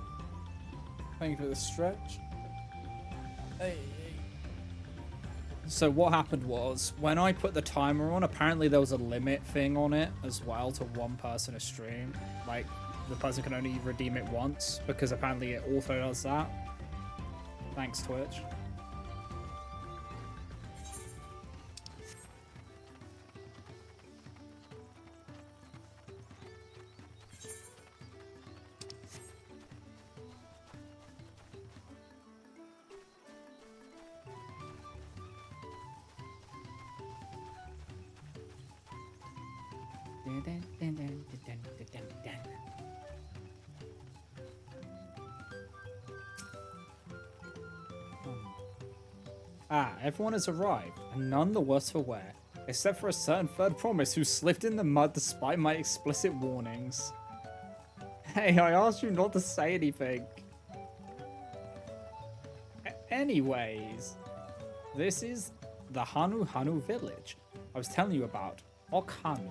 Thank you for the stretch. Hey. So what happened was, when I put the timer on, apparently there was a limit thing on it as well to one person a stream. Like, the person can only redeem it once, because apparently it auto does that. Thanks, Twitch. Ah, everyone has arrived, and none the worse for wear, except for a certain third promise who slipped in the mud despite my explicit warnings. Hey, I asked you not to say anything. Anyways, this is the Hanu Hanu village I was telling you about, Okhanu.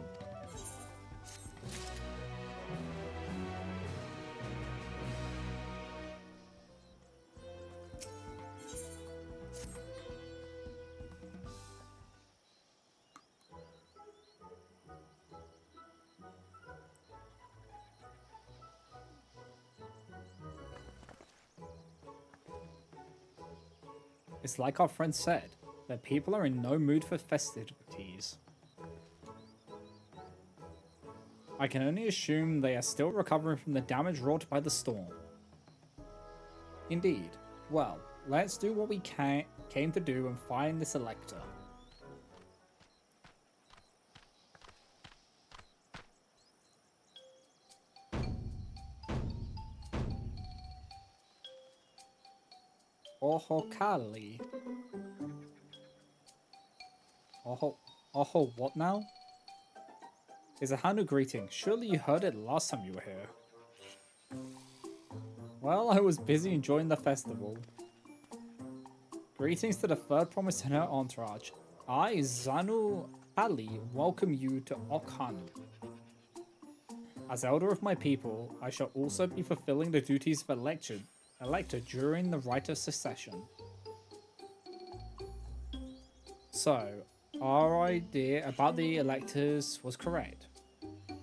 It's like our friend said, that people are in no mood for festivities. I can only assume they are still recovering from the damage wrought by the storm. Indeed. Well, let's do what we came to do and find this Elector. Ohokali. Oho, what now? Is a Hanu greeting. Surely you heard it last time you were here. Well, I was busy enjoying the festival. Greetings to the third promise and her entourage. I, Zanu Ali, welcome you to Okhanu. As elder of my people, I shall also be fulfilling the duties of elector during the rite of succession. So, our idea about the electors was correct.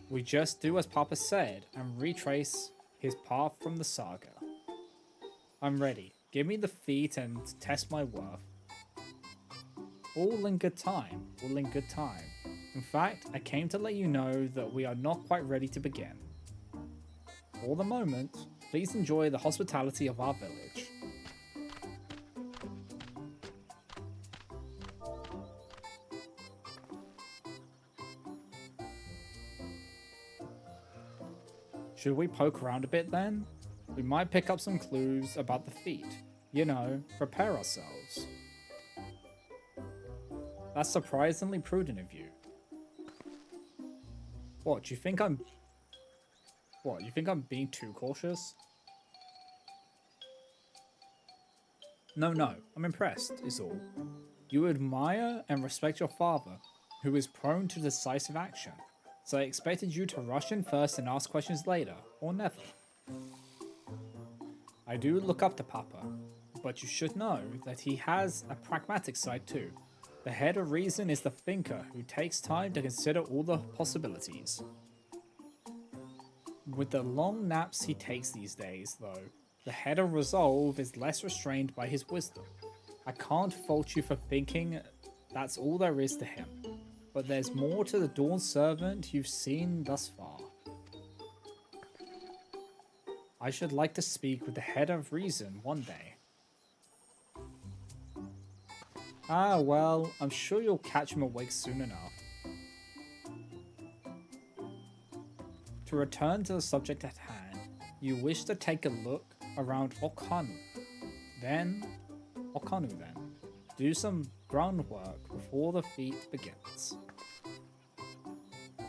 We just do as Papa said and retrace his path from the saga. I'm ready. Give me the feat and test my worth. All in good time. All in good time. In fact, I came to let you know that we are not quite ready to begin. For the moment, please enjoy the hospitality of our village. Should we poke around a bit then? We might pick up some clues about the feat. You know, prepare ourselves. That's surprisingly prudent of you. What, you think I'm being too cautious? No, I'm impressed, is all. You admire and respect your father, who is prone to decisive action, so I expected you to rush in first and ask questions later, or never. I do look up to Papa, but you should know that he has a pragmatic side too. The head of reason is the thinker who takes time to consider all the possibilities. With the long naps he takes these days, though, the head of resolve is less restrained by his wisdom. I can't fault you for thinking that's all there is to him, but there's more to the Dawn servant you've seen thus far. I should like to speak with the head of reason one day. Ah, well, I'm sure you'll catch him awake soon enough. To return to the subject at hand, you wish to take a look around Okhanu. Then, do some groundwork before the feat begins.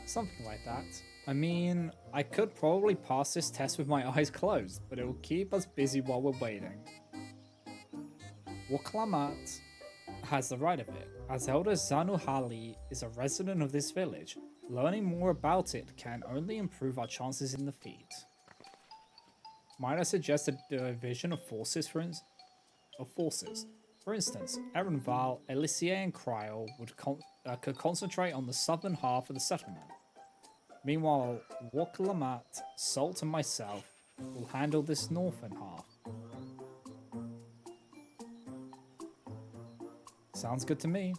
Something like that. I mean, I could probably pass this test with my eyes closed, but it will keep us busy while we're waiting. Waklamat has the right of it, as Elder Zanuhali is a resident of this village. Learning more about it can only improve our chances in the feat. Might I suggest a division of forces, for instance? For instance, Erenval, Elysia, and Kryl could concentrate on the southern half of the settlement. Meanwhile, Waklamat, Salt, and myself will handle this northern half. Sounds good to me.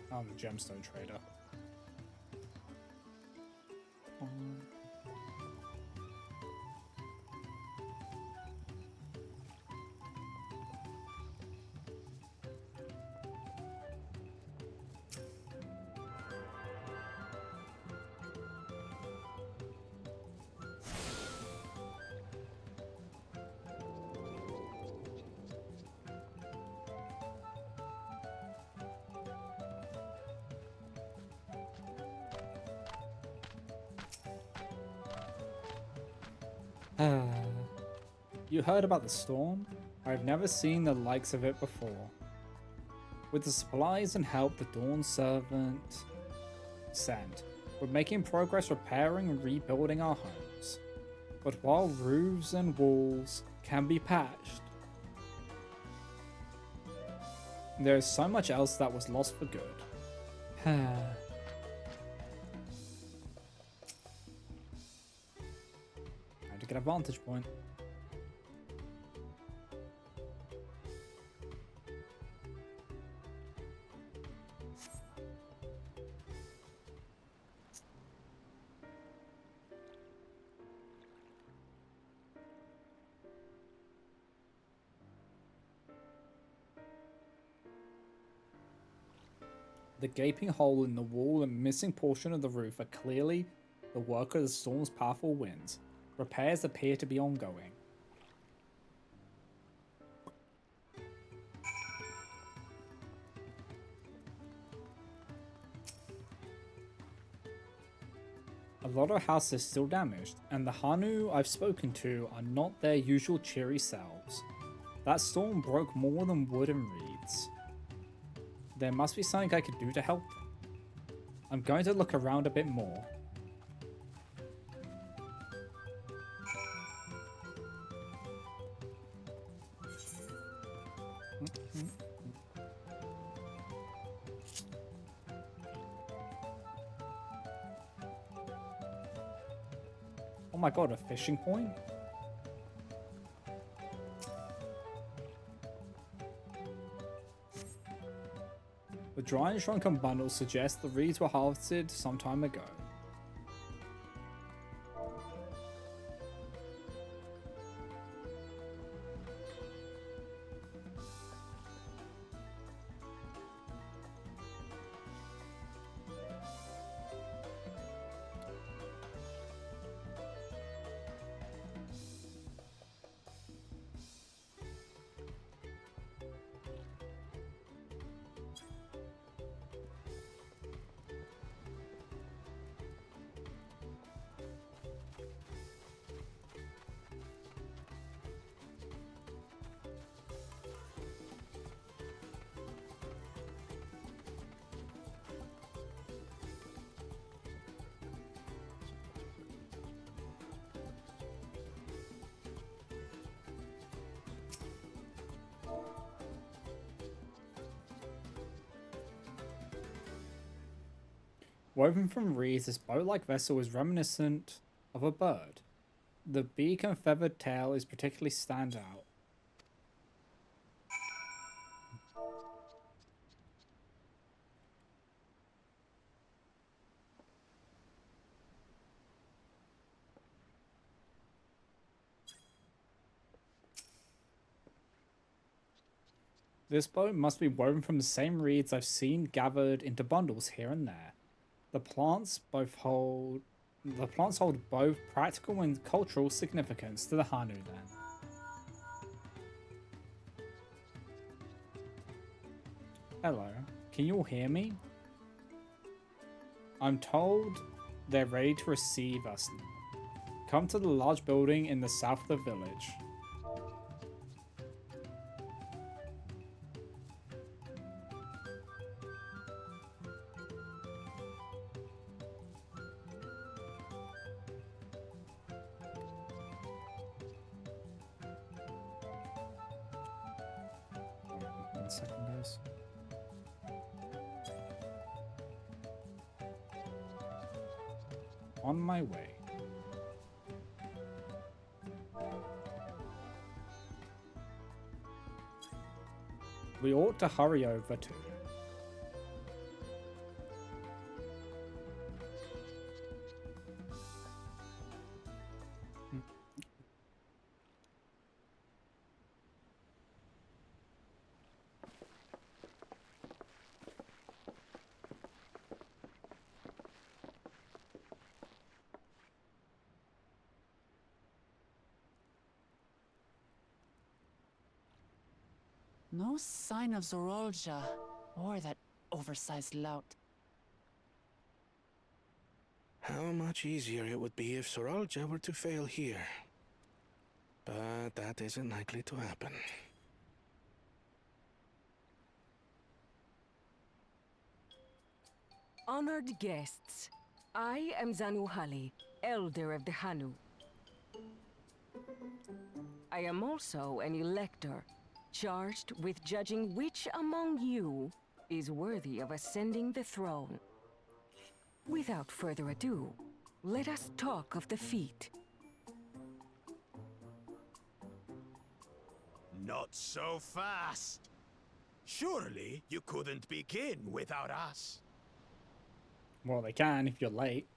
I'm the gemstone trader. You heard about the storm? I've never seen the likes of it before. With the supplies and help the Dawn servant sent, we're making progress repairing and rebuilding our homes. But while roofs and walls can be patched, There's so much else that was lost for good. How to get a vantage point. The gaping hole in the wall and missing portion of the roof are clearly the work of the storm's powerful winds. Repairs appear to be ongoing. A lot of houses are still damaged, and the Hanu I've spoken to are not their usual cheery selves. That storm broke more than wood and reeds. There must be something I could do to help them. I'm going to look around a bit more. Oh my god, a fishing point? The dry and shrunken bundles suggest the reeds were harvested some time ago. Woven from reeds, this boat-like vessel is reminiscent of a bird. The beak and feathered tail is particularly stand out. This boat must be woven from the same reeds I've seen gathered into bundles here and there. The plants hold both practical and cultural significance to the Hanu then. Hello, can you all hear me? I'm told they're ready to receive us now. Come to the large building in the south of the village. One second, guys. On my way. We ought to hurry over too. No sign of Zorolja or that oversized lout. How much easier it would be if Soralja were to fail here. But that isn't likely to happen. Honored guests, I am Zanuhali, Elder of the Hanu. I am also an elector, charged with judging which among you is worthy of ascending the throne. Without further ado, let us talk of the feat. Not so fast. Surely you couldn't begin without us. Well, they can if you're late.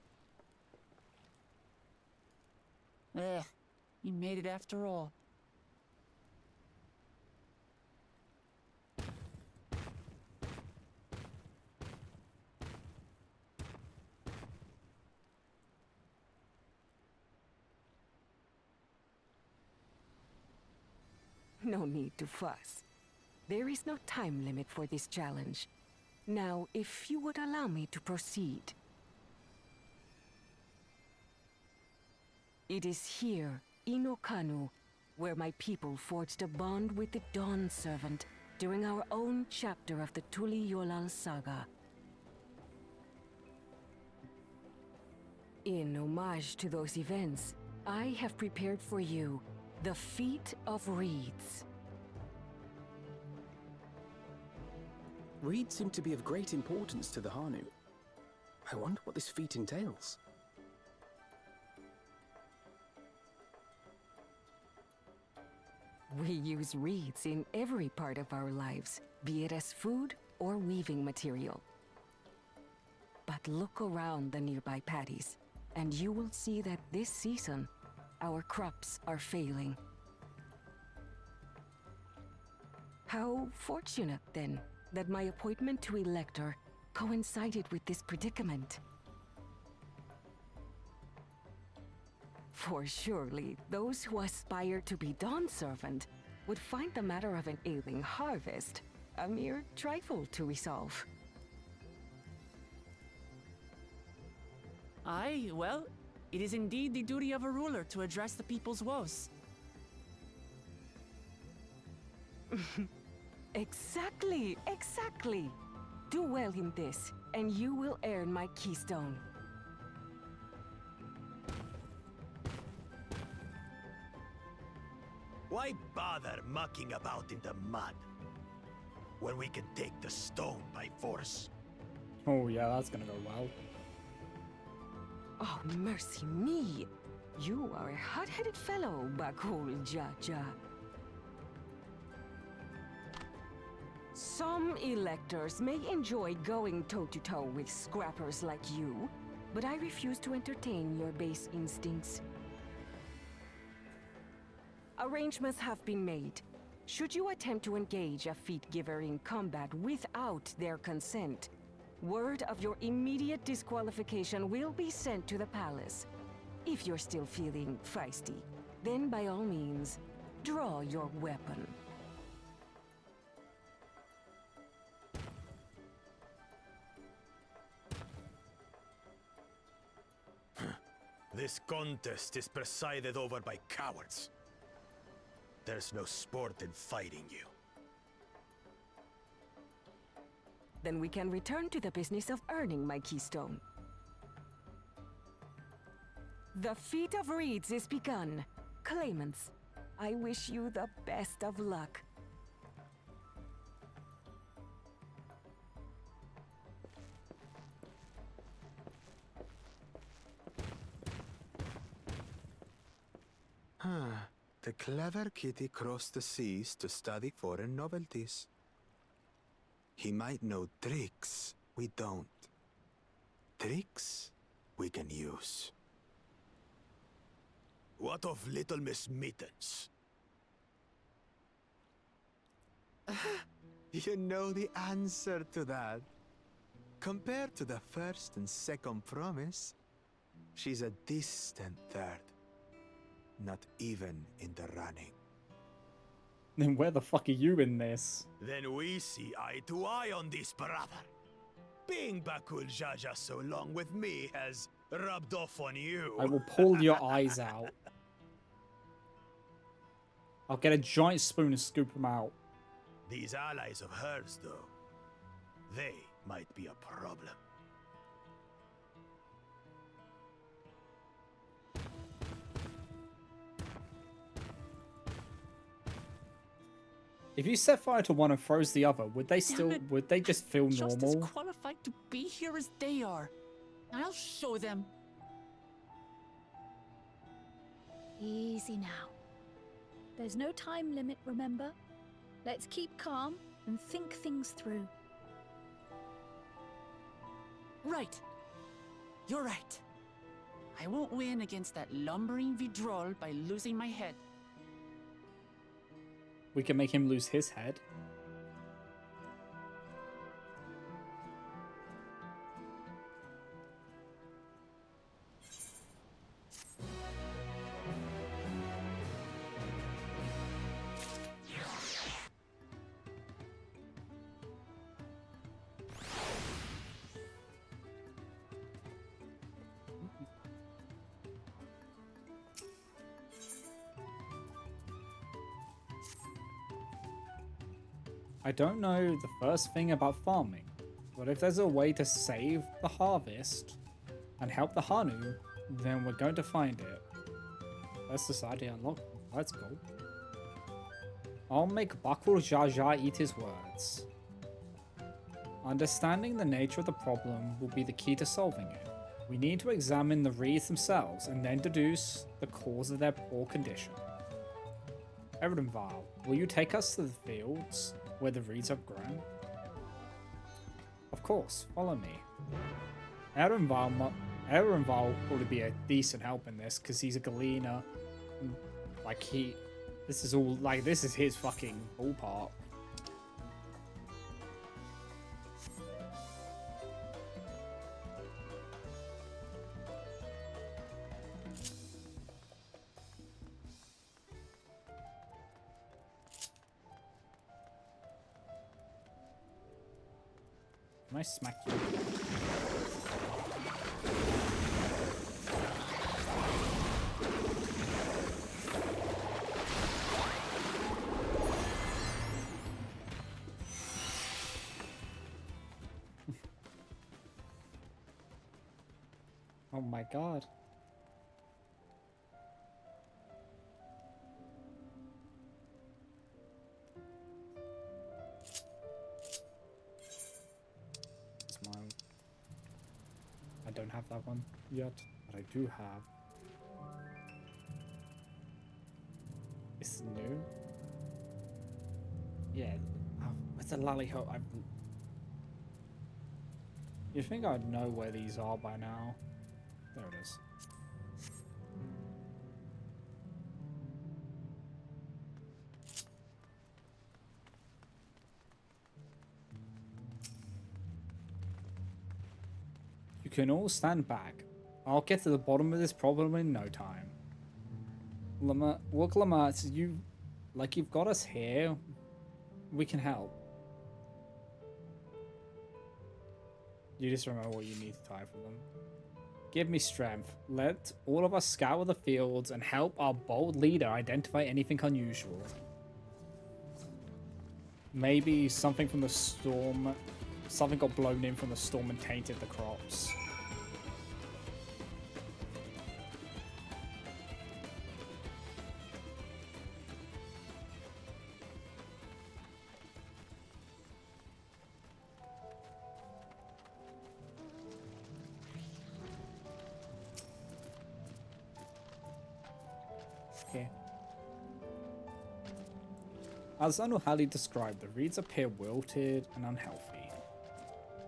You made it after all. No need to fuss. There is no time limit for this challenge. Now, if you would allow me to proceed. It is here, in Okanu, where my people forged a bond with the Dawn Servant during our own chapter of the Tuli Yolal saga. In homage to those events, I have prepared for you the Feat of Reeds. Reeds seem to be of great importance to the Hanu. I wonder what this feat entails. We use reeds in every part of our lives, be it as food or weaving material. But look around the nearby paddies, and you will see that this season, our crops are failing. How fortunate, then, that my appointment to Elector coincided with this predicament. For surely, those who aspire to be Dawn Servant would find the matter of an ailing harvest a mere trifle to resolve. Aye, well, it is indeed the duty of a ruler to address the people's woes. Exactly, exactly. Do well in this, and you will earn my keystone. Why bother mucking about in the mud when we can take the stone by force? Oh yeah, that's gonna go well. Oh, mercy me! You are a hot-headed fellow, Bakul Jaja. Some electors may enjoy going toe-to-toe with scrappers like you, but I refuse to entertain your base instincts. Arrangements have been made. Should you attempt to engage a feat giver in combat without their consent, word of your immediate disqualification will be sent to the palace. If you're still feeling feisty, then by all means, draw your weapon. This contest is presided over by cowards. There's no sport in fighting you. Then we can return to the business of earning my keystone. The Feat of Reeds is begun. Claimants, I wish you the best of luck. The clever kitty crossed the seas to study foreign novelties. He might know tricks we don't. Tricks we can use. What of Little Miss Mittens? You know the answer to that. Compared to the first and second promise, she's a distant third. Not even in the running. Then where the fuck are you in this? Then we see eye to eye on this, brother. Being Bakul Jaja so long with me has rubbed off on you. I will pull your eyes out. I'll get a giant spoon and scoop them out. These allies of hers, though, they might be a problem. If you set fire to one and froze the other, would they still, it. would they just feel Just as normal? qualified to be here as they are. I'll show them. Easy now. There's no time limit, remember? Let's keep calm and think things through. Right. You're right. I won't win against that lumbering Vidrol by losing my head. We can make him lose his head. I don't know the first thing about farming, but if there's a way to save the harvest and help the Hanu, then we're going to find it. First society unlocked. Let's go. I'll make Bakul Jaja eat his words. Understanding the nature of the problem will be the key to solving it. We need to examine the reeds themselves and then deduce the cause of their poor condition. Eredenval, will you take us to the fields where the reeds have grown? Of course, follow me. Eredenval will probably be a decent help in this because he's a Galena. Like this is his fucking ballpark. Can I smack you? Oh my god. I don't have that one yet, but I do have. It's new. Yeah. What's the lollyho? You think I'd know where these are by now? There it is. You can all stand back. I'll get to the bottom of this problem in no time. Lamar, you've got us here. We can help. You just remember what you need to tie for them. Give me strength. Let all of us scour the fields and help our bold leader identify anything unusual. Maybe something from the storm. Something got blown in from the storm and tainted the crops. Okay. As Anuhali described, the reeds appear wilted and unhealthy.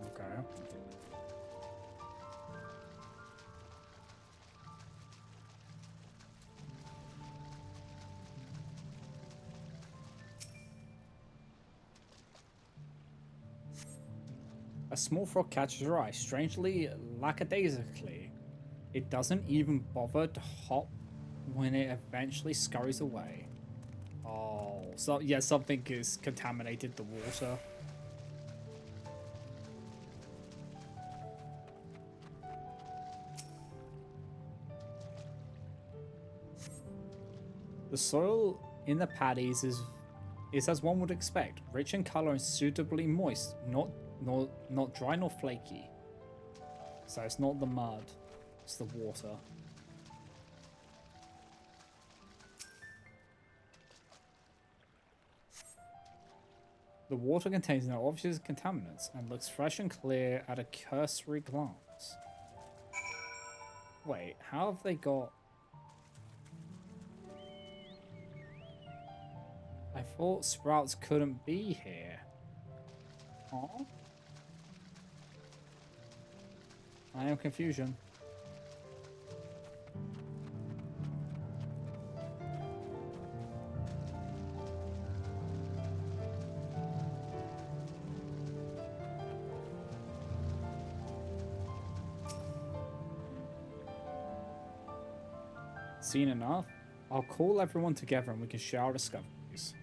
Okay. A small frog catches your eye, strangely lackadaisically. It doesn't even bother to hop when it eventually scurries away. Oh, so yeah, something has contaminated the water. The soil in the paddies is as one would expect, rich in color and suitably moist, not dry nor flaky. So it's not the mud, it's the water. The water contains no obvious contaminants and looks fresh and clear at a cursory glance. Wait, how have they got... I thought sprouts couldn't be here. Huh? I am confusion. Seen enough? I'll call everyone together and we can share our discoveries.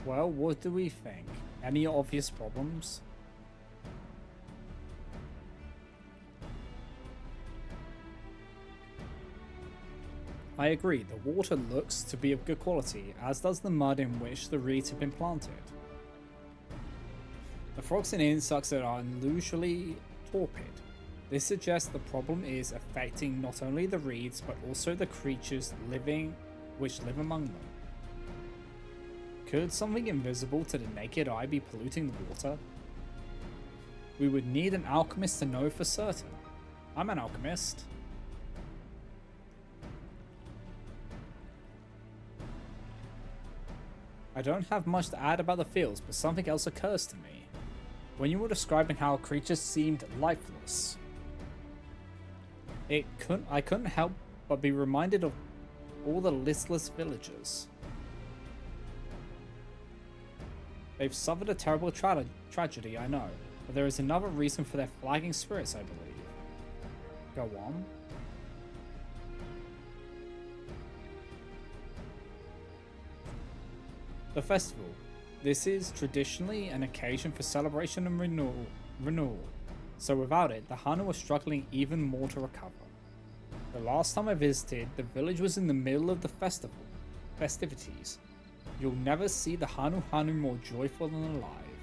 Well, what do we think? Any obvious problems? I agree, the water looks to be of good quality, as does the mud in which the reeds have been planted. The frogs and insects are unusually torpid. This suggests the problem is affecting not only the reeds, but also the creatures which live among them. Could something invisible to the naked eye be polluting the water? We would need an alchemist to know for certain. I'm an alchemist. I don't have much to add about the fields, but something else occurs to me. When you were describing how creatures seemed lifeless, I couldn't help but be reminded of all the listless villagers. They've suffered a terrible tragedy, I know, but there is another reason for their flagging spirits, I believe. Go on. The festival. This is traditionally an occasion for celebration and renewal. So without it, the Hanu are struggling even more to recover. The last time I visited, the village was in the middle of the festivities. You'll never see the Hanu more joyful and alive.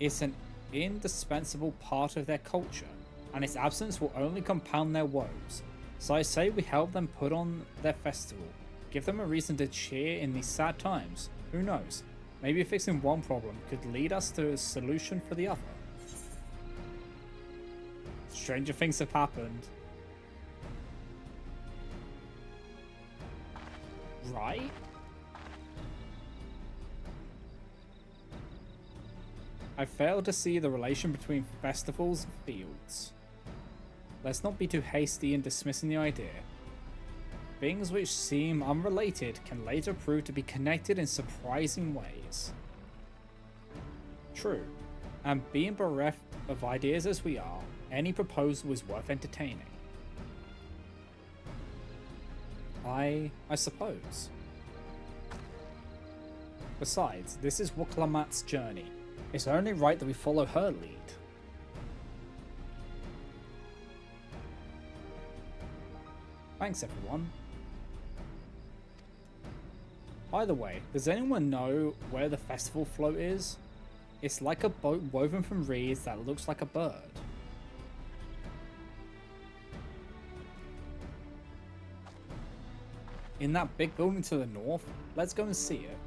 It's an indispensable part of their culture, and its absence will only compound their woes. So I say we help them put on their festival. Give them a reason to cheer in these sad times. Who knows? Maybe fixing one problem could lead us to a solution for the other. Stranger things have happened. Right? I fail to see the relation between festivals and fields. Let's not be too hasty in dismissing the idea. Things which seem unrelated can later prove to be connected in surprising ways. True, and being bereft of ideas as we are, any proposal is worth entertaining. I suppose. Besides, this is Wuklamat's journey. It's only right that we follow her lead. Thanks, everyone. By the way, does anyone know where the festival float is? It's like a boat woven from reeds that looks like a bird. In that big building to the north, let's go and see it.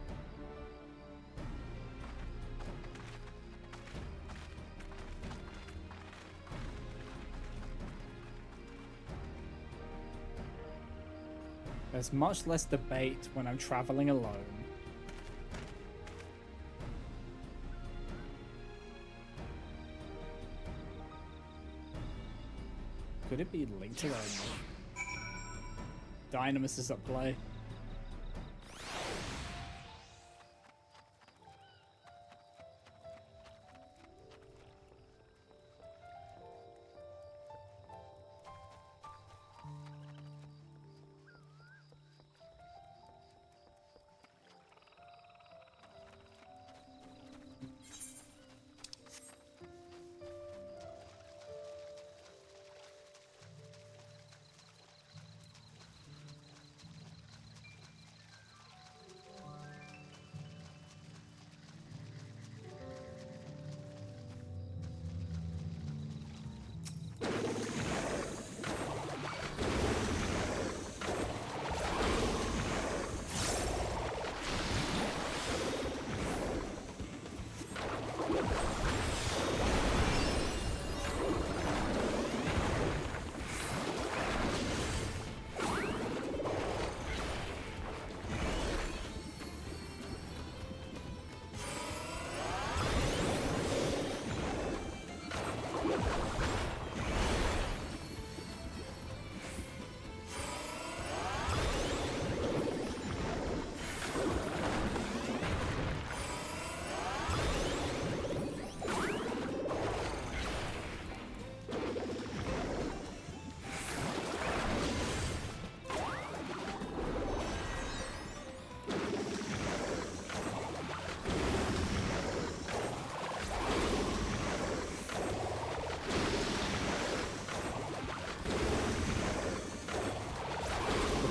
There's much less debate when I'm traveling alone. Could it be linked to that? Dynamis is at play.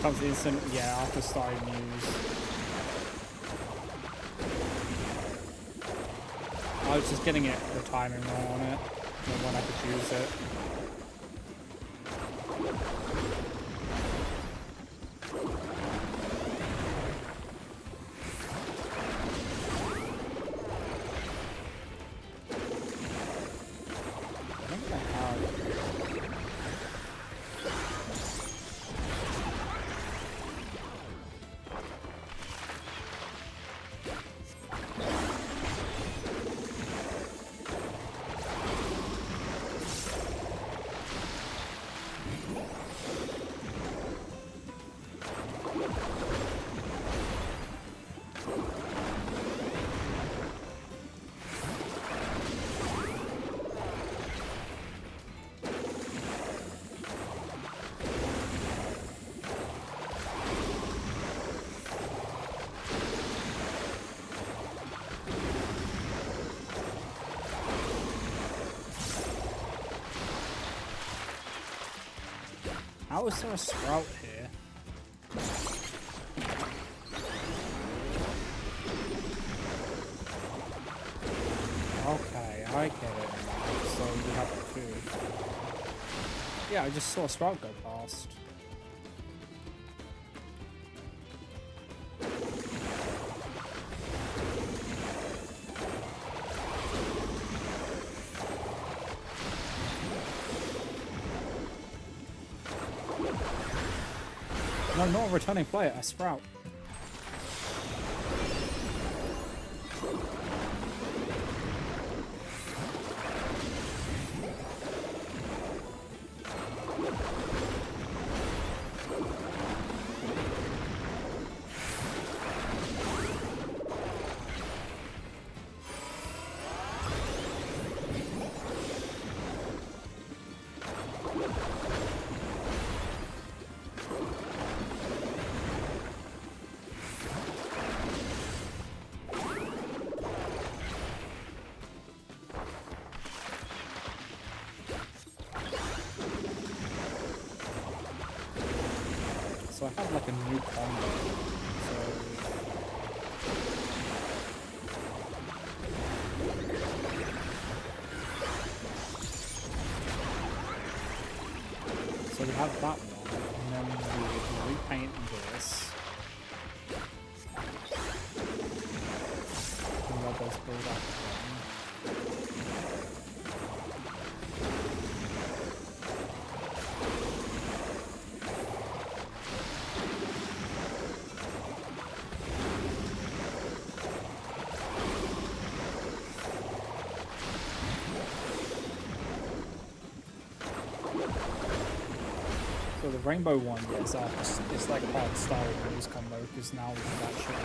Comes instant, yeah, after starting news. I was just getting the timing wrong on it, and when I could use it. How is there a sprout here? Okay, I get it now. So you have food. Yeah, I just saw a sprout go past. No, not a returning player, a sprout. So I have like a new combo. So we have that one, and then we repaint this. And let those build up again. So the rainbow one, yes, it's like part of Star Wars combo because now we have actually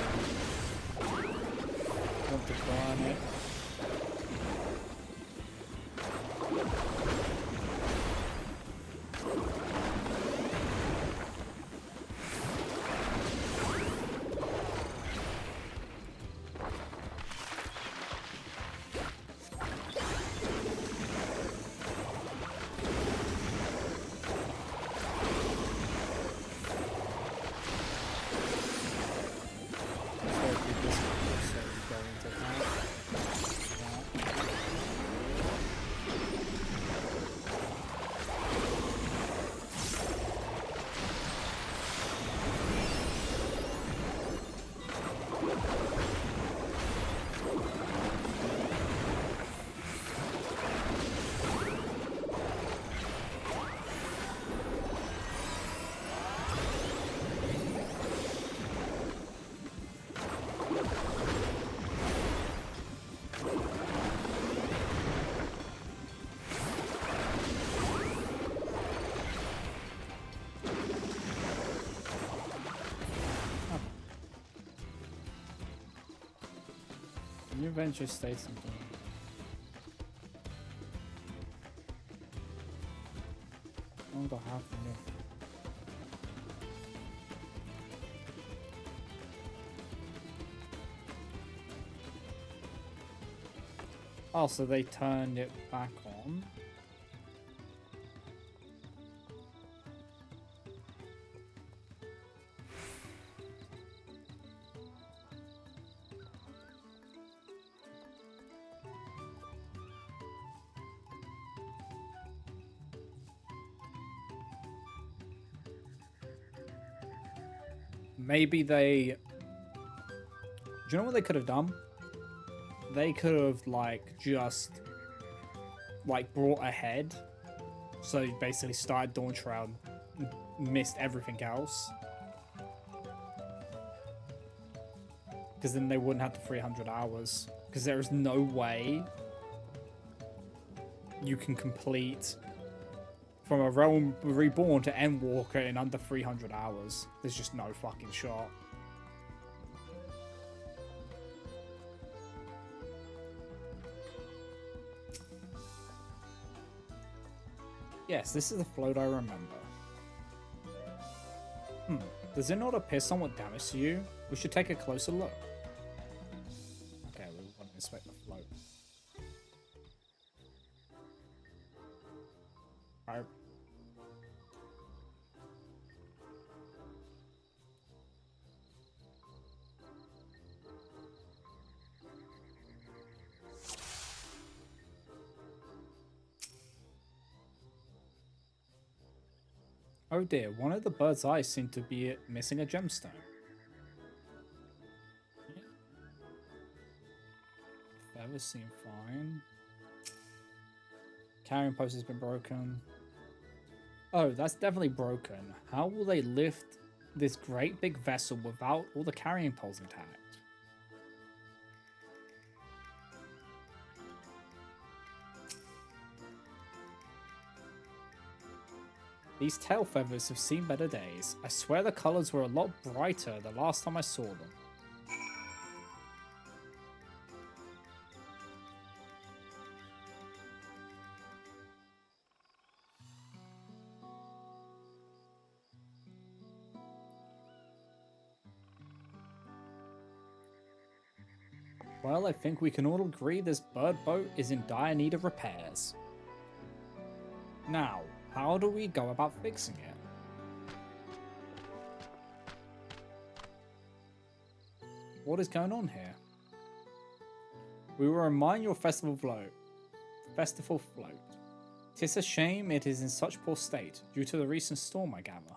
want to burn it. New venture states something. I don't have to know. Oh, so they turned it back on. maybe they... Do you know what they could have done? They could have, like, just, like, brought ahead. So you basically started Dawntrail, missed everything else. Because then they wouldn't have the 300 hours. Because there is no way you can complete from a Realm Reborn to Endwalker in under 300 hours. There's just no fucking shot. Yes, this is the float I remember. Does it not appear somewhat damaged to you? We should take a closer look. Okay, we want to inspect the float. Alright. Oh dear, one of the bird's eyes seemed to be missing a gemstone. Feathers seem fine. Carrying post has been broken. Oh, that's definitely broken. How will they lift this great big vessel without all the carrying poles intact? These tail feathers have seen better days. I swear the colors were a lot brighter the last time I saw them. Well, I think we can all agree this bird boat is in dire need of repairs. Now, how do we go about fixing it? What is going on here? We will remind your festival float. Tis a shame it is in such poor state, due to the recent storm, I gather.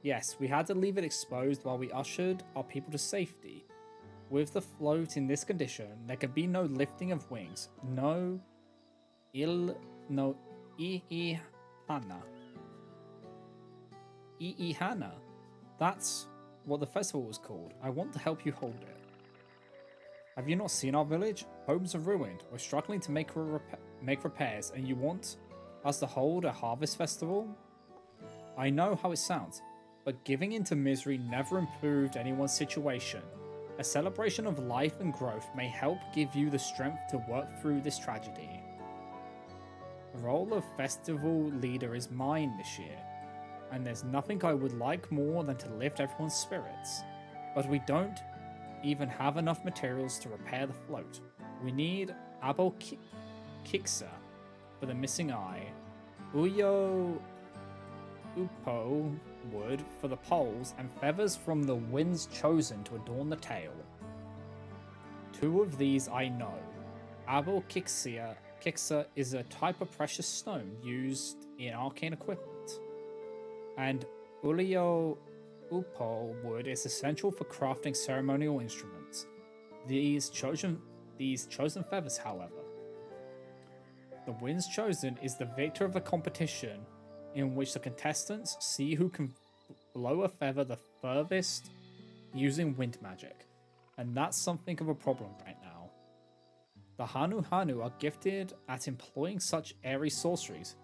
Yes, we had to leave it exposed while we ushered our people to safety. With the float in this condition, there can be no lifting of wings, no Ihana. Ihana. That's what the festival was called. I want to help you hold it. Have you not seen our village? Homes are ruined. We're struggling to make repairs, and you want us to hold a harvest festival? I know how it sounds, but giving into misery never improved anyone's situation. A celebration of life and growth may help give you the strength to work through this tragedy. The role of festival leader is mine this year, and there's nothing I would like more than to lift everyone's spirits. But we don't even have enough materials to repair the float. We need Abo Kiksa for the missing eye, Uyo Upo wood for the poles, and feathers from the winds chosen to adorn the tail. Two of these I know. Abo Kiksa is a type of precious stone used in arcane equipment, and Ulio Upo wood is essential for crafting ceremonial instruments. These chosen feathers, however. The winds chosen is the victor of a competition in which the contestants see who can blow a feather the furthest using wind magic, and that's something of a problem right now. The Hanu are gifted at employing such airy sorceries,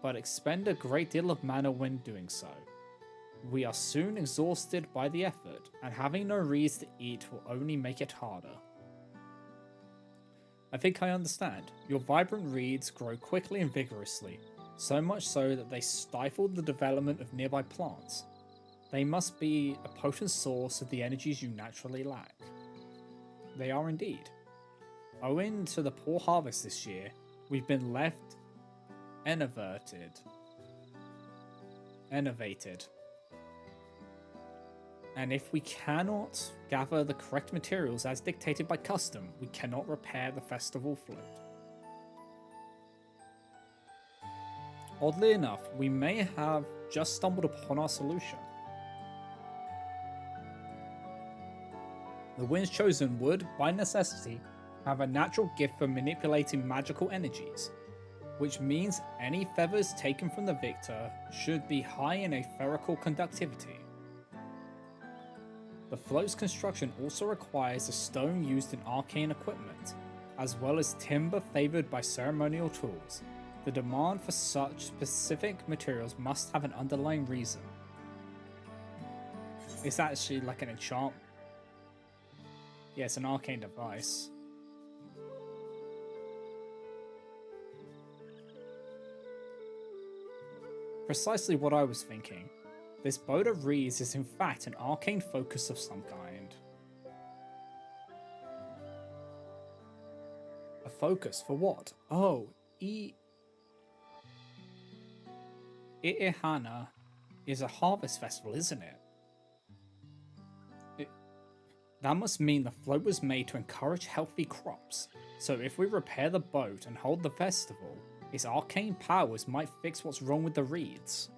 but expend a great deal of mana when doing so. We are soon exhausted by the effort, and having no reeds to eat will only make it harder. I think I understand. Your vibrant reeds grow quickly and vigorously, so much so that they stifle the development of nearby plants. They must be a potent source of the energies you naturally lack. They are indeed. Owing to the poor harvest this year, we've been left enervated. And if we cannot gather the correct materials as dictated by custom, we cannot repair the festival float. Oddly enough, we may have just stumbled upon our solution. The Winds Chosen would, by necessity, have a natural gift for manipulating magical energies, which means any feathers taken from the victor should be high in etherical conductivity. The float's construction also requires a stone used in arcane equipment, as well as timber favoured by ceremonial tools. The demand for such specific materials must have an underlying reason. It's actually like an enchantment. Yeah, it's an arcane device. Precisely what I was thinking. This boat of reeds is in fact an arcane focus of some kind. A focus for what? Oh, I'ihana is a harvest festival, isn't it? That must mean the float was made to encourage healthy crops. So if we repair the boat and hold the festival, its arcane powers might fix what's wrong with the reeds.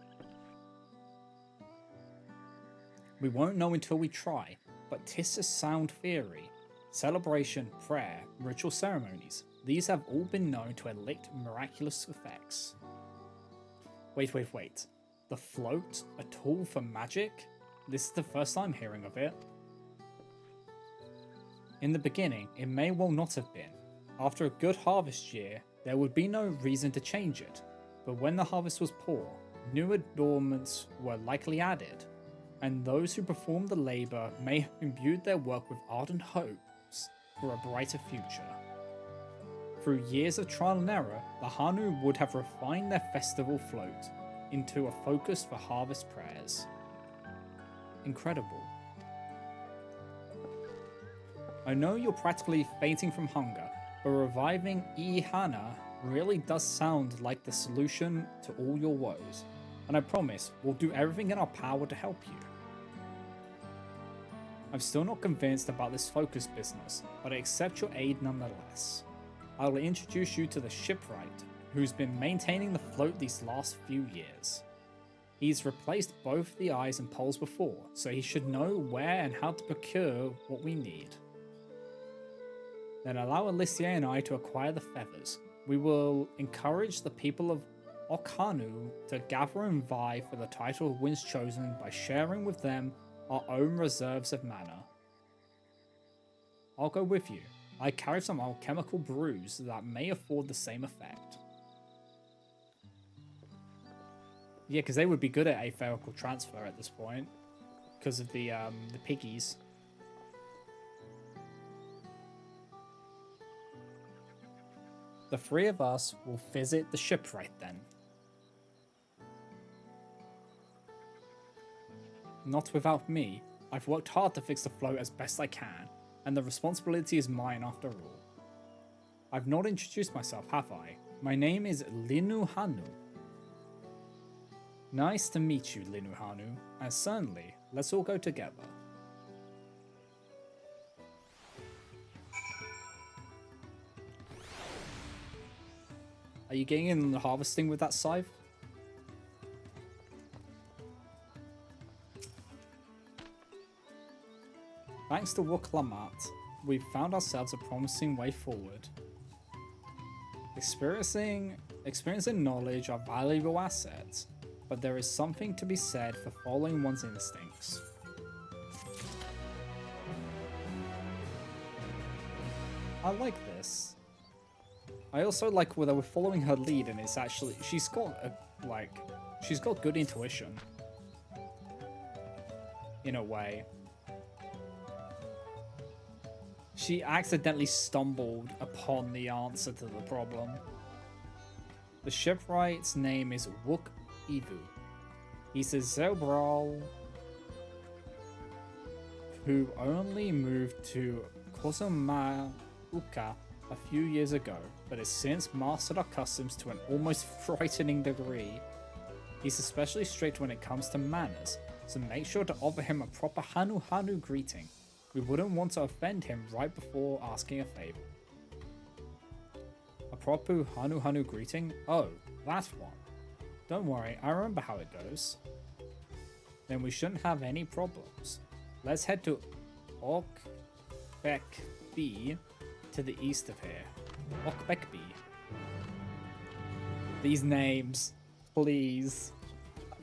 We won't know until we try, but 'tis a sound theory. Celebration, prayer, ritual ceremonies, these have all been known to elicit miraculous effects. Wait. The float? A tool for magic? This is the first time hearing of it. In the beginning, it may well not have been. After a good harvest year, there would be no reason to change it, but when the harvest was poor, new adornments were likely added, and those who performed the labour may have imbued their work with ardent hopes for a brighter future. Through years of trial and error, the Hanu would have refined their festival float into a focus for harvest prayers. Incredible. I know you're practically fainting from hunger, but reviving I'ihana really does sound like the solution to all your woes, and I promise we'll do everything in our power to help you. I'm still not convinced about this focus business, but I accept your aid nonetheless. I will introduce you to the shipwright, who's been maintaining the float these last few years. He's replaced both the eyes and poles before, so he should know where and how to procure what we need. Then allow Alicia and I to acquire the feathers. We will encourage the people of Okhanu to gather and vie for the title of Winds Chosen by sharing with them our own reserves of mana. I'll go with you. I carry some alchemical brews that may afford the same effect. Yeah, because they would be good at etherical transfer at this point, because of the piggies. The three of us will visit the shipwright then. Not without me. I've worked hard to fix the float as best I can, and the responsibility is mine after all. I've not introduced myself, have I? My name is Linu Hanu. Nice to meet you, Linu Hanu, and certainly, let's all go together. Are you getting in the harvesting with that scythe? Thanks to Wuklamat, we've found ourselves a promising way forward. Experiencing knowledge are valuable assets, but there is something to be said for following one's instincts. I like this. I also like whether we're following her lead, and it's actually she's got good intuition in a way. She accidentally stumbled upon the answer to the problem. The shipwright's name is Wook Ivu. He's a Zelbral who only moved to Kozomauka a few years ago, but has since mastered our customs to an almost frightening degree. He's especially strict when it comes to manners, so make sure to offer him a proper Hanu Hanu greeting. We wouldn't want to offend him right before asking a favor. A proper Hanu Hanu greeting? Oh, that one. Don't worry, I remember how it goes. Then we shouldn't have any problems. Let's head to Okbekby to the east of here. Okbekby. These names, please.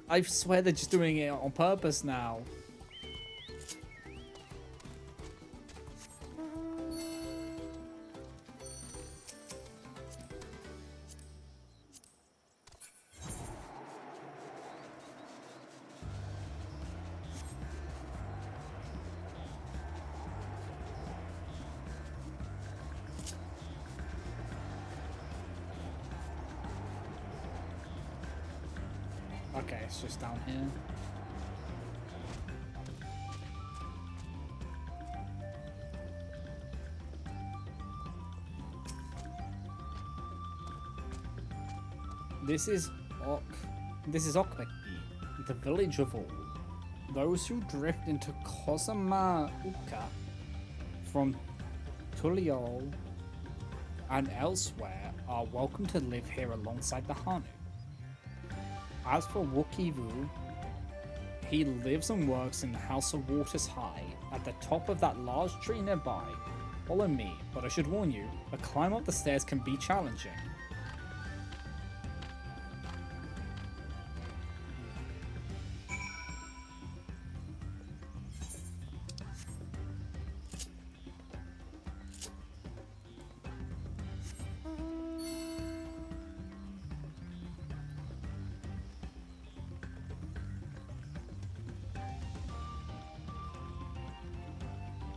I swear they're just doing it on purpose now. Okay, it's just down here. This is Okbekby, the village of all. Those who drift into Kozamauka from Tuliol and elsewhere are welcome to live here alongside the Hanu. As for Wokivu, he lives and works in the House of Waters High, at the top of that large tree nearby. Follow me, but I should warn you, the climb up the stairs can be challenging.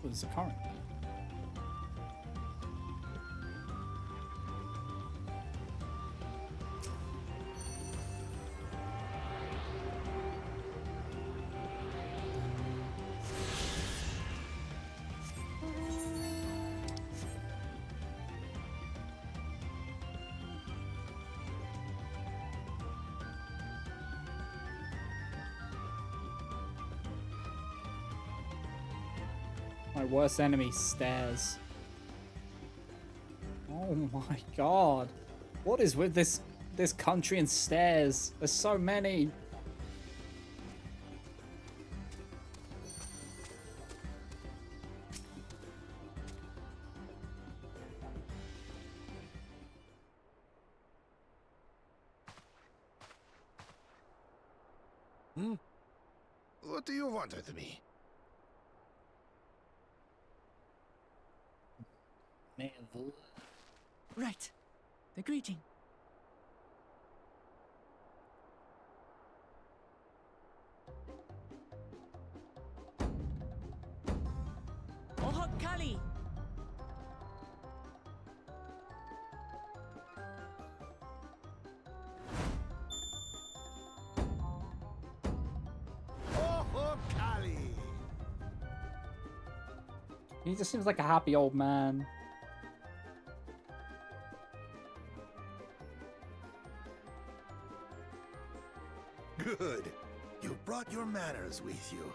There's a current there. My worst enemy, stairs. Oh my god. What is with this country and stairs? There's so many. What do you want with me? Right. The greeting. Ohok Kali! Oh, Kali! He just seems like a happy old man. Good. You brought your manners with you.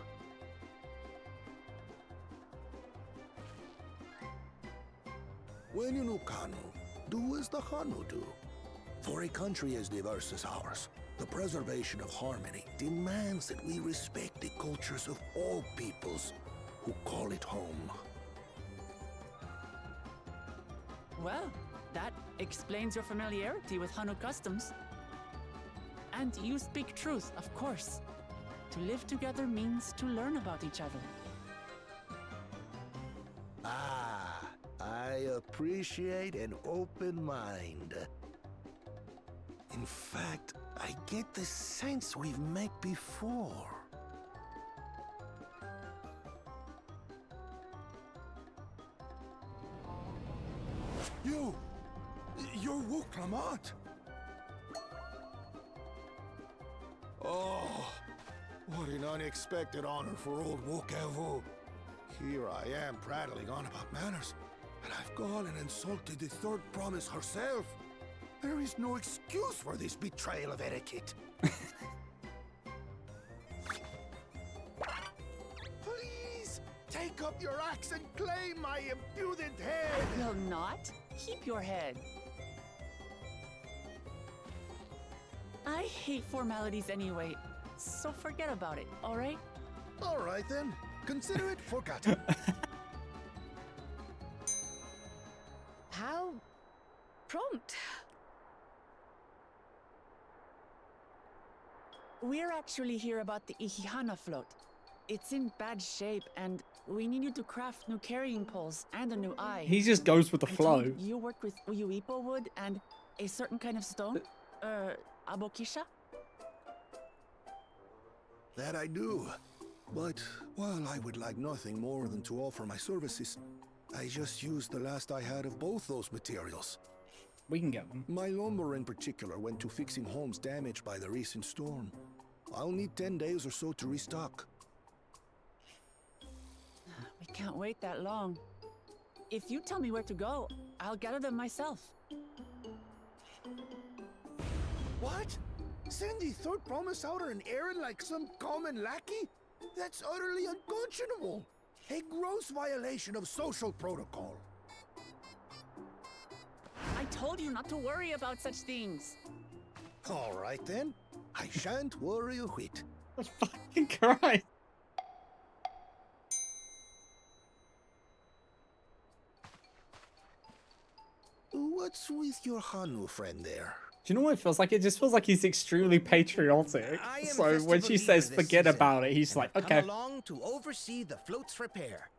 When you know Kanu, do as the Hanu do. For a country as diverse as ours, the preservation of harmony demands that we respect the cultures of all peoples who call it home. Well, that explains your familiarity with Hanu customs. And you speak truth, of course. To live together means to learn about each other. Ah, I appreciate an open mind. In fact, I get the sense we've met before. You're Wuklamant! Oh, what an unexpected honor for old Wokevu. Here I am prattling on about manners, and I've gone and insulted the third promise herself. There is no excuse for this betrayal of etiquette. Please, take up your axe and claim my impudent head! I will not. Keep your head. I hate formalities anyway, so forget about it, alright? Alright then, consider it forgotten. We're actually here about the Ihihana float. It's in bad shape, and we need you to craft new carrying poles and a new eye. He just goes with the I'm flow. told you worked with Uyuipo wood and a certain kind of stone? Abokisha? That I do. But while I would like nothing more than to offer my services, I just used the last I had of both those materials. We can get them. My lumber in particular went to fixing homes damaged by the recent storm. I'll need 10 days or so to restock. We can't wait that long. If you tell me where to go, I'll gather them myself. What? Send the third promise out on an errand like some common lackey? That's utterly unconscionable. A gross violation of social protocol. I told you not to worry about such things. All right then. I shan't worry a whit. Fucking Christ. What's with your Hanu friend there? Do you know what it feels like? It just feels like he's extremely patriotic. I am So when she festival says leader this forget season, about it, he's and like, I've okay. come along to oversee the float's repair.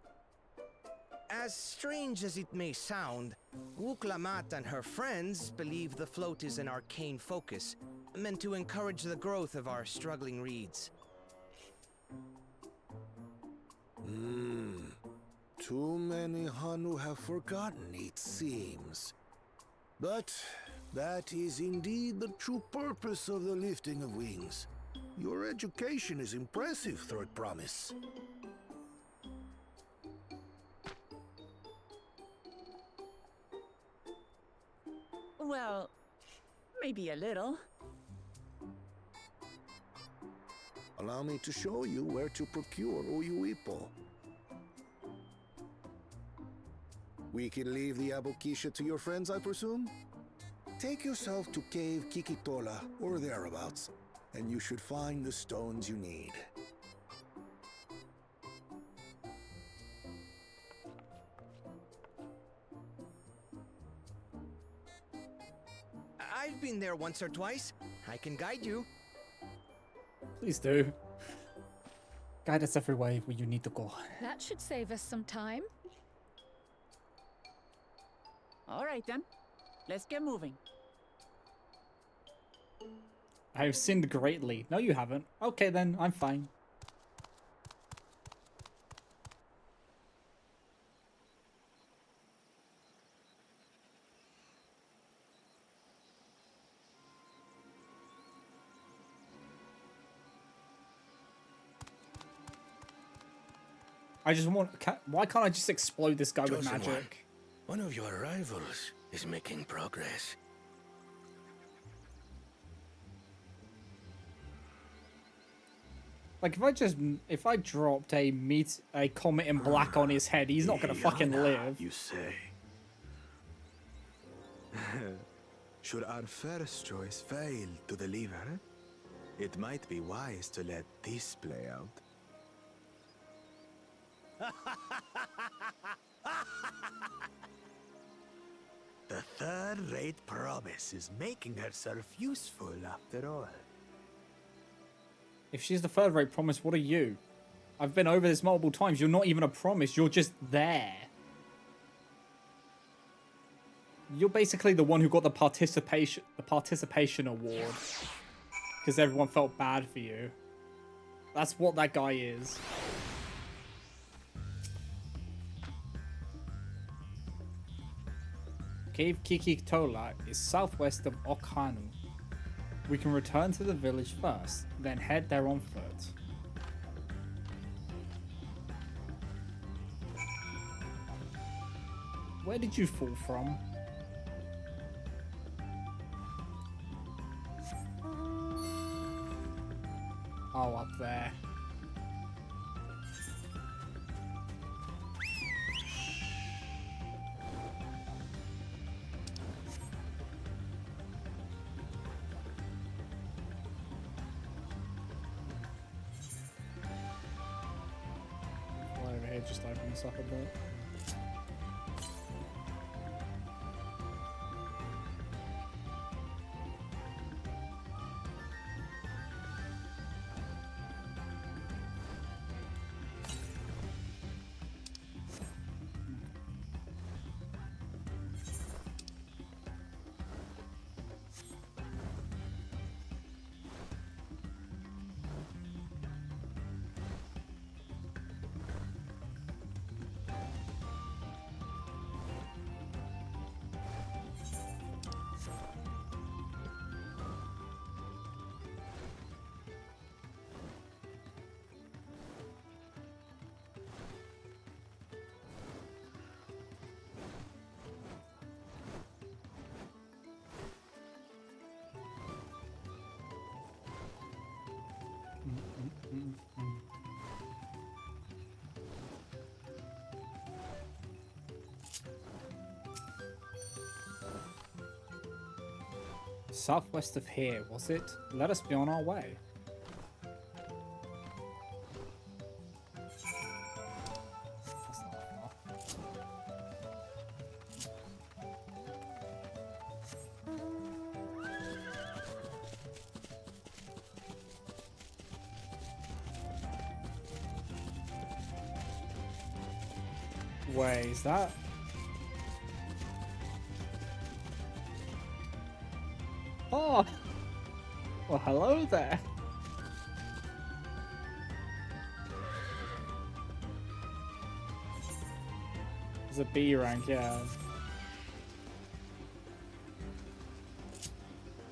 As strange as it may sound, Wuklamat and her friends believe the float is an arcane focus, meant to encourage the growth of our struggling reeds. Too many Hanu have forgotten, it seems. But that is indeed the true purpose of the lifting of wings. Your education is impressive, Third Promise. Well, maybe a little. Allow me to show you where to procure Uyuipo. We can leave the Abokisha to your friends, I presume? Take yourself to Cave Kikitola, or thereabouts, and you should find the stones you need. I've been there once or twice. I can guide you. Please do. Guide us every way where you need to go. That should save us some time. All right then, let's get moving. I have sinned greatly. No, you haven't. Okay then, I'm fine. I just want... why can't I just explode this guy with Chosen magic? One of your rivals is making progress. Like, if I dropped a comet in black on his head, he's not gonna fucking live. You say. Should our first choice fail to deliver, it might be wise to let this play out. The third-rate promise is making herself useful after all. If she's the third-rate promise, what are you? I've been over this multiple times. You're not even a promise. You're just there. You're basically the one who got the participation award because everyone felt bad for you. That's what that guy is. Cave Kikitola is southwest of Okhanu. We can return to the village first, then head there on foot. Where did you fall from? Oh, up there. Fly over here, just open this up a bit. Southwest of here, was it? Let us be on our way. That's not far. Wait, is that? Oh! Well, hello there. There's a B rank, yeah.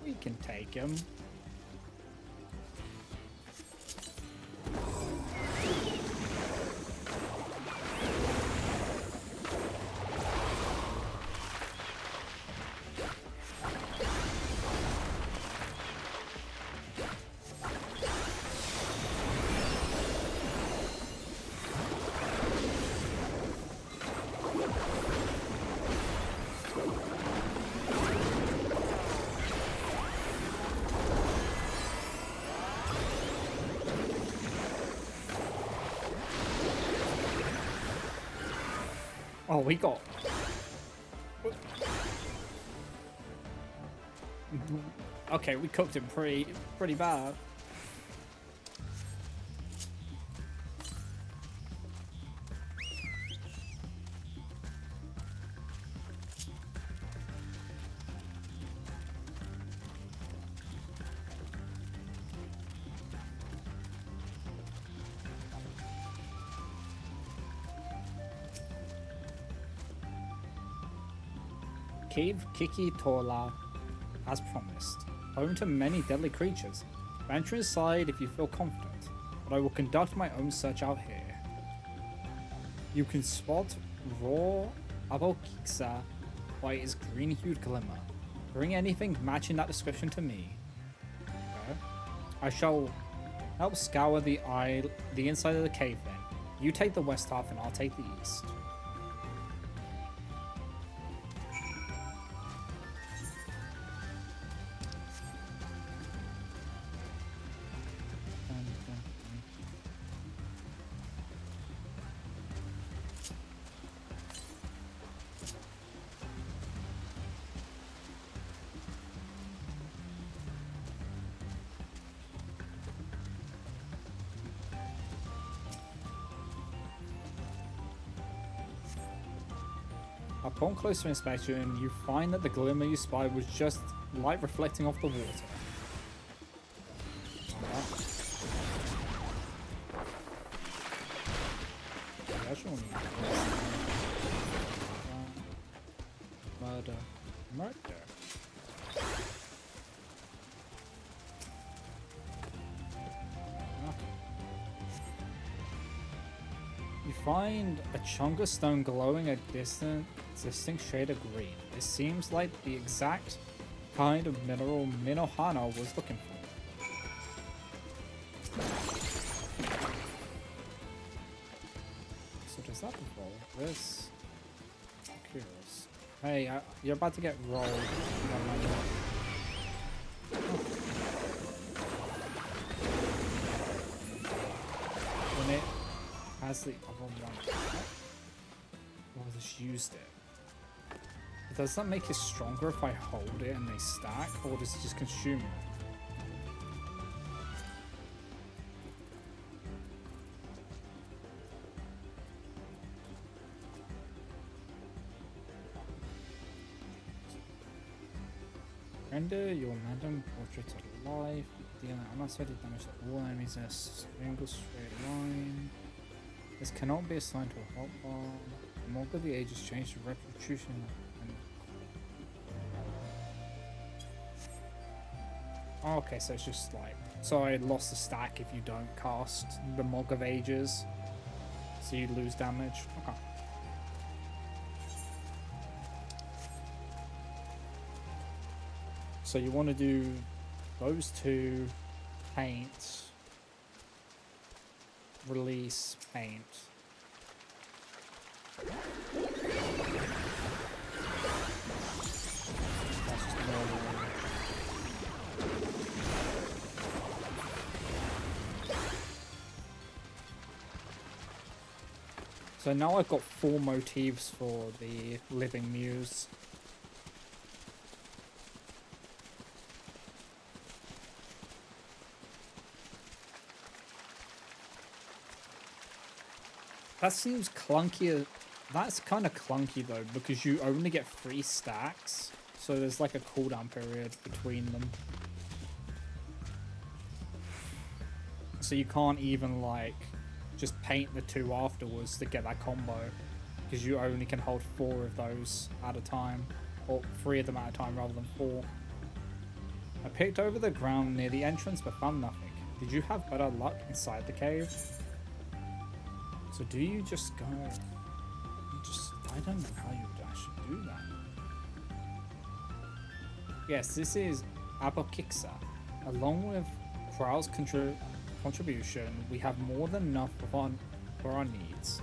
We can take him. Oh, we got... Okay, we cooked him pretty bad. Cave Kiki Tola, as promised, home to many deadly creatures. Venture inside if you feel confident, but I will conduct my own search out here. You can spot raw Abokiksa by its green-hued glimmer. Bring anything matching that description to me. Okay. I shall help scour the inside of the cave then. You take the west half and I'll take the east. Upon closer inspection, you find that the glimmer you spied was just light reflecting off the water. Murder. You find a chunk of stone glowing a distinct shade of green. It seems like the exact kind of mineral Minohana was looking for. So does that involve this? I'm curious. Hey, you're about to get rolled. When it has the other one, or just used it. Does that make it stronger if I hold it and they stack, or does it just consume it? Render your random portrait to life, dealing unaffected damage to all enemies in a single straight line. This cannot be assigned to a hotbar. The Monk of the Ages changed to retribution and... Oh, okay, so it's just like... So I lost a stack if you don't cast the Monk of Ages. So you lose damage. Okay. So you want to do those two, paint, release, paint. That's just normal. So now I've got 4 motifs for the Living Muse. That seems clunkier. That's kind of clunky though, because you only get 3 stacks. So there's like a cooldown period between them. So you can't even like just paint the 2 afterwards to get that combo. Because you only can hold 4 of those at a time. Or 3 of them at a time rather than 4. I picked over the ground near the entrance but found nothing. Did you have better luck inside the cave? So do you just go... I don't know how you would actually do that. Yes, this is Apokixa. Along with Kral's contribution, we have more than enough for our needs.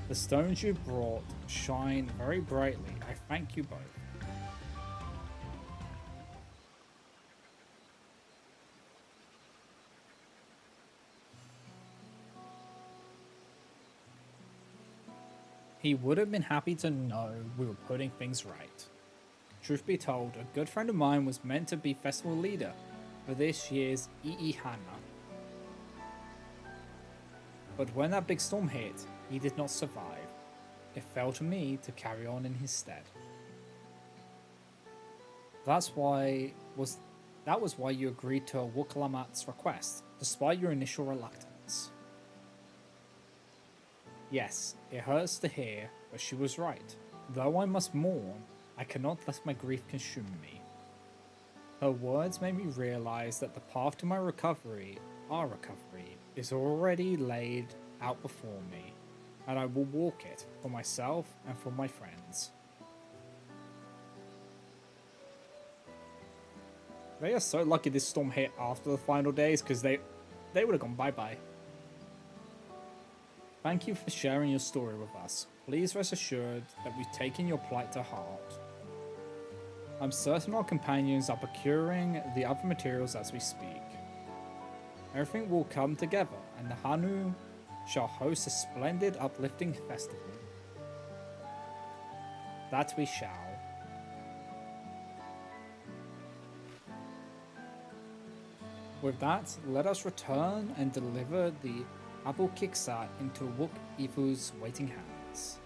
The stones you brought shine very brightly. I thank you both. He would have been happy to know we were putting things right. Truth be told, a good friend of mine was meant to be festival leader for this year's Iihana. But when that big storm hit, he did not survive. It fell to me to carry on in his stead. That was why you agreed to Wukalamat's request, despite your initial reluctance. Yes, it hurts to hear, but she was right. Though I must mourn, I cannot let my grief consume me. Her words made me realize that the path to my recovery, our recovery, is already laid out before me, and I will walk it for myself and for my friends. They are so lucky this storm hit after the final days, because they would have gone bye-bye. Thank you for sharing your story with us. Please rest assured that we've taken your plight to heart. I'm certain our companions are procuring the other materials as we speak. Everything will come together, and the Hanu shall host a splendid, uplifting festival. That we shall. With that, let us return and deliver the Abu Kiksa into Wuk Ifu's waiting hands.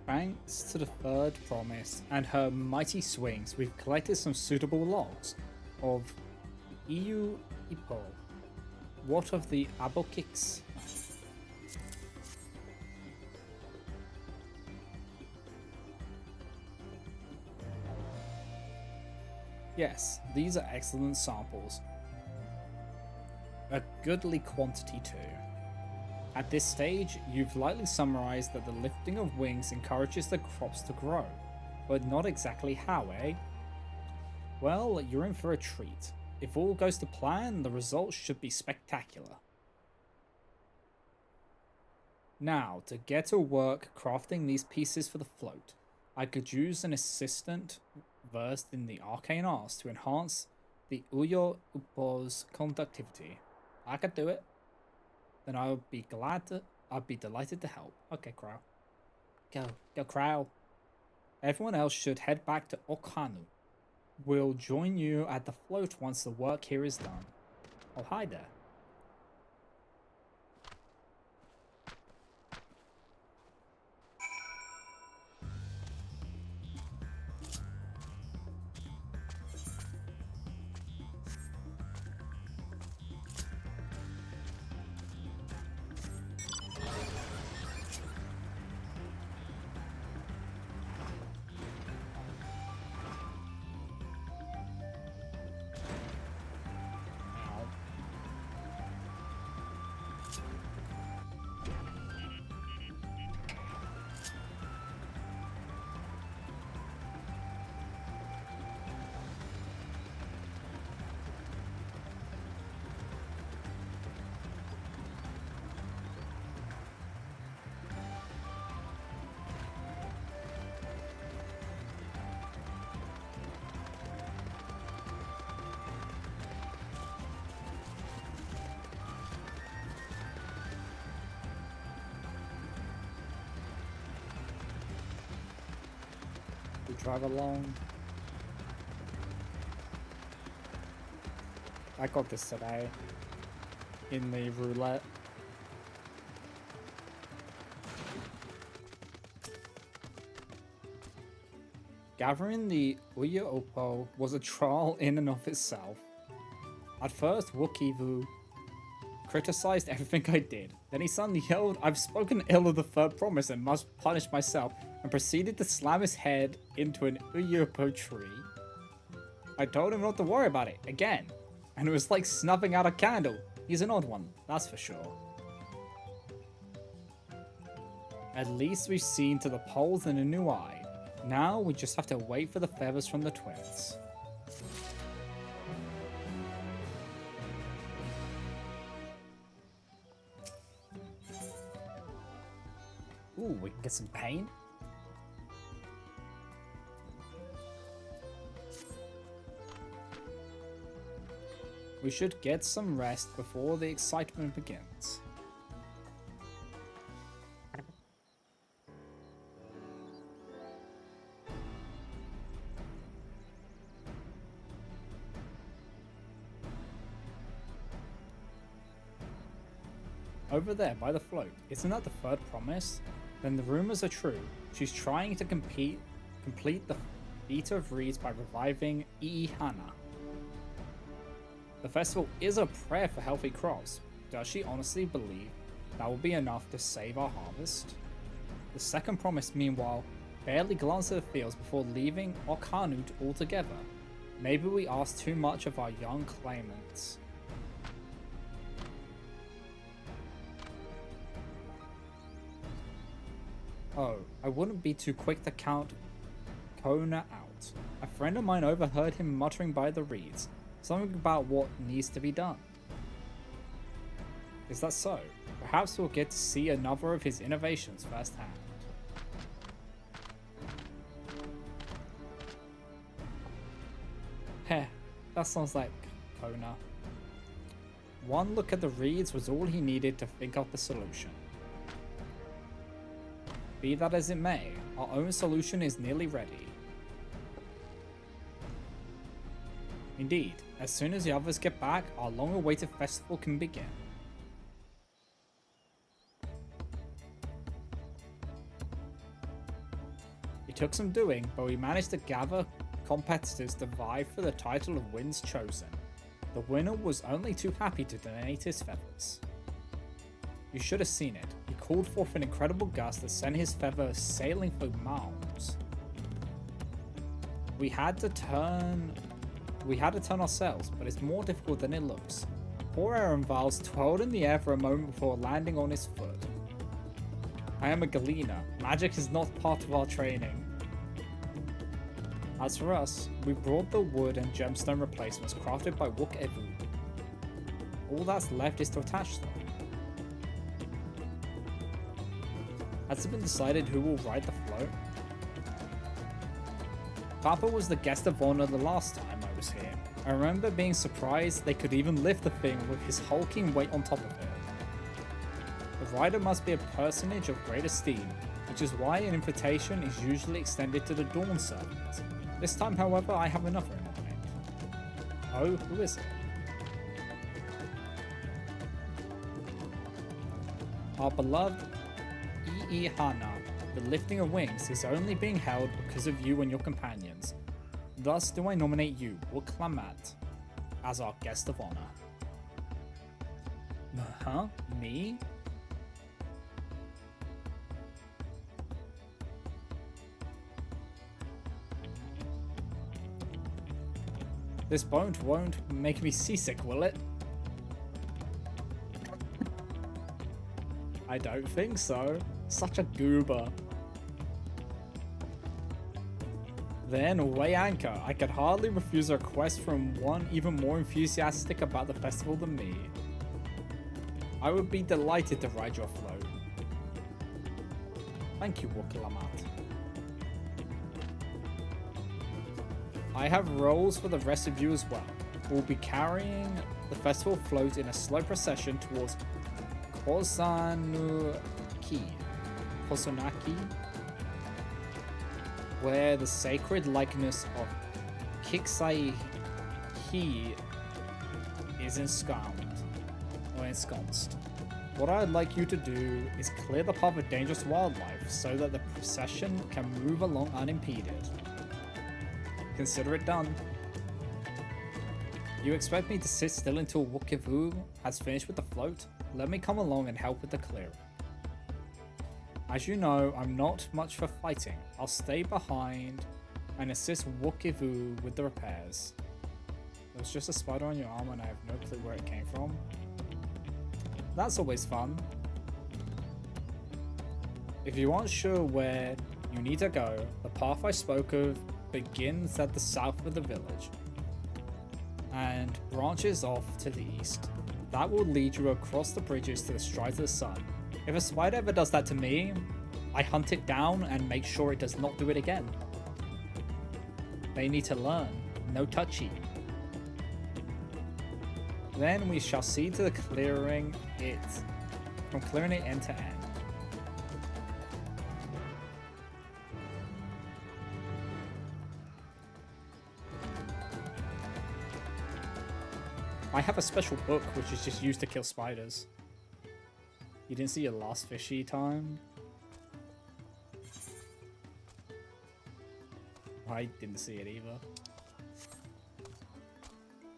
Thanks to the third promise and her mighty swings, we've collected some suitable logs of EU Ipo. What of the Abokix? Yes, these are excellent samples. A goodly quantity too. At this stage, you've lightly summarized that the lifting of wings encourages the crops to grow, but not exactly how, eh? Well, you're in for a treat. If all goes to plan, the results should be spectacular. Now, to get to work crafting these pieces for the float, I could use an assistant versed in the arcane arts to enhance the Uyo Upo's conductivity. I could do it. Then I'd be delighted to help. Okay, Crow. Go, Crow. Everyone else should head back to Okanu. We'll join you at the float once the work here is done. Oh, hi there. We drive along. I got this today in the roulette. Gathering the Uya Opo was a trial in and of itself. At first, Wookievu criticized everything I did. Then he suddenly yelled, "I've spoken ill of the third promise and must punish myself," and proceeded to slam his head into an Uyopo tree. I told him not to worry about it, again, and it was like snuffing out a candle. He's an odd one, that's for sure. At least we've seen to the poles in a new eye. Now we just have to wait for the feathers from the twins. Ooh, we can get some paint. We should get some rest before the excitement begins. Over there, by the float, isn't that the third promise? Then the rumors are true. She's trying to complete the feat of reeds by reviving Iihana. The festival is a prayer for healthy crops. Does she honestly believe that will be enough to save our harvest? The second promise, meanwhile, barely glanced at the fields before leaving Okanu altogether. Maybe we asked too much of our young claimants. Oh, I wouldn't be too quick to count Kona out. A friend of mine overheard him muttering by the reeds, something about what needs to be done. Is that so? Perhaps we'll get to see another of his innovations firsthand. Heh, that sounds like Kona. One look at the reeds was all he needed to think of the solution. Be that as it may, our own solution is nearly ready. Indeed, as soon as the others get back, our long-awaited festival can begin. took some doing, but we managed to gather competitors to vie for the title of Winds Chosen. The winner was only too happy to donate his feathers. You should have seen it. He called forth an incredible gust that sent his feathers sailing for miles. We had to turn ourselves, but it's more difficult than it looks. Poor Aaron twirled in the air for a moment before landing on his foot. I am a Galena. Magic is not part of our training. As for us, we brought the wood and gemstone replacements crafted by Wook Evu. All that's left is to attach them. Has it been decided who will ride the float? Papa was the guest of honor the last time I was here. I remember being surprised they could even lift the thing with his hulking weight on top of it. The rider must be a personage of great esteem, which is why an invitation is usually extended to the Dawn servant. This time, however, I have another in mind. Oh, who is it? Our beloved Hana. The lifting of wings is only being held because of you and your companions. Thus do I nominate you, Wook Lamat, as our guest of honor. Huh? Me? This boat won't make me seasick, will it? I don't think so. Such a goober. Then, weigh anchor. I could hardly refuse a request from one even more enthusiastic about the festival than me. I would be delighted to ride your float. Thank you, Wook Lamat. I have roles for the rest of you as well. We'll be carrying the festival float in a slow procession towards Kozanaki, where the sacred likeness of Kiksai He is ensconced. What I'd like you to do is clear the path of dangerous wildlife so that the procession can move along unimpeded. Consider it done. You expect me to sit still until Wukivu has finished with the float? Let me come along and help with the clearing. As you know, I'm not much for fighting. I'll stay behind and assist Wukivu with the repairs. There's just a spider on your arm and I have no clue where it came from. That's always fun. If you aren't sure where you need to go, the path I spoke of begins at the south of the village and branches off to the east. That will lead you across the bridges to the strides of the sun. If a spider ever does that to me, I hunt it down and make sure it does not do it again. They need to learn. No touchy. Then we shall see to the clearing it end to end. I have a special book which is just used to kill spiders. You didn't see your last fishy time? I didn't see it either.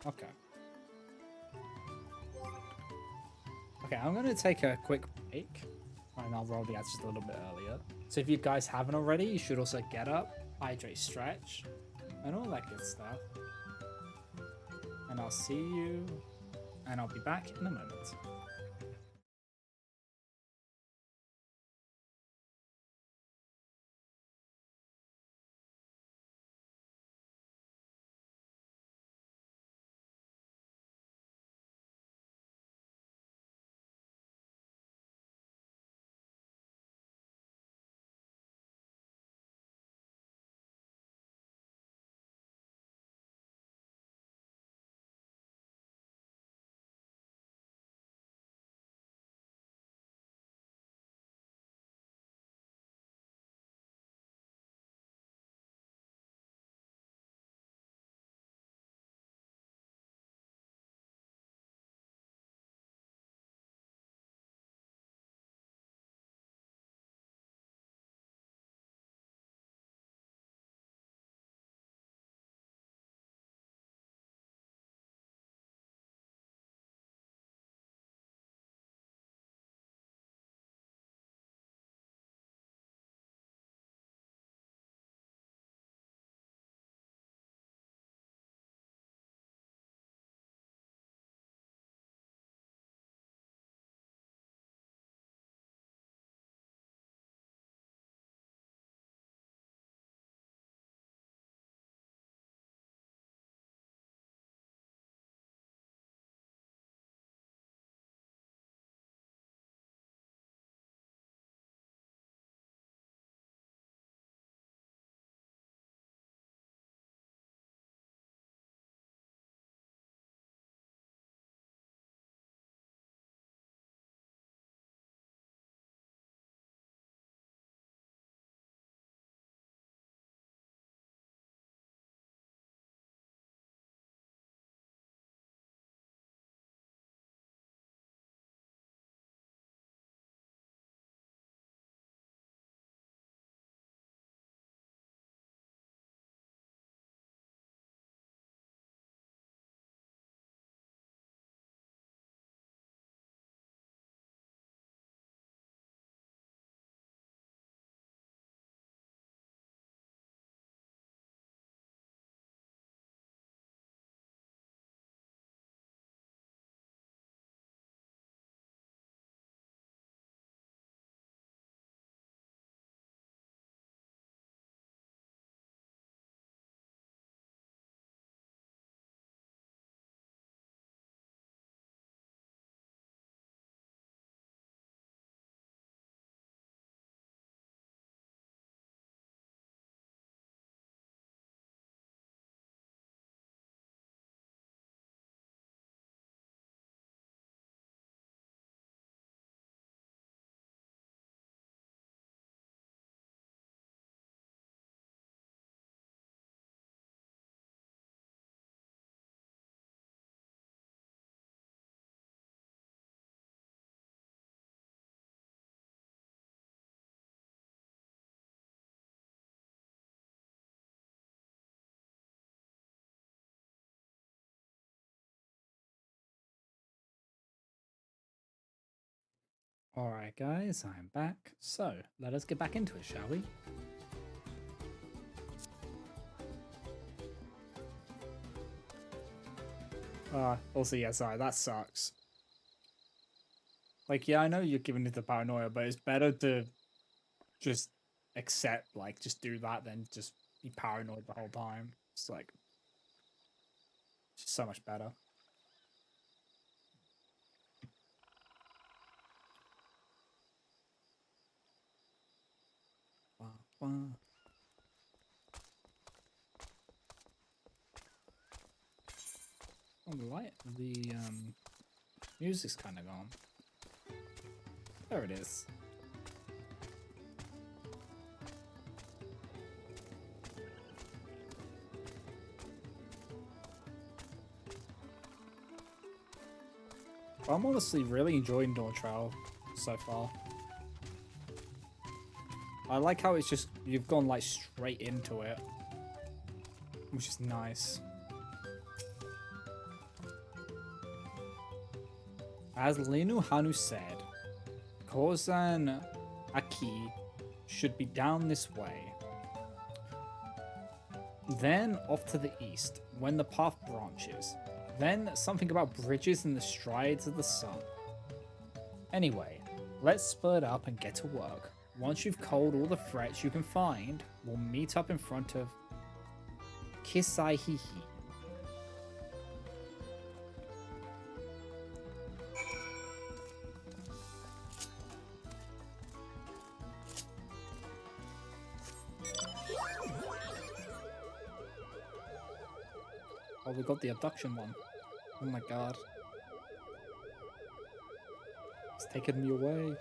Okay. Okay, I'm going to take a quick break. And I'll roll the ads just a little bit earlier. So if you guys haven't already, you should also get up, hydrate, stretch, and all that good stuff. And I'll see you, and I'll be back in a moment. Alright guys, I'm back. So, let us get back into it, shall we? Also, yeah, sorry, that sucks. Like, yeah, I know you're giving it the paranoia, but it's better to just accept, like, just do that than just be paranoid the whole time. It's like, it's just so much better. Oh, the music's kind of gone. There it is. I'm honestly really enjoying Dawntrail so far. I like how it's just, you've gone like straight into it, which is nice. As Linu Hanu said, Kozan Aki should be down this way. Then off to the east, when the path branches. Then something about bridges in the strides of the sun. Anyway, let's split up and get to work. Once you've culled all the threats you can find, we'll meet up in front of Kisaihihi. Oh, we got the abduction one. Oh my god. It's taking me away.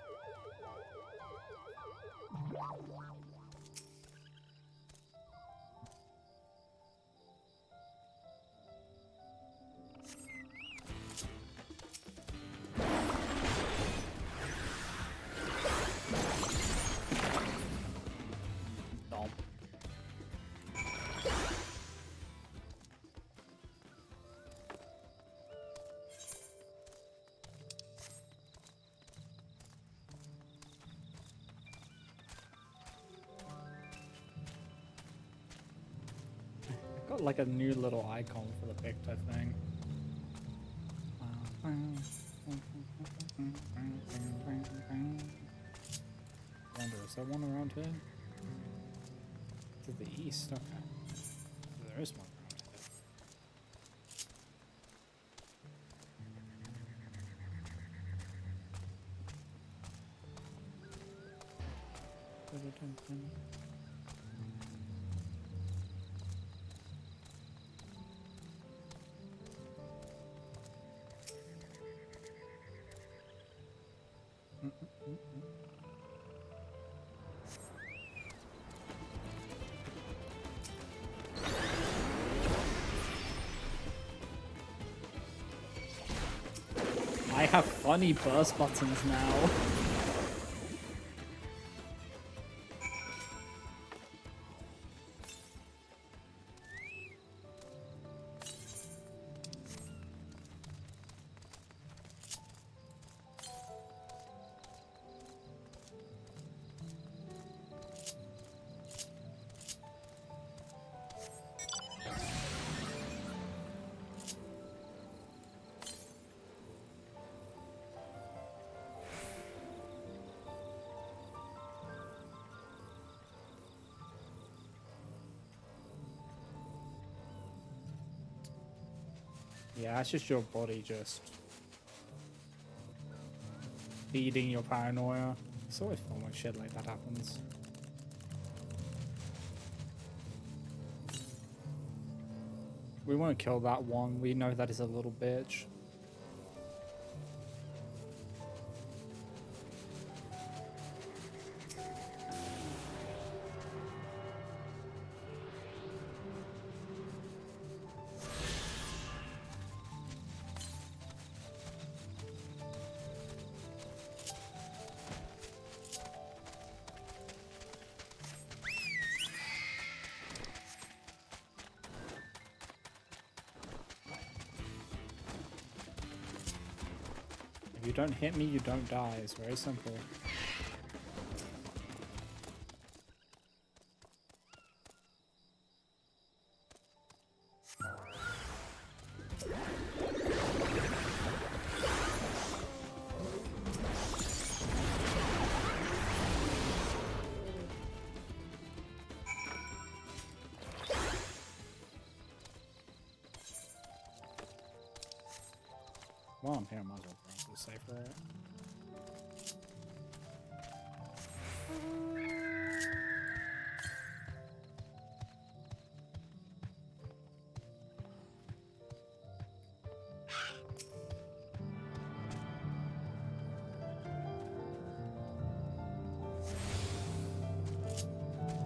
Got like a new little icon for the picture thing. Wonder, is there one around here? To the east, okay. So there is one around here. I have funny burst buttons now. Yeah, it's just your body just feeding your paranoia. It's always fun when shit like that happens. We won't kill that one. We know that is a little bitch. If you don't hit me, you don't die. It's very simple. Well, I'm here, I might as well bring the safe for it.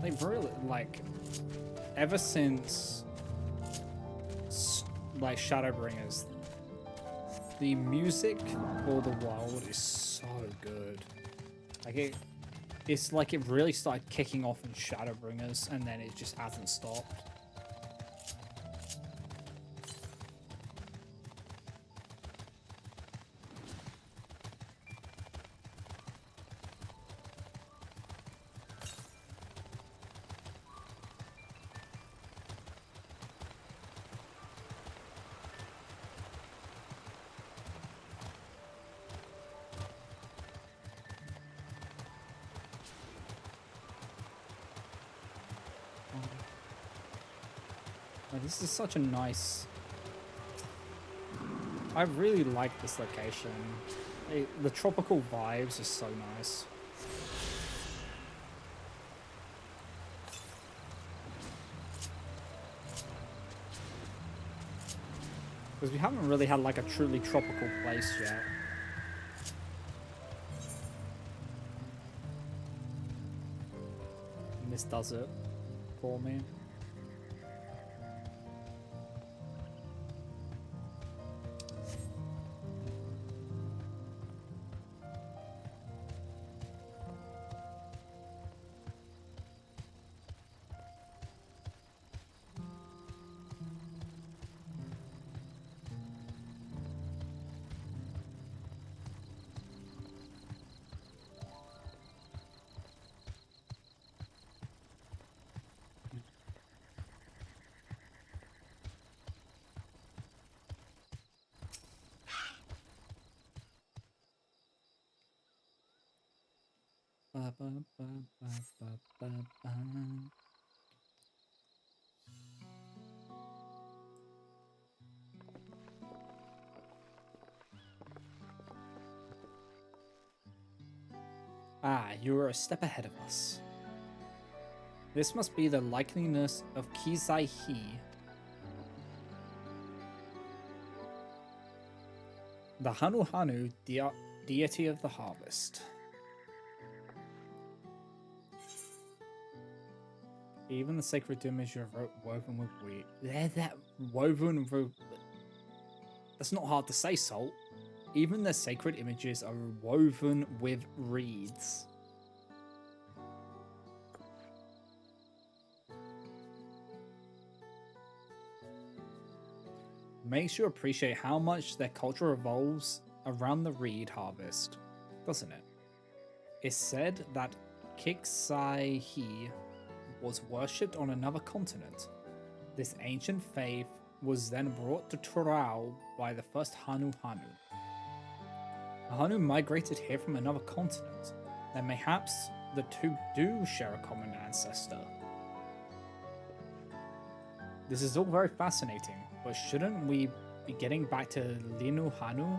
They've really, like, ever since, like, Shadowbringers, the music for the world is so good. Like, it's like it really started kicking off in Shadowbringers, and then it just hasn't stopped. This is such a nice... I really like this location. The tropical vibes are so nice. Because we haven't really had like a truly tropical place yet. And this does it for me. Ah, you are a step ahead of us. This must be the likeliness of Kizai-Hi. The Hanu-Hanu, deity of the harvest. Even the sacred image are woven with wheat. That woven with... That's not hard to say, Salt. Even the sacred images are woven with reeds. Makes you appreciate how much their culture revolves around the reed harvest, doesn't it? It's said that Kizai-Hi was worshipped on another continent. This ancient faith was then brought to Tural by the first Hanu-Hanu. The Hanu migrated here from another continent, and mayhaps the two do share a common ancestor. This is all very fascinating, but shouldn't we be getting back to Linu-Hanu?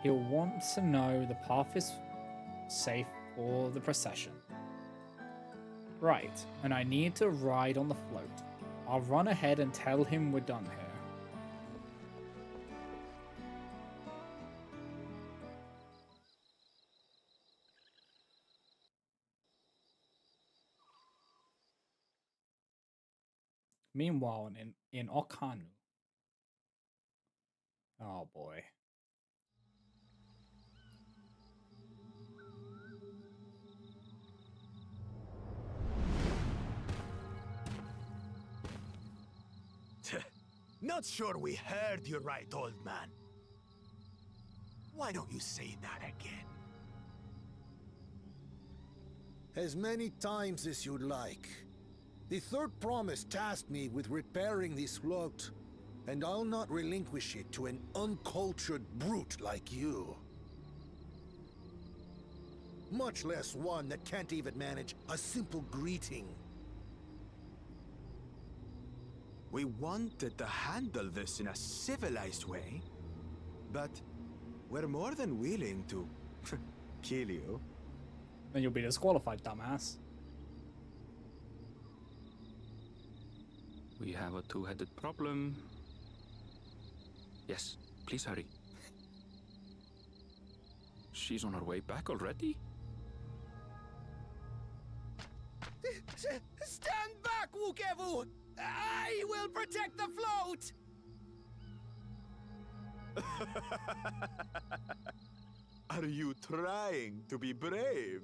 He'll want to know the path is safe for the procession. Right, and I need to ride on the float. I'll run ahead and tell him we're done here. Meanwhile, in Okanu. Oh boy. Not sure we heard you right, old man. Why don't you say that again? As many times as you'd like. The third promise tasked me with repairing this float, and I'll not relinquish it to an uncultured brute like you. Much less one that can't even manage a simple greeting. We wanted to handle this in a civilized way, but we're more than willing to kill you. Then you'll be disqualified, dumbass. We have a two-headed problem. Yes, please hurry. She's on her way back already? Stand back, Wukevu! I will protect the float! Are you trying to be brave,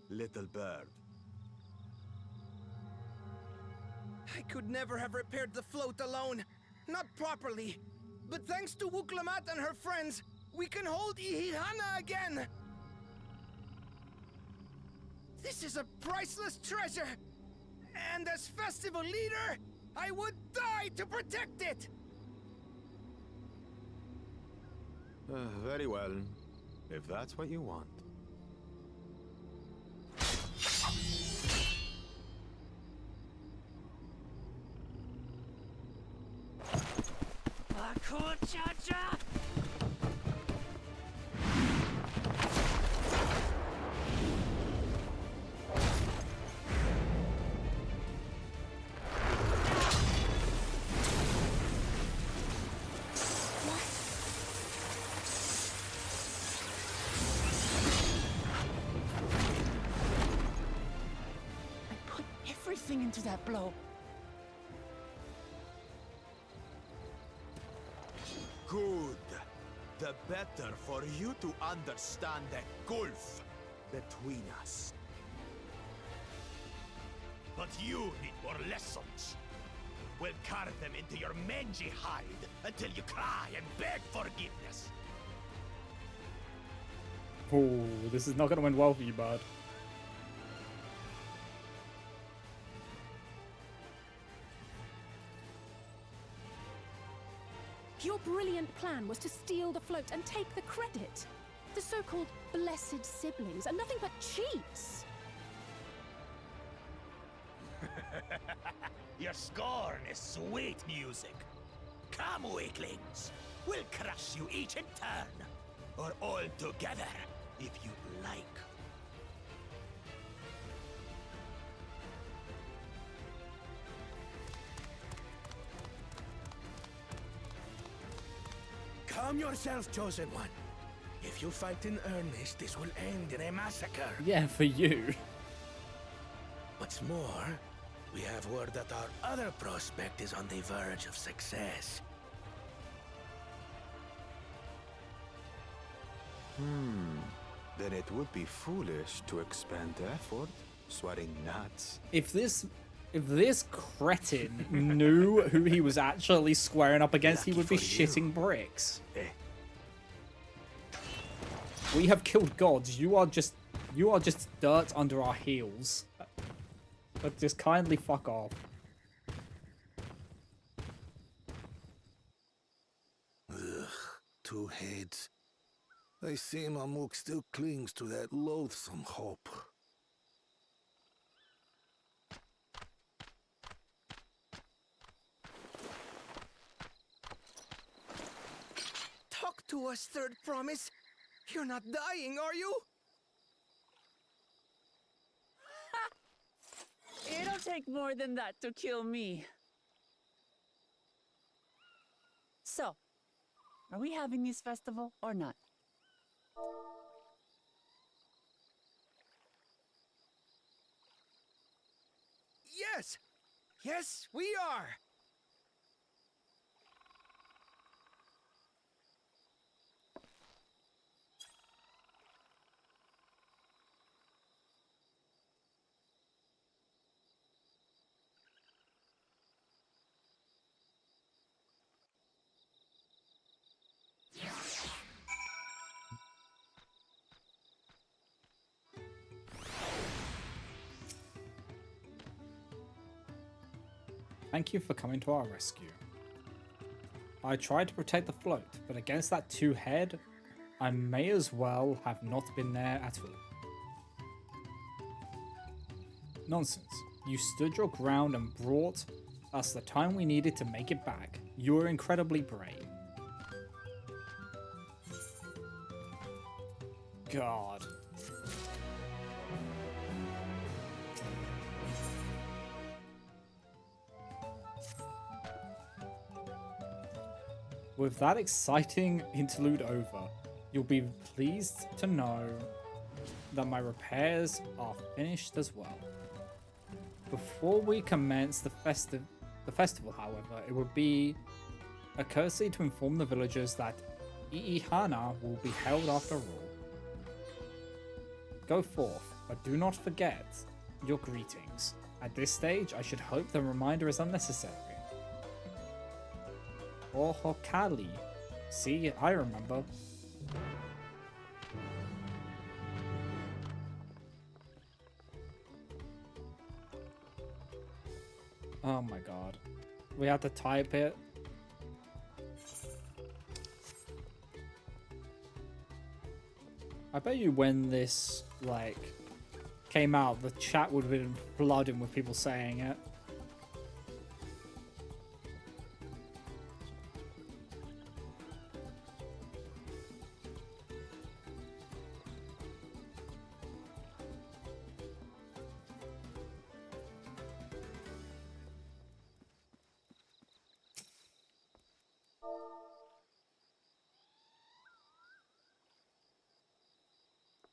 little bird? I could never have repaired the float alone. Not properly. But thanks to Wuklamat and her friends, we can hold Ihihana again! This is a priceless treasure! And as festival leader, I would die to protect it! Very well, if that's what you want. Cha-cha! Everything into that blow. Good. The better for you to understand the gulf between us. But you need more lessons. We'll carve them into your mangy hide until you cry and beg forgiveness. Oh, this is not going to end well for you, bud. Your brilliant plan was to steal the float and take the credit. The so-called blessed siblings are nothing but cheats. Your scorn is sweet music. Come, weaklings. We'll crush you each in turn. Or all together, if you like. Calm yourself, Chosen One. If you fight in earnest, this will end in a massacre. Yeah, for you. What's more, we have word that our other prospect is on the verge of success. Then it would be foolish to expend effort sweating nuts. If this cretin knew who he was actually squaring up against, he would be shitting bricks. We have killed gods. You are just dirt under our heels. But just kindly fuck off. Ugh, two heads. I see Mamuk still clings to that loathsome hope. Talk to us, Third Promise. You're not dying, are you? It'll take more than that to kill me. So, are we having this festival or not? Yes! Yes, we are! Thank you for coming to our rescue. I tried to protect the float, but against that two-head, I may as well have not been there at all. Nonsense. You stood your ground and brought us the time we needed to make it back. You were incredibly brave. God. With that exciting interlude over, you'll be pleased to know that my repairs are finished as well. Before we commence the festival, however, it would be a courtesy to inform the villagers that I'ihana will be held after all. Go forth, but do not forget your greetings. At this stage, I should hope the reminder is unnecessary. Ohokali. See, I remember. Oh my god. We have to type it. I bet you when this, like, came out, the chat would have been flooding with people saying it.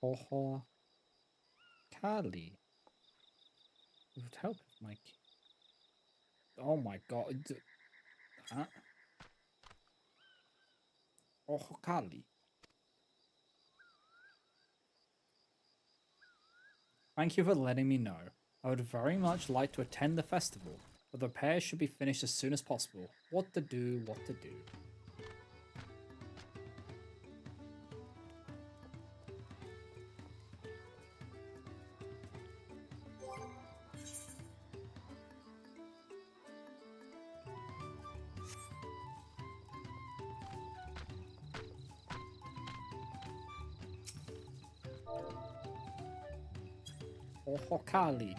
Oho Kali. It would help if my... Oh my god. Huh? Oho Kali. Thank you for letting me know. I would very much like to attend the festival, but the repairs should be finished as soon as possible. What to do, what to do. Ohokali.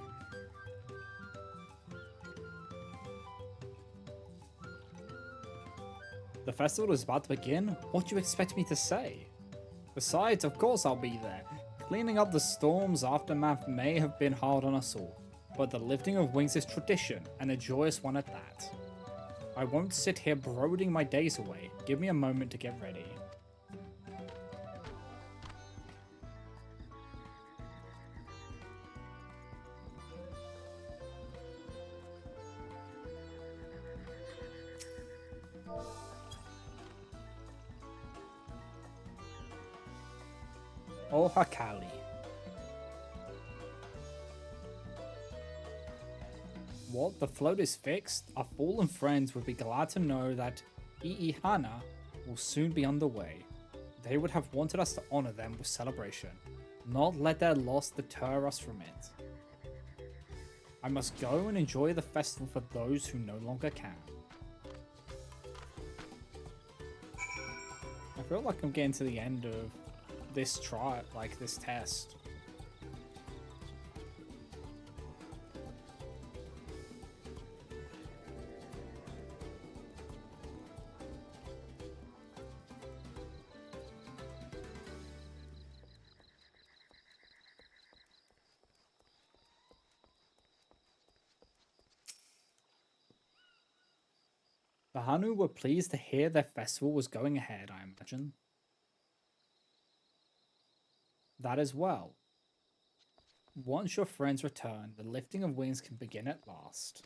The festival is about to begin? What do you expect me to say? Besides, of course I'll be there. Cleaning up the storm's aftermath may have been hard on us all, but the lifting of wings is tradition, and a joyous one at that. I won't sit here brooding my days away. Give me a moment to get ready. Ohakali. What? The float is fixed? Our fallen friends would be glad to know that I'ihana will soon be underway. They would have wanted us to honor them with celebration, not let their loss deter us from it. I must go and enjoy the festival for those who no longer can. I feel like I'm getting to the end of this try, like this test. The Hanu were pleased to hear their festival was going ahead, I imagine. That as well. Once your friends return, the lifting of wings can begin at last.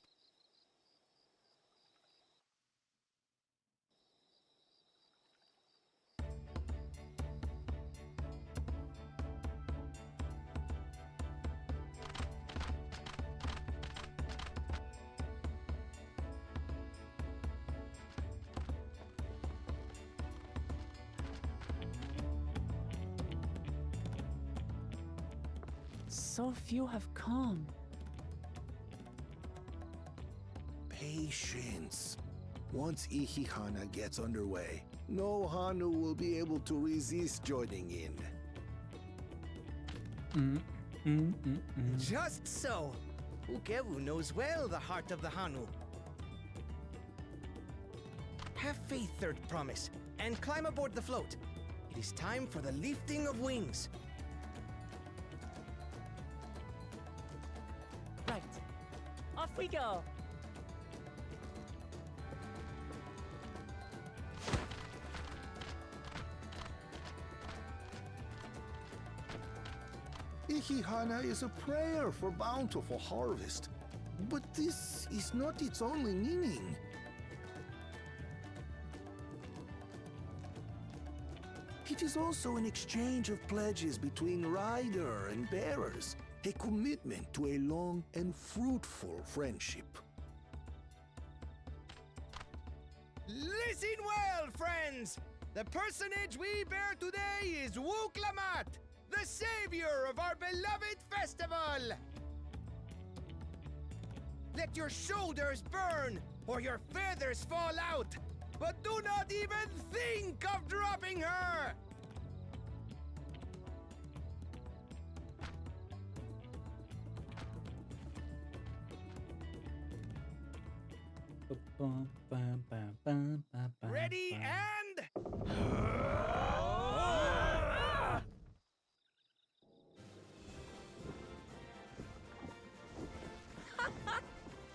So few have come. Pay patience. Once Ihihana gets underway, no Hanu will be able to resist joining in. Just so. Ukewu knows well the heart of the Hanu. Have faith, Third Promise, and climb aboard the float. It is time for the lifting of wings. Right. Off we go. Ihihana is a prayer for bountiful harvest. But this is not its only meaning. It is also an exchange of pledges between rider and bearers, a commitment to a long and fruitful friendship. Listen well, friends! The personage we bear today is Wuklamat, the savior of our beloved festival! Let your shoulders burn, or your feathers fall out, but do not even think of dropping her! Ready and...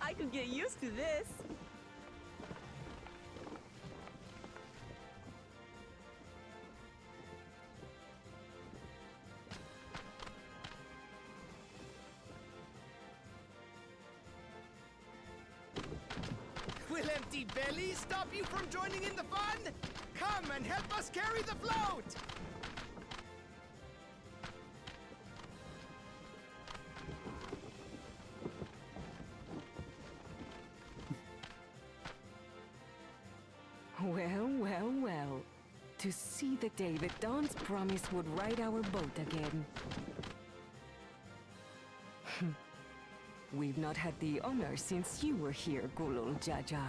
I could get used to this. Will empty bellies stop you from joining in the fun? Come and help us carry the float! Well, well, well. To see the day that Dawn's promise would ride our boat again. We've not had the honor since you were here, Gulul Jaja.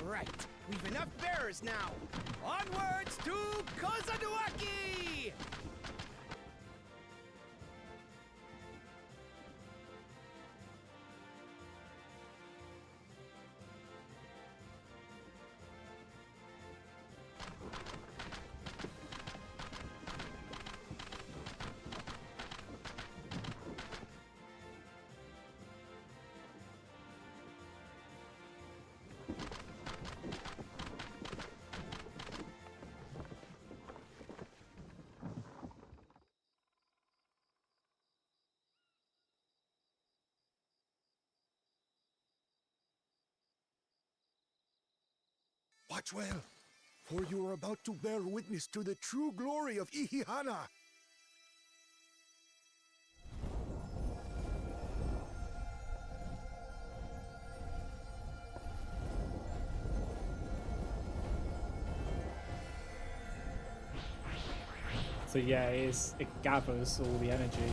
Right, we've enough bearers now. Onwards to Kozaduaki! Watch well, for you are about to bear witness to the true glory of Ihihana. So yeah, it gathers all the energy.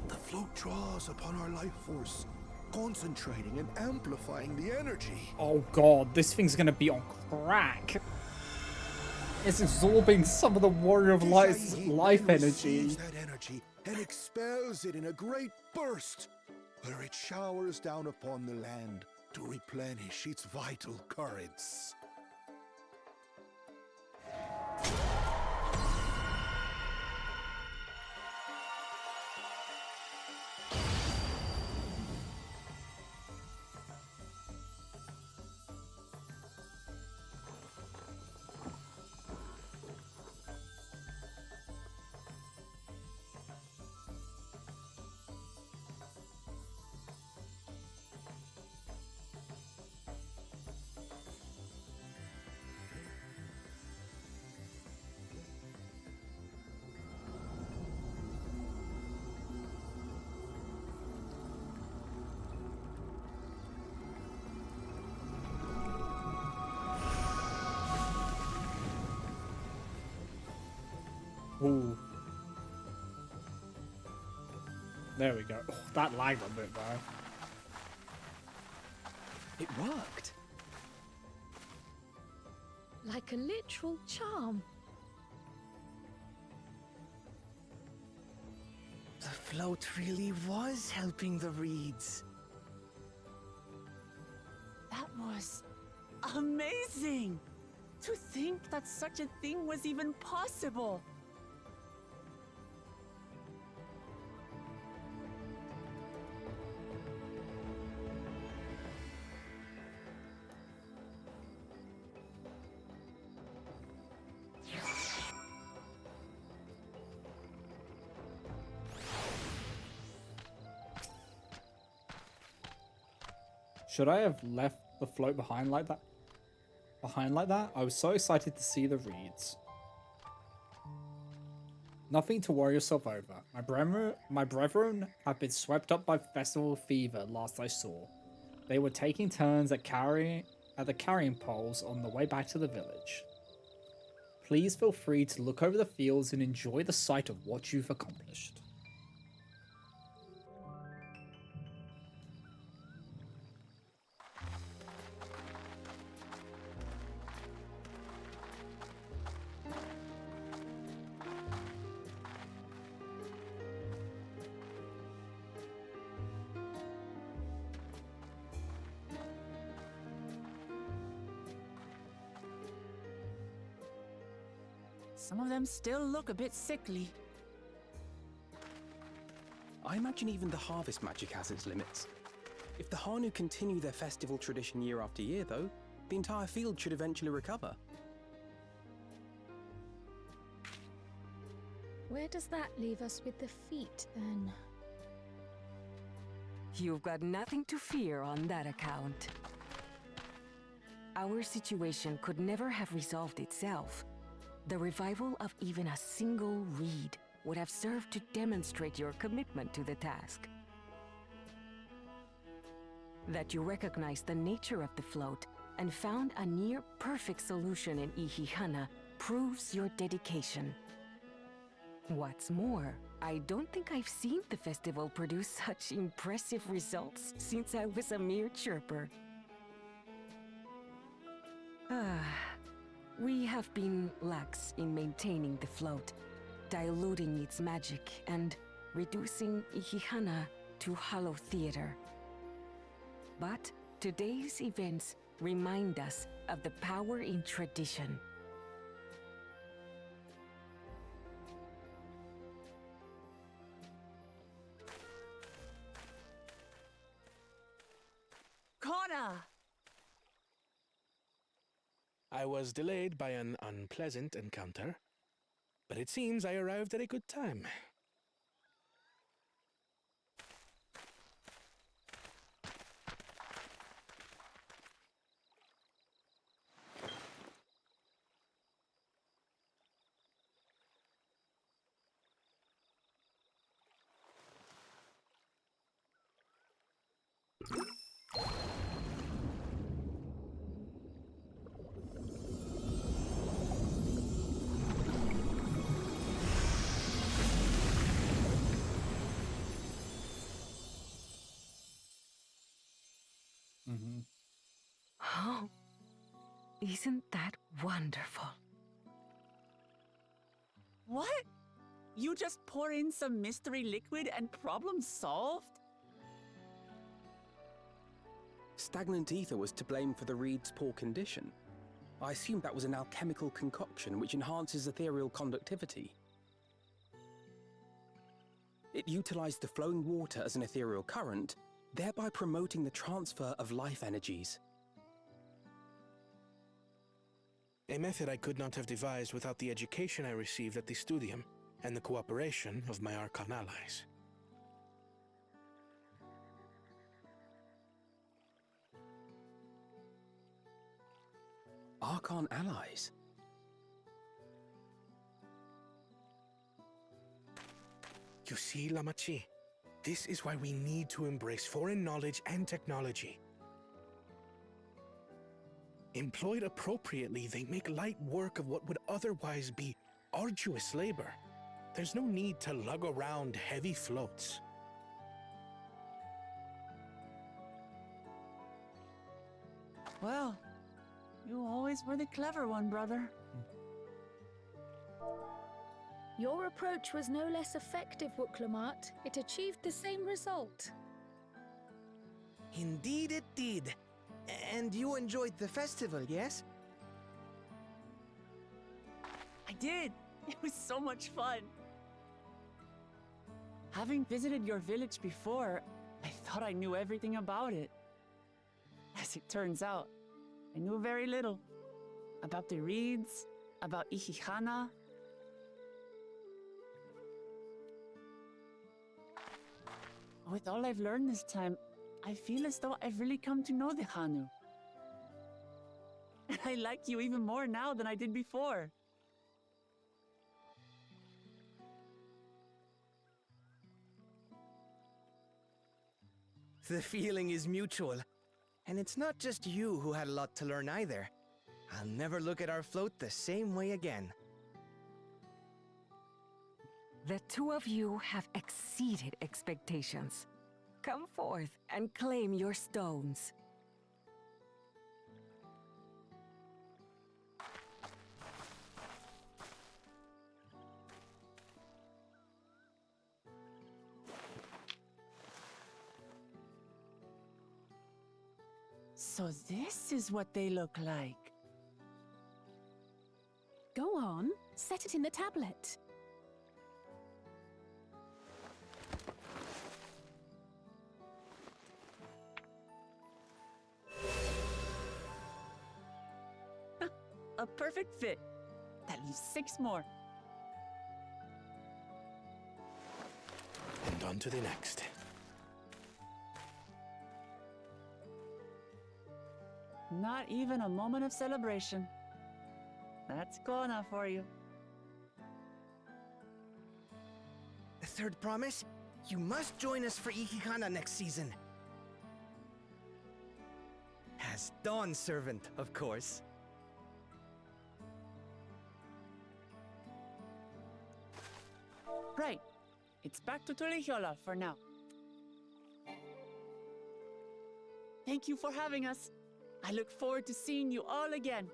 The float draws upon our life force, concentrating and amplifying the energy. Oh god, this thing's gonna be on crack. It's absorbing some of the Warrior of Light's life energy. That energy and expels it in a great burst, where it showers down upon the land to replenish its vital currents. Ooh. There we go. Oh, that lagged a bit, though. It worked. Like a literal charm. The float really was helping the reeds. That was amazing! To think that such a thing was even possible! Should I have left the float behind like that? I was so excited to see the reeds. Nothing to worry yourself over. My brethren have been swept up by festival fever last I saw. They were taking turns at the carrying poles on the way back to the village. Please feel free to look over the fields and enjoy the sight of what you've accomplished. Some of them still look a bit sickly. I imagine even the harvest magic has its limits. If the Hanu continue their festival tradition year after year, though, the entire field should eventually recover. Where does that leave us with the feet, then? You've got nothing to fear on that account. Our situation could never have resolved itself. The revival of even a single reed would have served to demonstrate your commitment to the task. That you recognized the nature of the float and found a near-perfect solution in Ihihana proves your dedication. What's more, I don't think I've seen the festival produce such impressive results since I was a mere chirper. We have been lax in maintaining the float, diluting its magic and reducing Ihihana to hollow theater. But today's events remind us of the power in tradition. Connor! I was delayed by an unpleasant encounter, but it seems I arrived at a good time. Oh, isn't that wonderful? What? You just pour in some mystery liquid and problem solved? Stagnant ether was to blame for the reed's poor condition. I assumed that was an alchemical concoction which enhances ethereal conductivity. It utilized the flowing water as an ethereal current, thereby promoting the transfer of life energies. A method I could not have devised without the education I received at the studium and the cooperation of my Archon allies. Archon allies? You see, Lamachi, this is why we need to embrace foreign knowledge and technology. Employed appropriately, they make light work of what would otherwise be arduous labor. There's no need to lug around heavy floats. Well, you always were the clever one, brother. Your approach was no less effective, Wooklamat. It achieved the same result. Indeed it did. And you enjoyed the festival, yes? I did. It was so much fun. Having visited your village before, I thought I knew everything about it. As it turns out, I knew very little. About the reeds, about Ihihana. With all I've learned this time, I feel as though I've really come to know the Hanu. And I like you even more now than I did before. The feeling is mutual. And it's not just you who had a lot to learn either. I'll never look at our float the same way again. The two of you have exceeded expectations. Come forth and claim your stones. So this is what they look like. Go on, set it in the tablet. A perfect fit. That leaves 6 more. And on to the next. Not even a moment of celebration. That's Kona for you. The third promise? You must join us for Ihihana next season. As Dawn Servant, of course. Right. It's back to Tulihiola for now. Thank you for having us. I look forward to seeing you all again.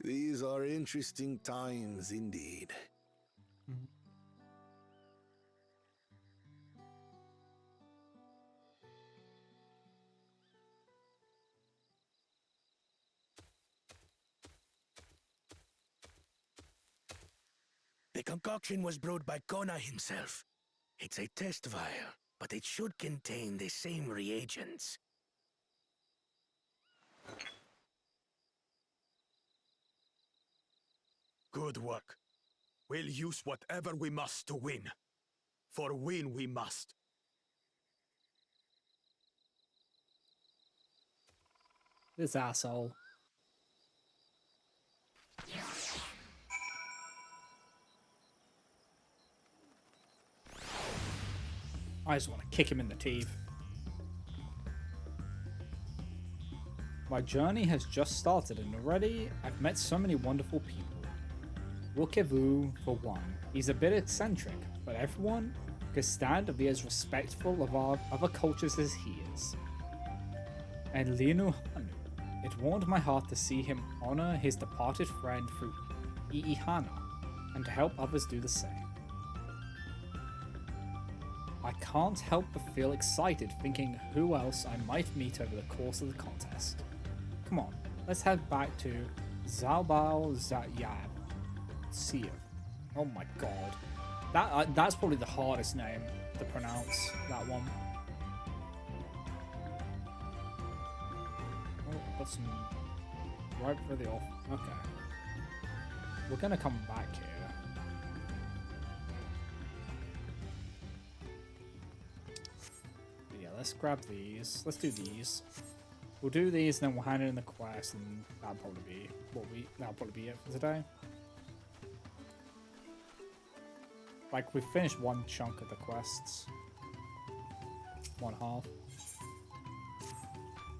These are interesting times indeed. The concoction was brewed by Kona himself. It's a test vial, but it should contain the same reagents. Good work. We'll use whatever we must to win. For win we must. This asshole. I just want to kick him in the teeth. My journey has just started and already I've met so many wonderful people. Rukevu, for one, he's a bit eccentric, but everyone can stand to be as respectful of our other cultures as he is. And Lianu Hanu, it warmed my heart to see him honor his departed friend through Iihana, and to help others do the same. I can't help but feel excited thinking who else I might meet over the course of the contest. Come on, let's head back to Zaobao Zatyab. Seer. Oh my god. That's probably the hardest name to pronounce, that one. Oh, got some right for the off. Okay. We're gonna come back here. But yeah, let's grab these. Let's do these. We'll do these, and then we'll hand in the quest, and that'll probably be it for today. Like, we finished one chunk of the quests. 1/2.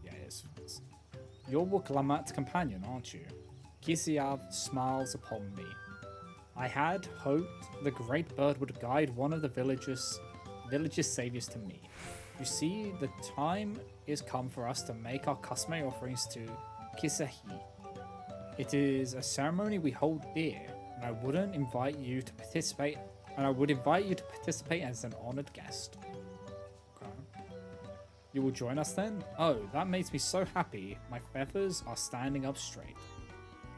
Yeah, it is. You're Wuklamat's companion, aren't you? Kisiav smiles upon me. I had hoped the great bird would guide one of the village's saviors to me. You see, the time is come for us to make our customary offerings to Kisahi. It is a ceremony we hold dear, and I would invite you to participate as an honored guest. Okay. You will join us then? Oh, that makes me so happy. My feathers are standing up straight.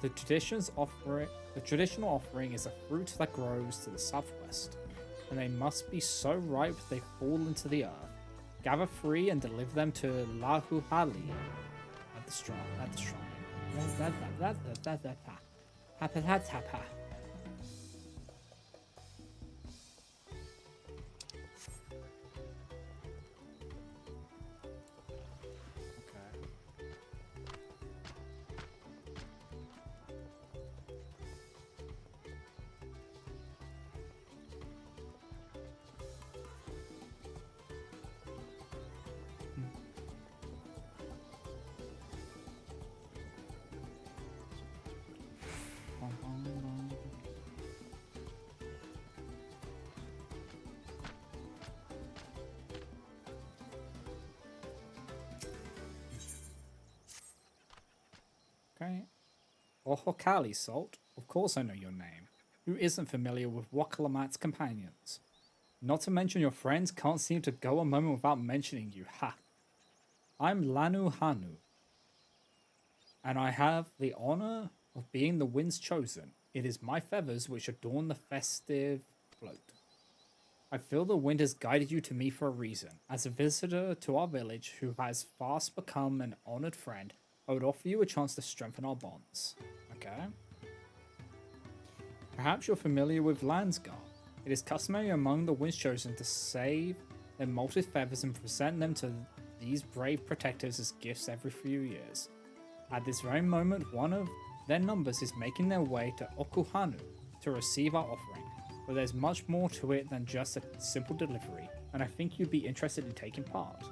The traditional offering is a fruit that grows to the southwest, and they must be so ripe they fall into the earth. Gather free and deliver them to Lahuhali at the shrine. Okay. Ohokali, Salt. Of course I know your name. Who isn't familiar with Wakalamat's companions? Not to mention your friends can't seem to go a moment without mentioning you. Ha! I'm Lanu Hanu, and I have the honor of being the wind's chosen. It is my feathers which adorn the festive float. I feel the wind has guided you to me for a reason. As a visitor to our village who has fast become an honored friend, I would offer you a chance to strengthen our bonds. Okay. Perhaps you're familiar with Landsgar. It is customary among the Winds Chosen to save their molted feathers and present them to these brave protectors as gifts every few years. At this very moment, one of their numbers is making their way to Okuhanu to receive our offering, but there's much more to it than just a simple delivery, and I think you'd be interested in taking part.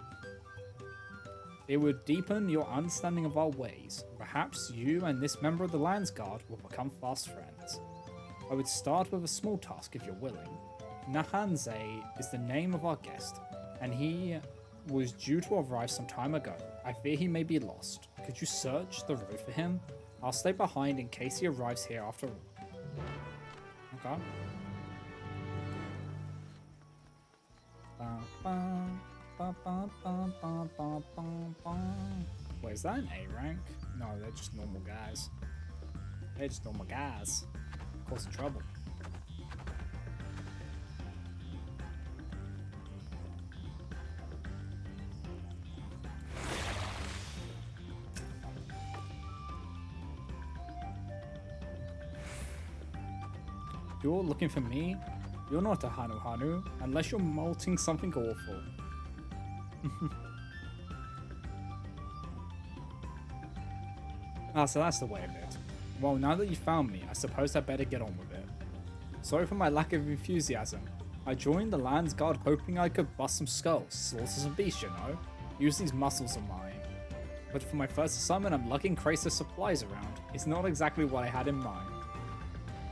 It would deepen your understanding of our ways. Perhaps you and this member of the Landsguard will become fast friends. I would start with a small task if you're willing. Nahanze is the name of our guest, and he was due to arrive some time ago. I fear he may be lost. Could you search the road for him? I'll stay behind in case he arrives here after all. Okay. Wait, is that an A rank? No, they're just normal guys. They're just normal guys. Causing trouble. You're looking for me? You're not a Hanu Hanu, unless you're molting something awful. So that's the way of it. Well, now that you found me, I suppose I better get on with it. Sorry for my lack of enthusiasm. I joined the Landsguard hoping I could bust some skulls, slaughter some beasts, you know? Use these muscles of mine. But for my first assignment, I'm lugging crates of supplies around. It's not exactly what I had in mind.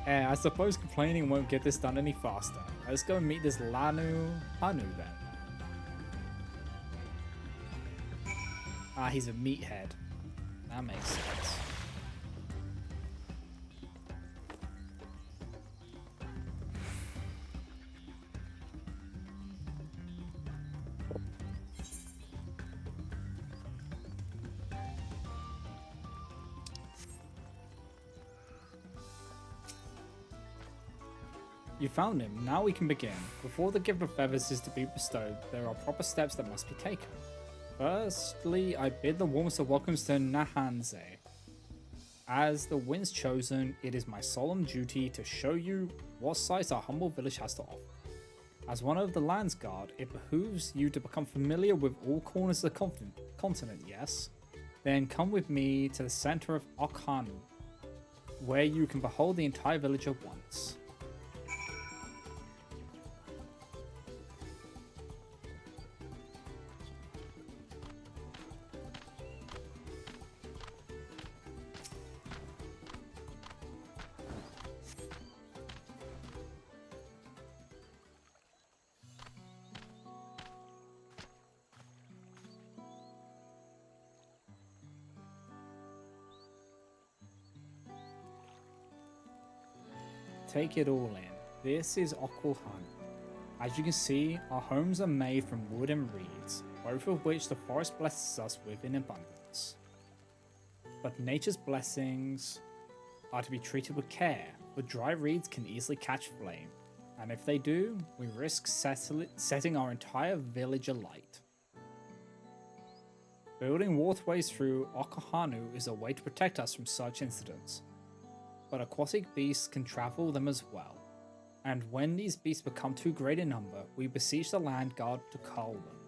I suppose complaining won't get this done any faster. Let's go and meet this Lanu Hanu then. Ah, he's a meathead. That makes sense. You found him, now we can begin. Before the gift of feathers is to be bestowed, there are proper steps that must be taken. Firstly, I bid the warmest of welcomes to Nahanze. As the Winds Chosen, it is my solemn duty to show you what sights our humble village has to offer. As one of the Landsguard, it behooves you to become familiar with all corners of the continent, yes? Then come with me to the center of Okhanu, where you can behold the entire village at once. take it all in. This is Okuhanu. As you can see, our homes are made from wood and reeds, both of which the forest blesses us with in abundance. But nature's blessings are to be treated with care, for dry reeds can easily catch flame, and if they do, we risk setting our entire village alight. Building waterways through Okuhanu is a way to protect us from such incidents, but aquatic beasts can travel them as well, and when these beasts become too great in number, we beseech the land god to cull them.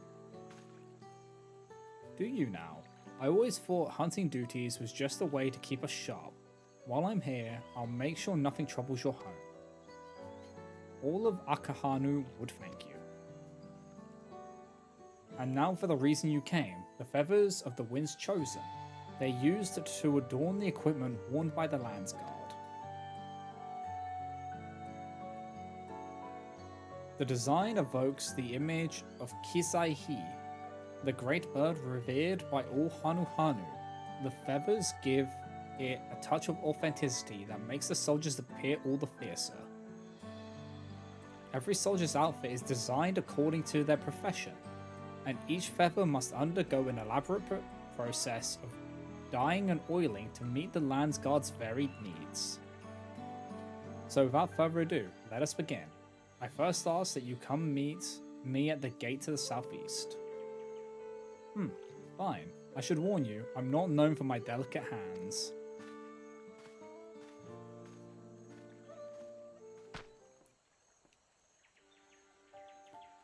Do you now? I always thought hunting duties was just a way to keep us sharp. While I'm here, I'll make sure nothing troubles your home. All of Okuhanu would thank you. And now for the reason you came, the feathers of the winds chosen. They're used to adorn the equipment worn by the Lands Guard. The design evokes the image of Kisai-hi, the great bird revered by all Hanu-Hanu. The feathers give it a touch of authenticity that makes the soldiers appear all the fiercer. Every soldier's outfit is designed according to their profession, and each feather must undergo an elaborate process of dyeing and oiling to meet the Lands Guard's varied needs. So without further ado, let us begin. I first ask that you come meet me at the gate to the southeast. Fine. I should warn you, I'm not known for my delicate hands.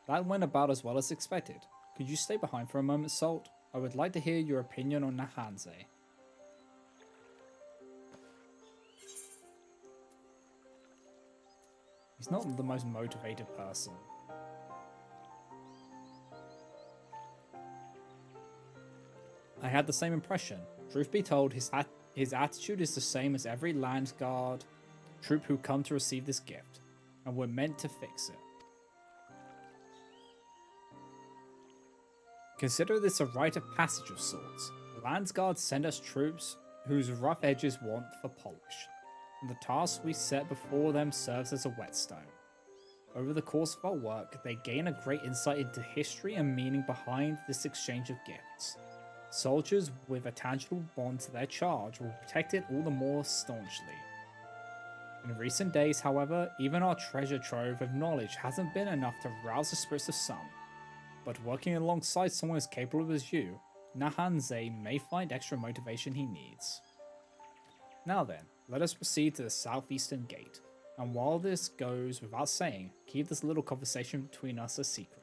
That went about as well as expected. Could you stay behind for a moment, Salt? I would like to hear your opinion on Nahanze. He's not the most motivated person. I had the same impression. Truth be told, his attitude is the same as every Land Guard troop who come to receive this gift, and we're meant to fix it. Consider this a rite of passage of sorts. The Lands Guard send us troops whose rough edges want for polish, and the task we set before them serves as a whetstone. Over the course of our work, they gain a great insight into history and meaning behind this exchange of gifts. Soldiers with a tangible bond to their charge will protect it all the more staunchly. In recent days, however, even our treasure trove of knowledge hasn't been enough to rouse the spirits of some. But working alongside someone as capable as you, Nahanze may find extra motivation he needs. Now then, let us proceed to the southeastern gate, and while this goes without saying, keep this little conversation between us a secret.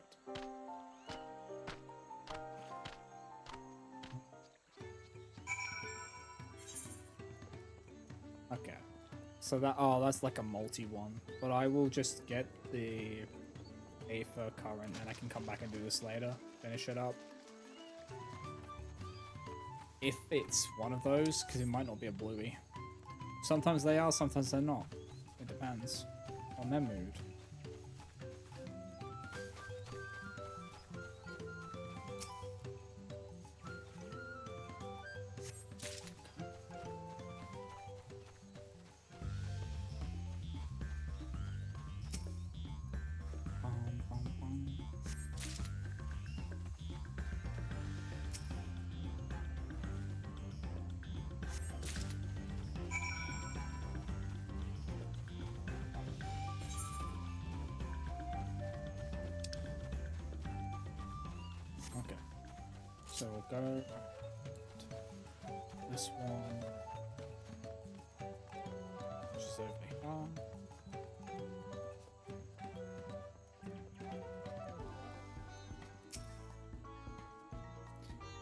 Okay, so that's like a multi one, but I will just get the Aether current and I can come back and do this later, finish it up. If it's one of those, because it might not be a bluey. Sometimes they are, sometimes they're not. It depends on their mood. Okay, so we'll go this one, which is over here.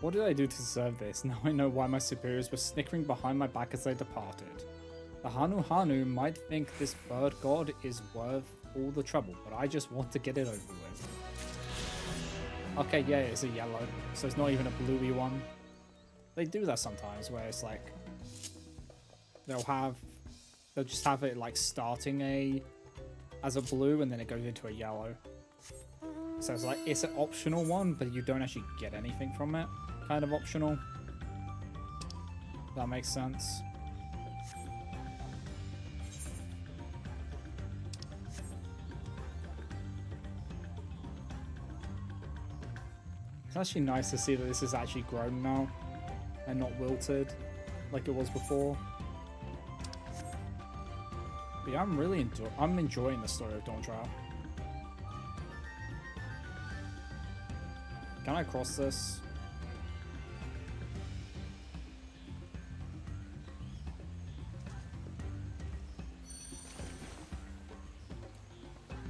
What did I do to deserve this? Now I know why my superiors were snickering behind my back as they departed. The Hanu-Hanu might think this bird god is worth all the trouble, but I just want to get it over with. Okay, yeah, it's a yellow, so it's not even a bluey one. They do that sometimes, where it's like they'll just have it like starting as a blue and then it goes into a yellow. So it's like it's an optional one, but you don't actually get anything from it. Kind of optional. That makes sense. It's actually nice to see that this is actually grown now and not wilted like it was before. But yeah, I'm enjoying the story of Dawntrail. Can I cross this?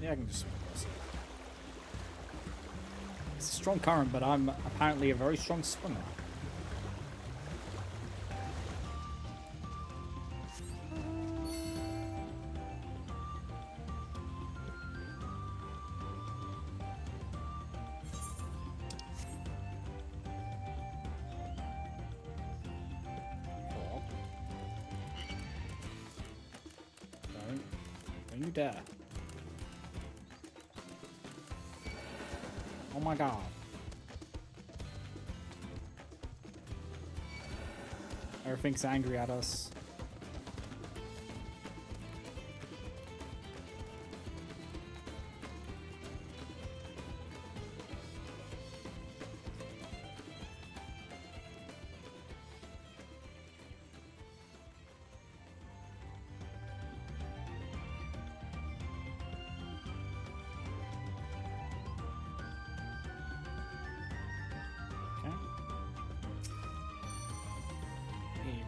Yeah, I can just cross it. It's a strong current, but I'm apparently a very strong swimmer. Don't you dare. Oh my god. Everything's angry at us.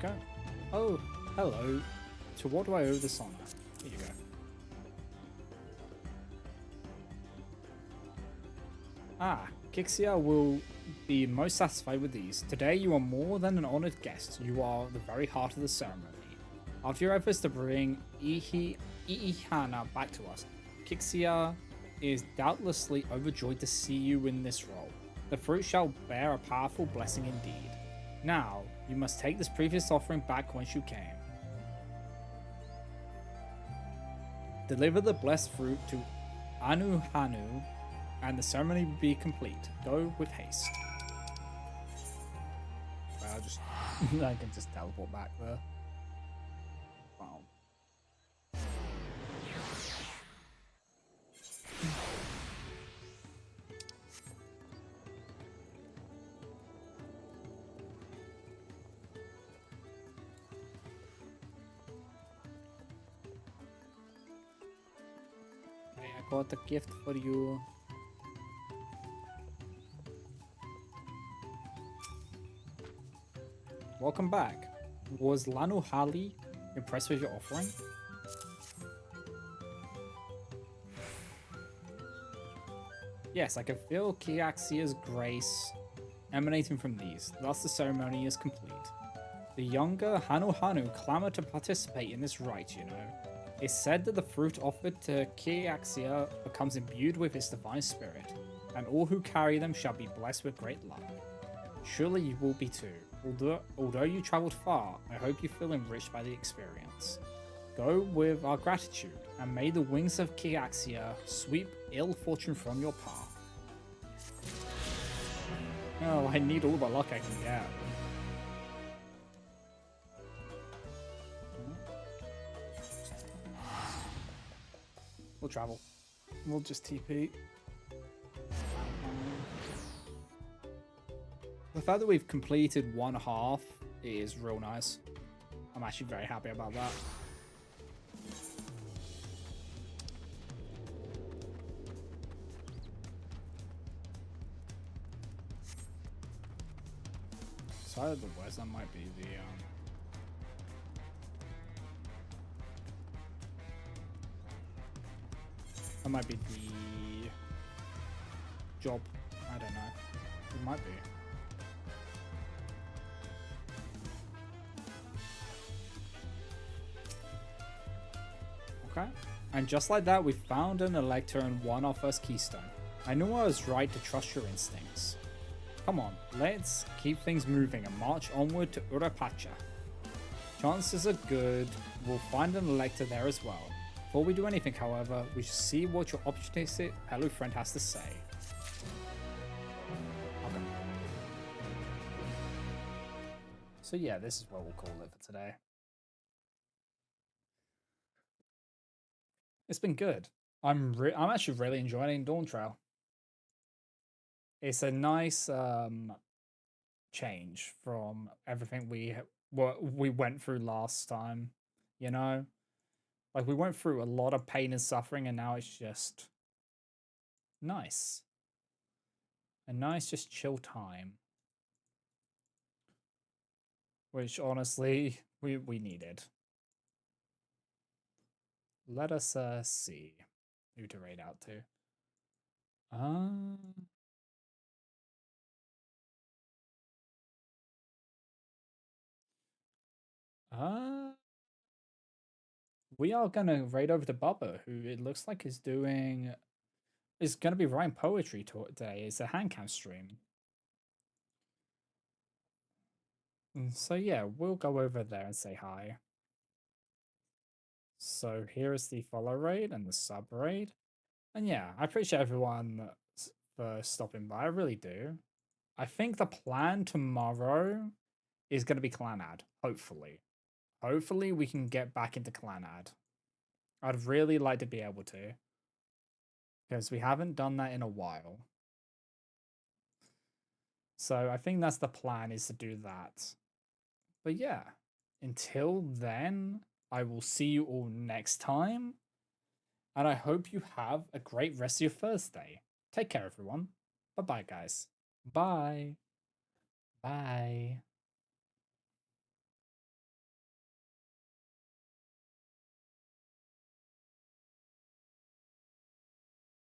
Go. Oh, hello. To what do I owe this honor? Here you go. Ah, Kixia will be most satisfied with these. Today you are more than an honored guest. You are the very heart of the ceremony. After your efforts to bring Ihana back to us, Kixia is doubtlessly overjoyed to see you in this role. The fruit shall bear a powerful blessing indeed. Now, you must take this previous offering back whence you came. Deliver the blessed fruit to Anu Hanu, and the ceremony will be complete. Go with haste. Well, I can just teleport back there. Wow. I got a gift for you. Welcome back. Was Lanu Hali impressed with your offering? Yes, I can feel Kiaxia's grace emanating from these. Thus the ceremony is complete. The younger Hanu Hanu clamor to participate in this rite, you know. It's said that the fruit offered to Kiaxia becomes imbued with its divine spirit, and all who carry them shall be blessed with great luck. Surely you will be too. Although you traveled far, I hope you feel enriched by the experience. Go with our gratitude, and may the wings of Kiaxia sweep ill fortune from your path. Oh, I need all the luck I can get. We'll travel. We'll just TP. The fact that we've completed one half is real nice. I'm actually very happy about that. Side of the west, that might be the that might be the job. I don't know. It might be. Okay. And just like that, we found an Elector and won our first keystone. I knew I was right to trust your instincts. Come on, let's keep things moving and march onward to Urapacha. Chances are good we'll find an Elector there as well. Before we do anything, however, we should see what your opportunistic fellow friend has to say. Okay. So yeah, this is what we'll call it for today. It's been good. I'm actually really enjoying Dawntrail. it's a nice change from everything we went through last time, you know? Like we went through a lot of pain and suffering and now it's just nice. A nice just chill time. Which honestly we needed. Let us see who to raid out to. We are gonna raid over to Bubba, who it looks like is gonna be writing poetry today. It's a handcam stream. So yeah, we'll go over there and say hi. So here is the follow raid and the sub raid. And yeah, I appreciate everyone for stopping by. I really do. I think the plan tomorrow is going to be clan ad, hopefully. Hopefully we can get back into clan ad. I'd really like to be able to. Because we haven't done that in a while. So I think that's the plan, is to do that. But yeah, until then, I will see you all next time. And I hope you have a great rest of your Thursday. Take care, everyone. Bye-bye, guys. Bye. Bye.